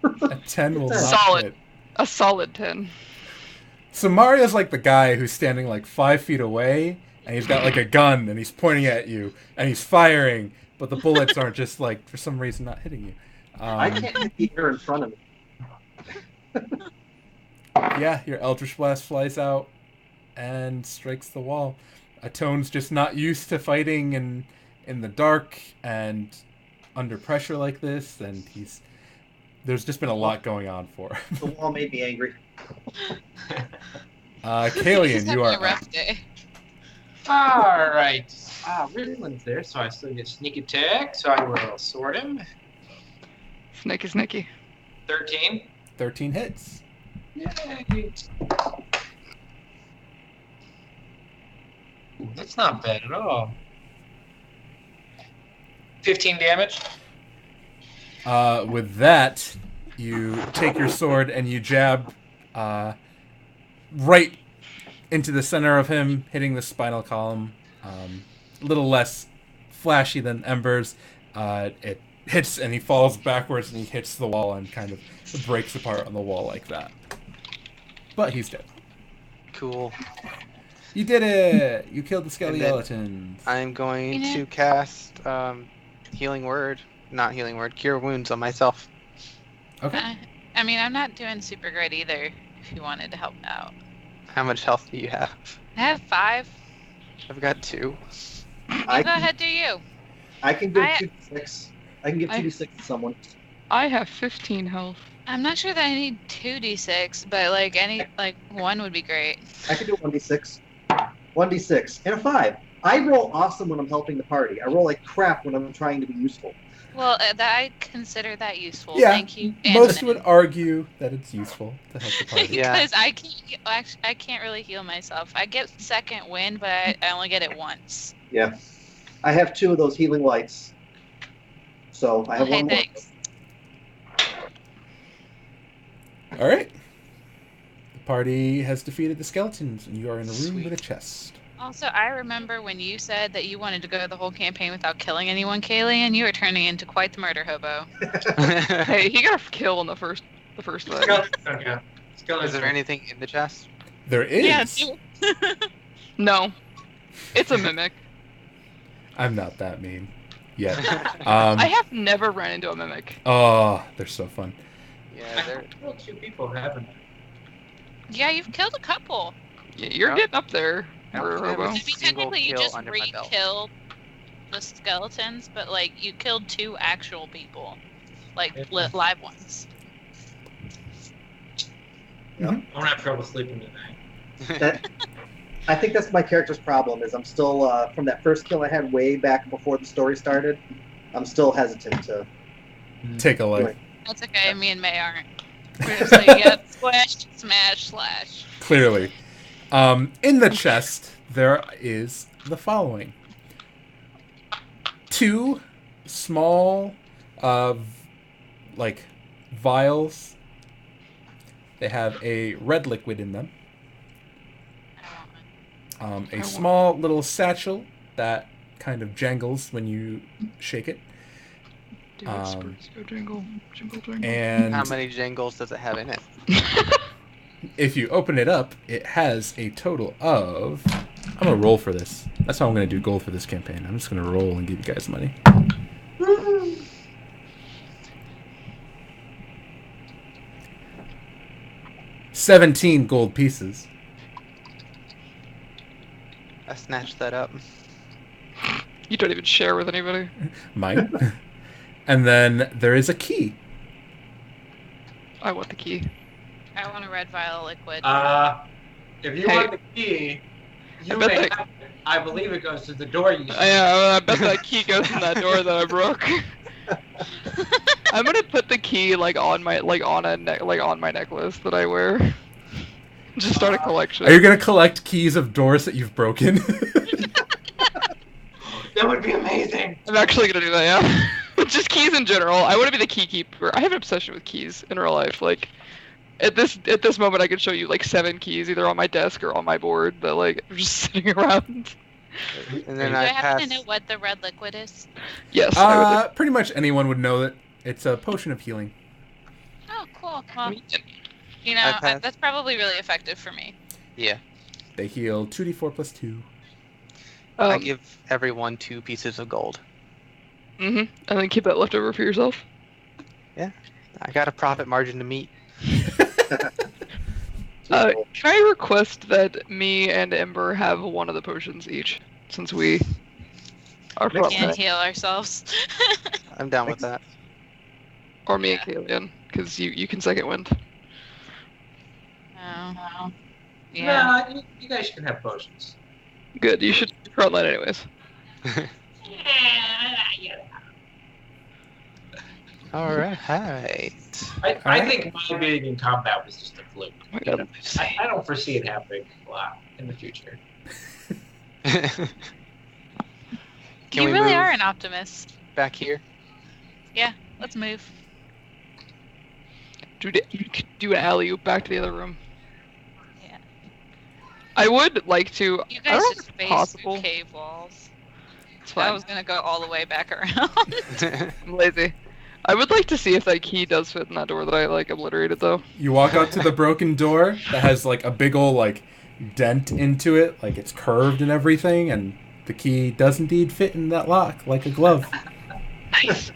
A 10 will not Solid. hit. A solid 10. So Mario's like the guy who's standing like 5 feet away, and he's got like a gun, and he's pointing at you, and he's firing, but the bullets aren't just like, for some reason, not hitting you. I can't hit the air in front of me. Yeah, your Eldritch Blast flies out and strikes the wall. Atone's just not used to fighting in the dark and under pressure like this, and there's just been a lot going on for him. The wall made me angry. Kalian, you are a up. rough day. All right. Ridland's there, so I still get sneak attack. So I will sword him. Snicky. 13. 13 hits. Yay. Ooh, that's not bad at all. 15 damage. With that, you take your sword and you jab right into the center of him, hitting the spinal column. A little less flashy than Ember's. It hits and he falls backwards and he hits the wall and kind of breaks apart on the wall like that. But he's dead. Cool. You did it! You killed the skeletons. I'm going to cast Healing Word. Not Healing Word. Cure Wounds on myself. Okay. I mean, I'm not doing super great either, if you wanted to help out. How much health do you have? I have 5. I've got 2. Go ahead, do you. I can give 2d6. I can give 2d6 to someone. I have 15 health. I'm not sure that I need 2d6, but like 1 would be great. I can do 1d6. 1d6 and a 5. I roll awesome when I'm helping the party. I roll like crap when I'm trying to be useful. Well, I consider that useful. Yeah, Thank you. most would argue that it's useful to help the party. Yeah. Because I can't really heal myself. I get second wind, but I only get it once. Yeah. I have 2 of those healing lights. So I have Hey, one more. thanks. All right. The party has defeated the skeletons, and you are in a room with a chest. Also, I remember when you said that you wanted to go the whole campaign without killing anyone, Kalian. You were turning into quite the murder hobo. Hey, he got a kill in the first thing. Okay. Is there anything in the chest? There is. Yeah, No. It's a mimic. I'm not that mean yet. I have never run into a mimic. Oh, they're so fun. Yeah, I killed 2 people, haven't I? Yeah, you've killed a couple. You're getting up there, murder Yeah, hobo. I mean, Single technically, you kill just under my belt. re-killed the skeletons, but like you killed 2 actual people, like live ones. I'm gonna have trouble sleeping tonight. I think that's my character's problem. Is I'm still from that first kill I had way back before the story started. I'm still hesitant to Take a life. That's okay. Me and May aren't. We're just like, yep, smash, slash. Clearly. In the chest, there is the following. 2 small, vials. They have a red liquid in them. A small little satchel that kind of jangles when you shake it. Dude, spirits go jingle, jingle, jingle. And How many jingles does it have in it? if you open it up, it has a total of... I'm going to roll for this. That's how I'm going to do gold for this campaign. I'm just going to roll and give you guys money. $17 gold pieces. I snatched that up. You don't even share with anybody. Mine. And then there is a key. I want the key. I want a red vial liquid. If you Hey. want the key, you bet may that- have it. I believe it goes to the door you I bet that key goes in that door that I broke. I'm gonna put the key on my necklace that I wear. Just start a collection. Are you gonna collect keys of doors that you've broken? That would be amazing. I'm actually gonna do that, yeah. Just keys in general. I want to be the key keeper. I have an obsession with keys in real life. Like, at this moment, I could show you 7 keys either on my desk or on my board that are just sitting around. And then Do I I happen pass. to know what the red liquid is? Yes. I would Pretty much anyone would know that it's a potion of healing. Oh, cool. Well, I passed. that's probably really effective for me. Yeah, They heal 2d4 plus 2. I give everyone 2 pieces of gold. And then keep that left over for yourself. I got a profit margin to meet. Can I request that me and Ember have one of the potions each, since we are We from can't heal ourselves. I'm down with that. or me and Kalian, because you can second wind. Oh. Yeah. Nah, you guys can have potions. Good. You should frontline anyways. All right. I think my being in combat was just a fluke. Oh my God. I don't foresee it happening in the future. Can You we really move are an optimist. back here? Let's move. Do an alley-oop back to the other room. Yeah. I would like to. You I guys don't know just if it's phased possible. through cave walls. It's I fine. was gonna go all the way back around. I'm lazy. I would like to see if that key does fit in that door that I obliterated though. You walk out to the broken door that has a big ol' dent into it, it's curved and everything, and the key does indeed fit in that lock like a glove. Nice.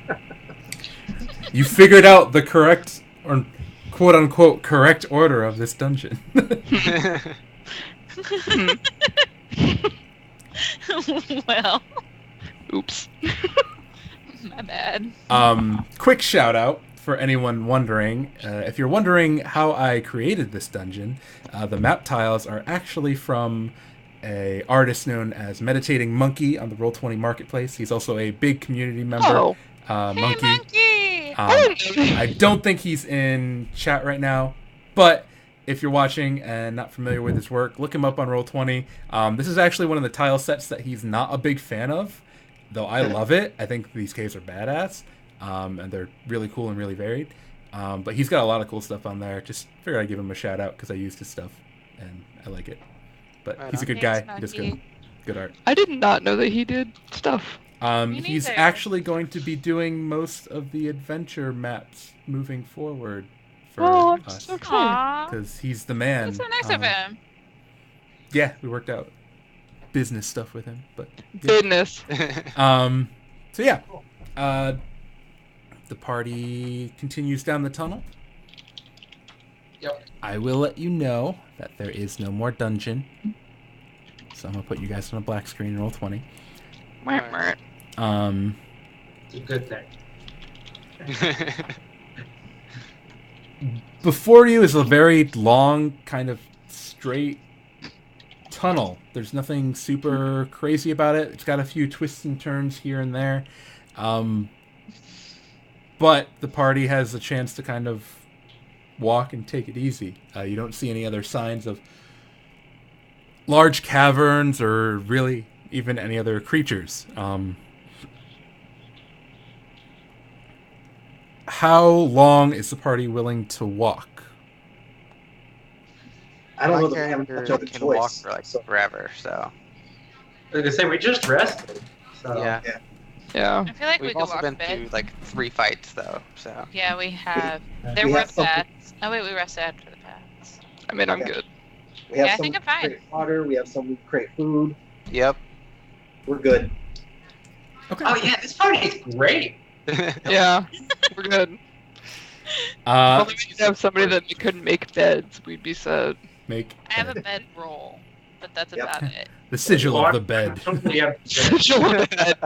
You figured out the correct, or quote unquote correct order of this dungeon. Well, Oops. my bad. Quick shout out for anyone wondering. If you're wondering how I created this dungeon, the map tiles are actually from a artist known as Meditating Monkey on the Roll20 Marketplace. He's also a big community member. Oh. Monkey. Monkey! I don't think he's in chat right now, but if you're watching and not familiar with his work, look him up on Roll20. This is actually one of the tile sets that he's not a big fan of, though I love it. I think these caves are badass, and they're really cool and really varied. But he's got a lot of cool stuff on there. Just figured I'd give him a shout out because I used his stuff and I like it. But Right he's a on. good guy. Thanks, He does Monkey. good art. I did not know that he did stuff. Me He's neither. actually going to be doing most of the adventure maps moving forward for Oh, I'm us. so excited. Aww. Because he's the man. That's so nice of him. Yeah, we worked out business stuff with him. But yeah. Goodness. So yeah, the party continues down the tunnel. Yep. I will let you know that there is no more dungeon. So I'm gonna put you guys on a black screen and roll 20. Alright. It's a good thing. Before you is a very long, kind of straight tunnel. There's nothing super crazy about it. It's got a few twists and turns here and there. But the party has a chance to kind of walk and take it easy. You don't see any other signs of large caverns or really even any other creatures. How long is the party willing to walk? I don't My know that we have character much other can choice. walk for so- forever, so I was gonna say we just rested. So. yeah. Yeah. I feel like we We've could also walk been a bit. through 3 fights though, so Yeah, we have. There We were have something- bats. Oh wait, we rested after the bats. I mean, I'm Okay. good. We have Yeah, I some think who I'm fine. create water. We have some who create food. yep. We're good. Okay. Oh yeah, this party is great. Yeah. We're good. If we didn't have somebody that couldn't make beds, we'd be sad. Make I have a bed roll. but that's about it. The sigil of the bed. Totally empty. Sigil of the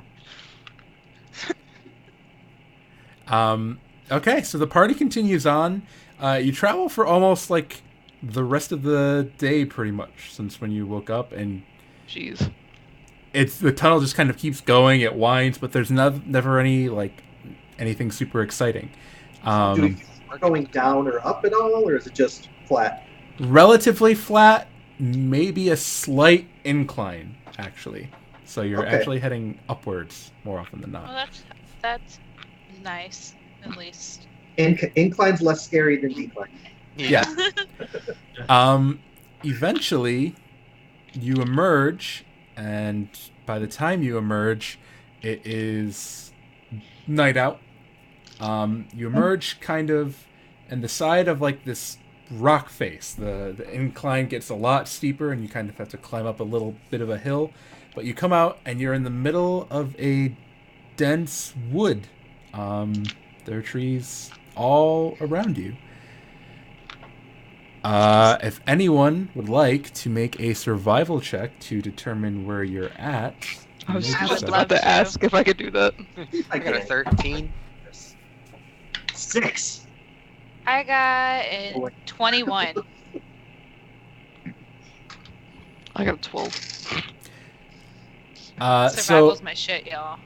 bed. Okay, so the party continues on. You travel for almost like the rest of the day, pretty much, since when you woke up, and Jeez. the tunnel just kind of keeps going. It winds, but there's never any like anything super exciting. Do we are going down or up at all, or is it just flat? Relatively flat, maybe a slight incline, actually. So you're Okay. actually heading upwards more often than Well, not. that's nice, at least. Incline's less scary than decline. Yeah. Eventually, you emerge, and by the time you emerge, it is night out. You emerge kind of in the side of like this rock face. The incline gets a lot steeper, and you kind of have to climb up a little bit of a hill. But you come out, and you're in the middle of a dense wood. There are trees all around you. If anyone would like to make a survival check to determine where you're at, I was you may do just so. about to to. ask if I could do that. I got a 13. 6. I got a 21. I got a 12. So Survival's my shit, y'all.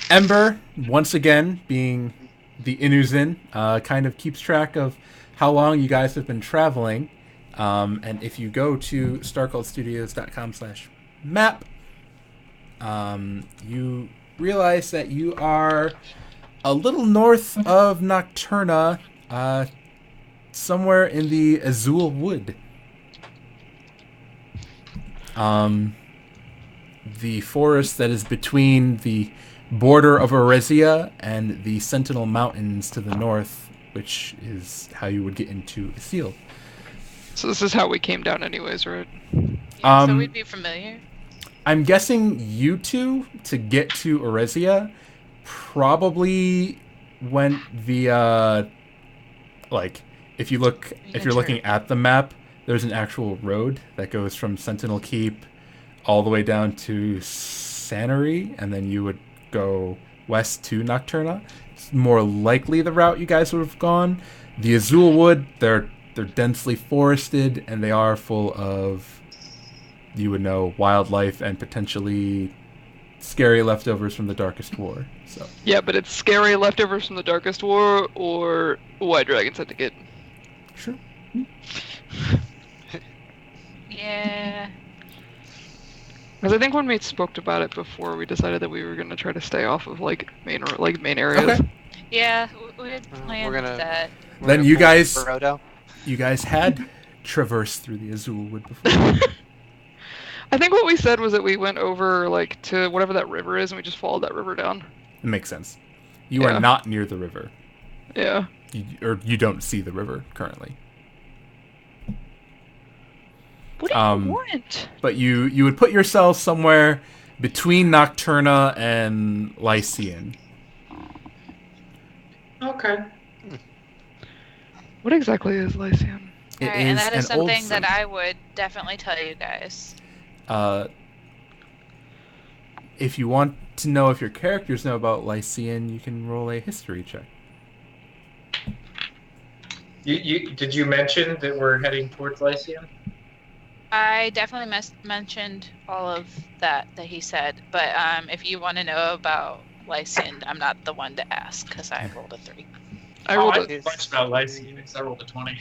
Ember, once again, being the Inuzin, kind of keeps track of how long you guys have been traveling. And if you go to starcoldstudios.com/map, you realize that you are a little north of Nocturna, somewhere in the Azul Wood. The forest that is between the border of Oresia and the Sentinel Mountains to the north, which is how you would get into Isil. So this is how we came down anyways, right? Yeah, so we'd be familiar. I'm guessing you two, to get to Oresia, probably went via, like, if you're looking at the map, there's an actual road that goes from Sentinel Keep all the way down to Sanary, and then you would go west to Nocturna. It's more likely the route you guys would have gone. The Azul Wood, they're densely forested, and they are full of, you would know, wildlife and potentially scary leftovers from the Darkest War. So Yeah, but it's scary leftovers from the Darkest War or White Dragon Syndicate. sure. Yeah. Because I think when we spoke about it before, we decided that we were going to try to stay off of like main areas. Okay. Yeah, we had planned we're gonna- that. Then you guys Frodo. had traversed through the Azul Wood before. I think what we said was that we went over like to whatever that river is, and we just followed that river down. It makes sense. You Yeah. are not near the river. Yeah. You don't see the river currently. What do you want? But you would put yourself somewhere between Nocturna and Lycian. Okay. What exactly is Lycian? It Alright, and that is an old something that site. I would definitely tell you guys. If you want to know if your characters know about Lycian, you can roll a history check. Did you mention that we're heading towards Lycium? I definitely mentioned all of that he said, but if you want to know about Lycian, I'm not the one to ask because I rolled a 3. I rolled I a know much about Lycium because I rolled a 20.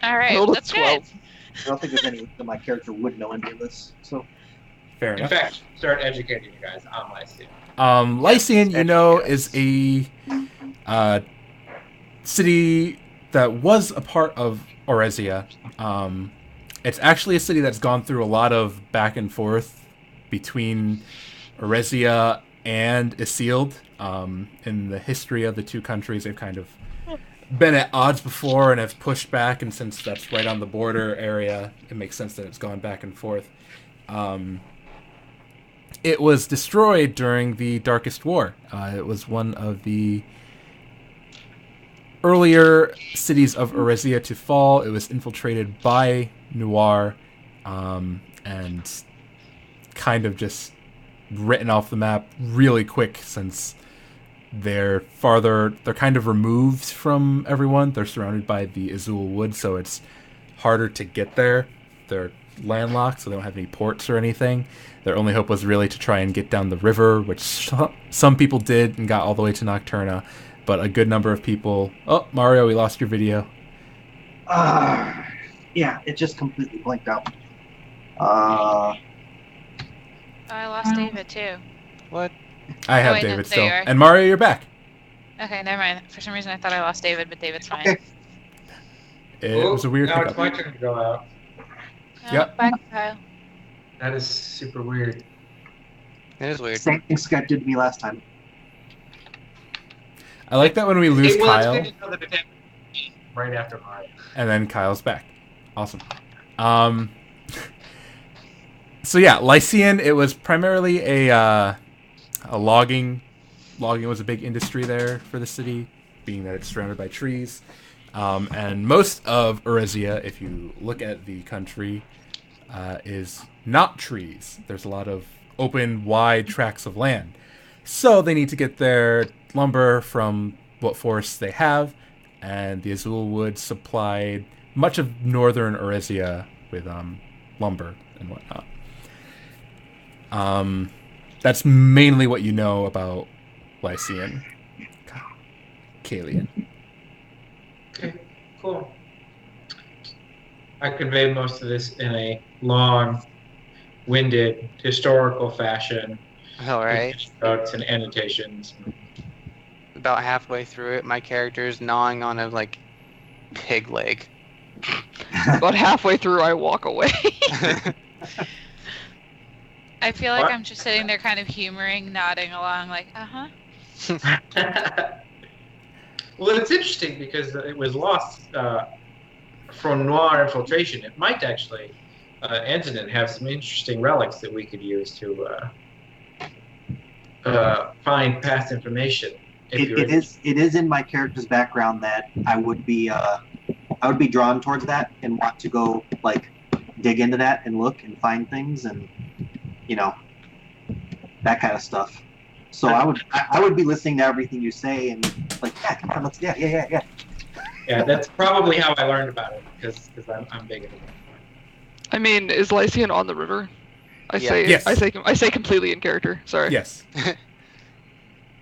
All right, rolled a that's 12. good. I don't think there's any that my character would know any of this. So Fair In enough. fact, start educating you guys on Lycium. Lycian, you know, is a city that was a part of Oresia. It's actually a city that's gone through a lot of back and forth between Oresia and Isilde. In the history of the two countries, they've kind of been at odds before and have pushed back, and since that's right on the border area, it makes sense that it's gone back and forth. It was destroyed during the Darkest War. It was one of the earlier cities of Oresia to fall. It was infiltrated by Noir, and kind of just written off the map really quick since they're kind of removed from everyone. They're surrounded by the Azul Wood, so it's harder to get there. They're landlocked, so they don't have any ports or anything. Their only hope was really to try and get down the river, which some people did and got all the way to Nocturna, but a good number of people... Oh, Mario, we lost your video. Yeah, it just completely blanked out. Oh, I lost David too. What? I have wait, no, David there still. you are. And Mario, you're back. Okay, never mind. For some reason, I thought I lost David, but David's fine. Okay. It was a weird Now it's pickup. my turn to go out. Oh, Yep. Bye, Kyle. That is super weird. It is weird. Same thing Scott did to me last time. I like that when we lose It's Kyle, good to know that it happened right after Mario. and then Kyle's back. Awesome. So yeah, Lycian, it was primarily a logging. Logging was a big industry there for the city, being that it's surrounded by trees. And most of Eresia, if you look at the country, is not trees. There's a lot of open, wide tracts of land. So they need to get their lumber from what forests they have, and the Azul Wood supplied much of northern Eresia with lumber and whatnot. That's mainly what you know about Lycian. Kalian. Okay, cool. I conveyed most of this in a long-winded historical fashion. All right. Notes and annotations. About halfway through it, my character's gnawing on a pig leg. About halfway through, I walk away. I feel like What? I'm just sitting there kind of humoring, nodding along, like, uh-huh. Well, it's interesting because it was lost from noir infiltration. It might actually, Antonin, have some interesting relics that we could use to find past information. It is in my character's background that I would be drawn towards that and want to go dig into that and look and find things and that kind of stuff. So I would be listening to everything you say and yeah, come on, let's yeah. Yeah, that's probably how I learned about it because I'm big into that. I mean, is Lycian on the river? I say Yes. I say completely in character. Sorry. Yes.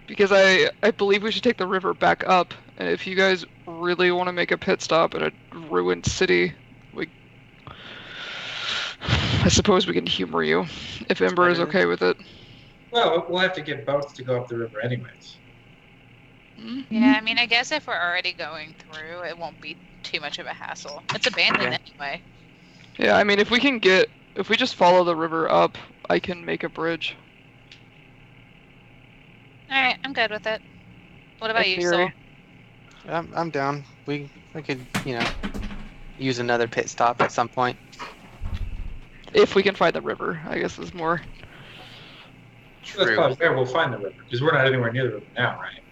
Because I believe we should take the river back up, and if you guys really want to make a pit stop in a ruined city, I suppose we can humor you, if Ember is okay with it. Well, we'll have to get boats to go up the river anyways. Yeah, I mean, I guess if we're already going through, it won't be too much of a hassle. It's abandoned anyway. Yeah, I mean, if we just follow the river up, I can make a bridge. Alright, I'm good with it. What about you, Soul? Theory. I'm down. We could, use another pit stop at some point. If we can find the river, I guess is more. That's probably where we'll find the river because we're not anywhere near the river now, right?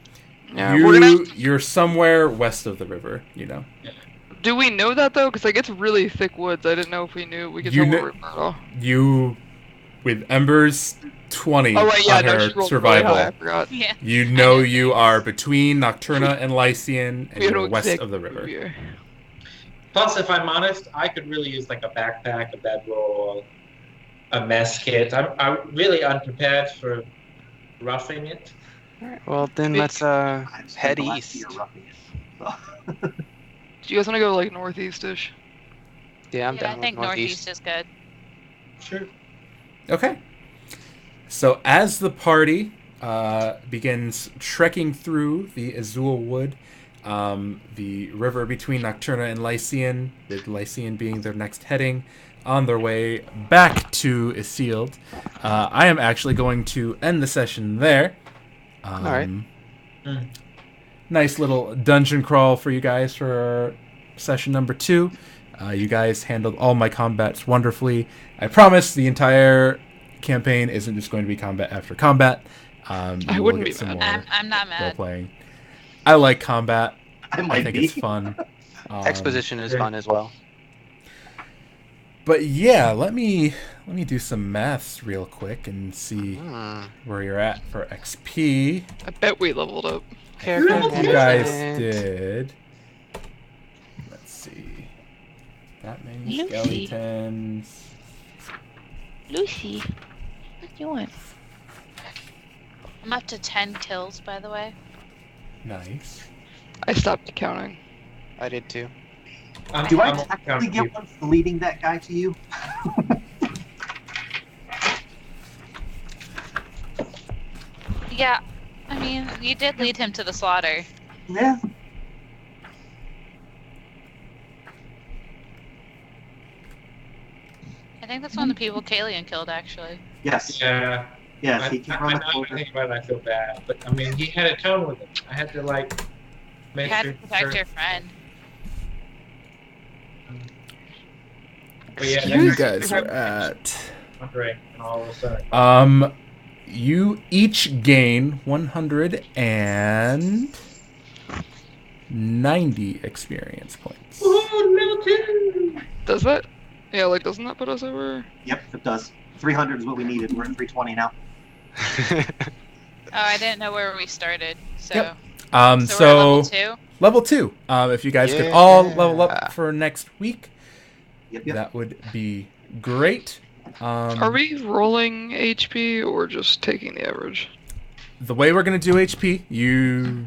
Yeah, we're gonna. You're somewhere west of the river, Do we know that though? Because it's really thick woods. I didn't know if we knew we could tell where we were at all. You, with Ember's 20 Oh right, yeah, on no, her she rolled survival, really high, I forgot. Yeah. you are between Nocturna and Lycian, and We know you're west exactly of the where river. we are. Plus, if I'm honest, I could really use a backpack, a bedroll, a mess kit. I'm really unprepared for roughing it. Well, then let's head east. Do you guys want to go northeast-ish? Yeah, I'm Yeah, down I with think northeast. northeast is good. Sure. Okay. So as the party begins trekking through the Azul Wood, the river between Nocturna and Lycian, with Lycian being their next heading, on their way back to Isilde, I am actually going to end the session there. All right. Nice little dungeon crawl for you guys for session number 2. You guys handled all my combats wonderfully. I promise the entire campaign isn't just going to be combat after combat. I wouldn't be mad. I'm not mad. Role-playing. I like combat. I I might think be. it's fun. Exposition is fun as well. But yeah, let me do some maths real quick and see where you're at for XP. I bet we leveled up. Character You guys management. did. Let's see. That many Lucy. skeletons. Lucy, what do you want? I'm up to 10 kills, by the way. Nice. I stopped counting. I did too. Do I I'm technically get one for leading that guy to you? Yeah, I mean, you did lead him to the slaughter. Yeah. I think that's one of the people Kalian killed, actually. Yes. Yeah. Yes, he came I around the now I corner. think about it, I feel bad. But I mean, he had a tone with him. I had to like You make had sure. to protect your friend. But yeah, You that's- guys are at. Right, and all of a sudden. You each gain 190 experience points. Woohoo, level 2! Does that? Yeah, like, doesn't that put us over? Yep, it does. 300 is what we needed. We're at 320 now. Oh, I didn't know where we started, so... Yep. So we're at level 2? Level 2. If you guys could all level Yeah. up for next week, Yep. that would be great. Are we rolling HP or just taking the average? The way we're going to do HP, you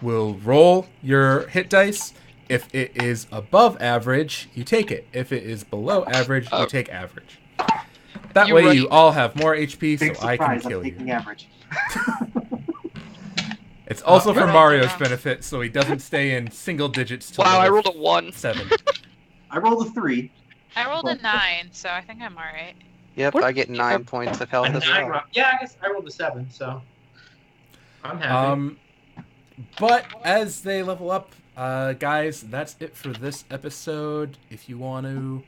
will roll your hit dice. If it is above average, you take it. If it is below average, you take average. That You way rush- you all have more HP, Big so I can surprise, kill I'm you. taking average. It's also for Right. Mario's benefit, so he doesn't stay in single digits till Wow, I level rolled a 1. 7. I rolled a 3. I rolled a 9, so I think I'm alright. Yep, What? I get 9 points of health as well. Yeah, I guess I rolled a 7, so I'm happy. But as they level up, guys, that's it for this episode. If you want to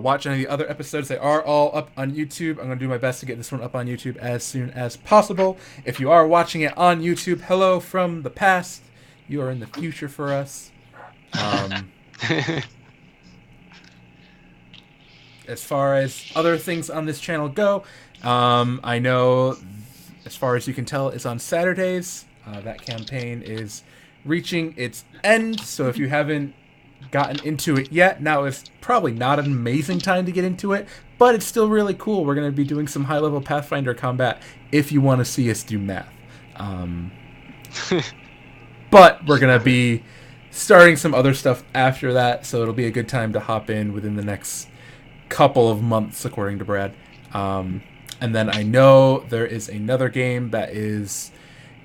watch any of the other episodes, they are all up on YouTube. I'm going to do my best to get this one up on YouTube as soon as possible. If you are watching it on YouTube, hello from the past. You are in the future for us. As far as other things on this channel go, I know, as far as you can tell, it's on Saturdays. That campaign is reaching its end, so if you haven't gotten into it yet, now is probably not an amazing time to get into it, but it's still really cool. We're going to be doing some high-level Pathfinder combat if you want to see us do math. But we're going to be starting some other stuff after that, so it'll be a good time to hop in within the next couple of months, according to Brad. And then I know there is another game that is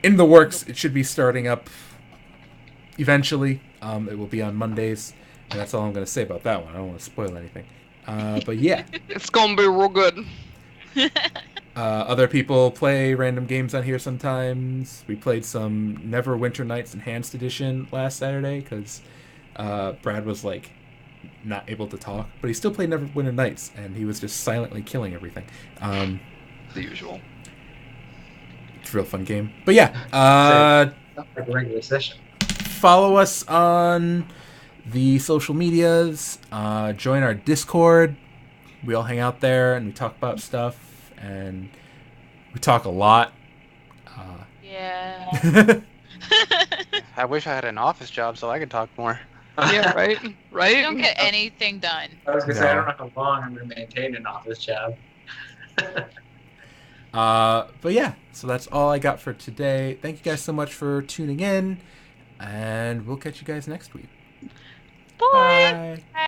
in the works. It should be starting up eventually. It will be on Mondays, and that's all I'm going to say about that one. I don't want to spoil anything. But yeah, It's gonna be real good. other people play random games on here sometimes. We played some Neverwinter Nights Enhanced Edition last Saturday because Brad was like not able to talk, but he still played Neverwinter Nights, and he was just silently killing everything. The usual. It's a real fun game. But yeah, Not like a regular session. follow us on the social medias. Join our Discord. We all hang out there and we talk about stuff, and we talk a lot. Yeah. I wish I had an office job so I could talk more. Yeah, right? Right? You don't get anything done. I was gonna say I No. don't know how long I'm gonna maintain an office job. But yeah, so that's all I got for today. Thank you guys so much for tuning in, and we'll catch you guys next week. Bye. Bye.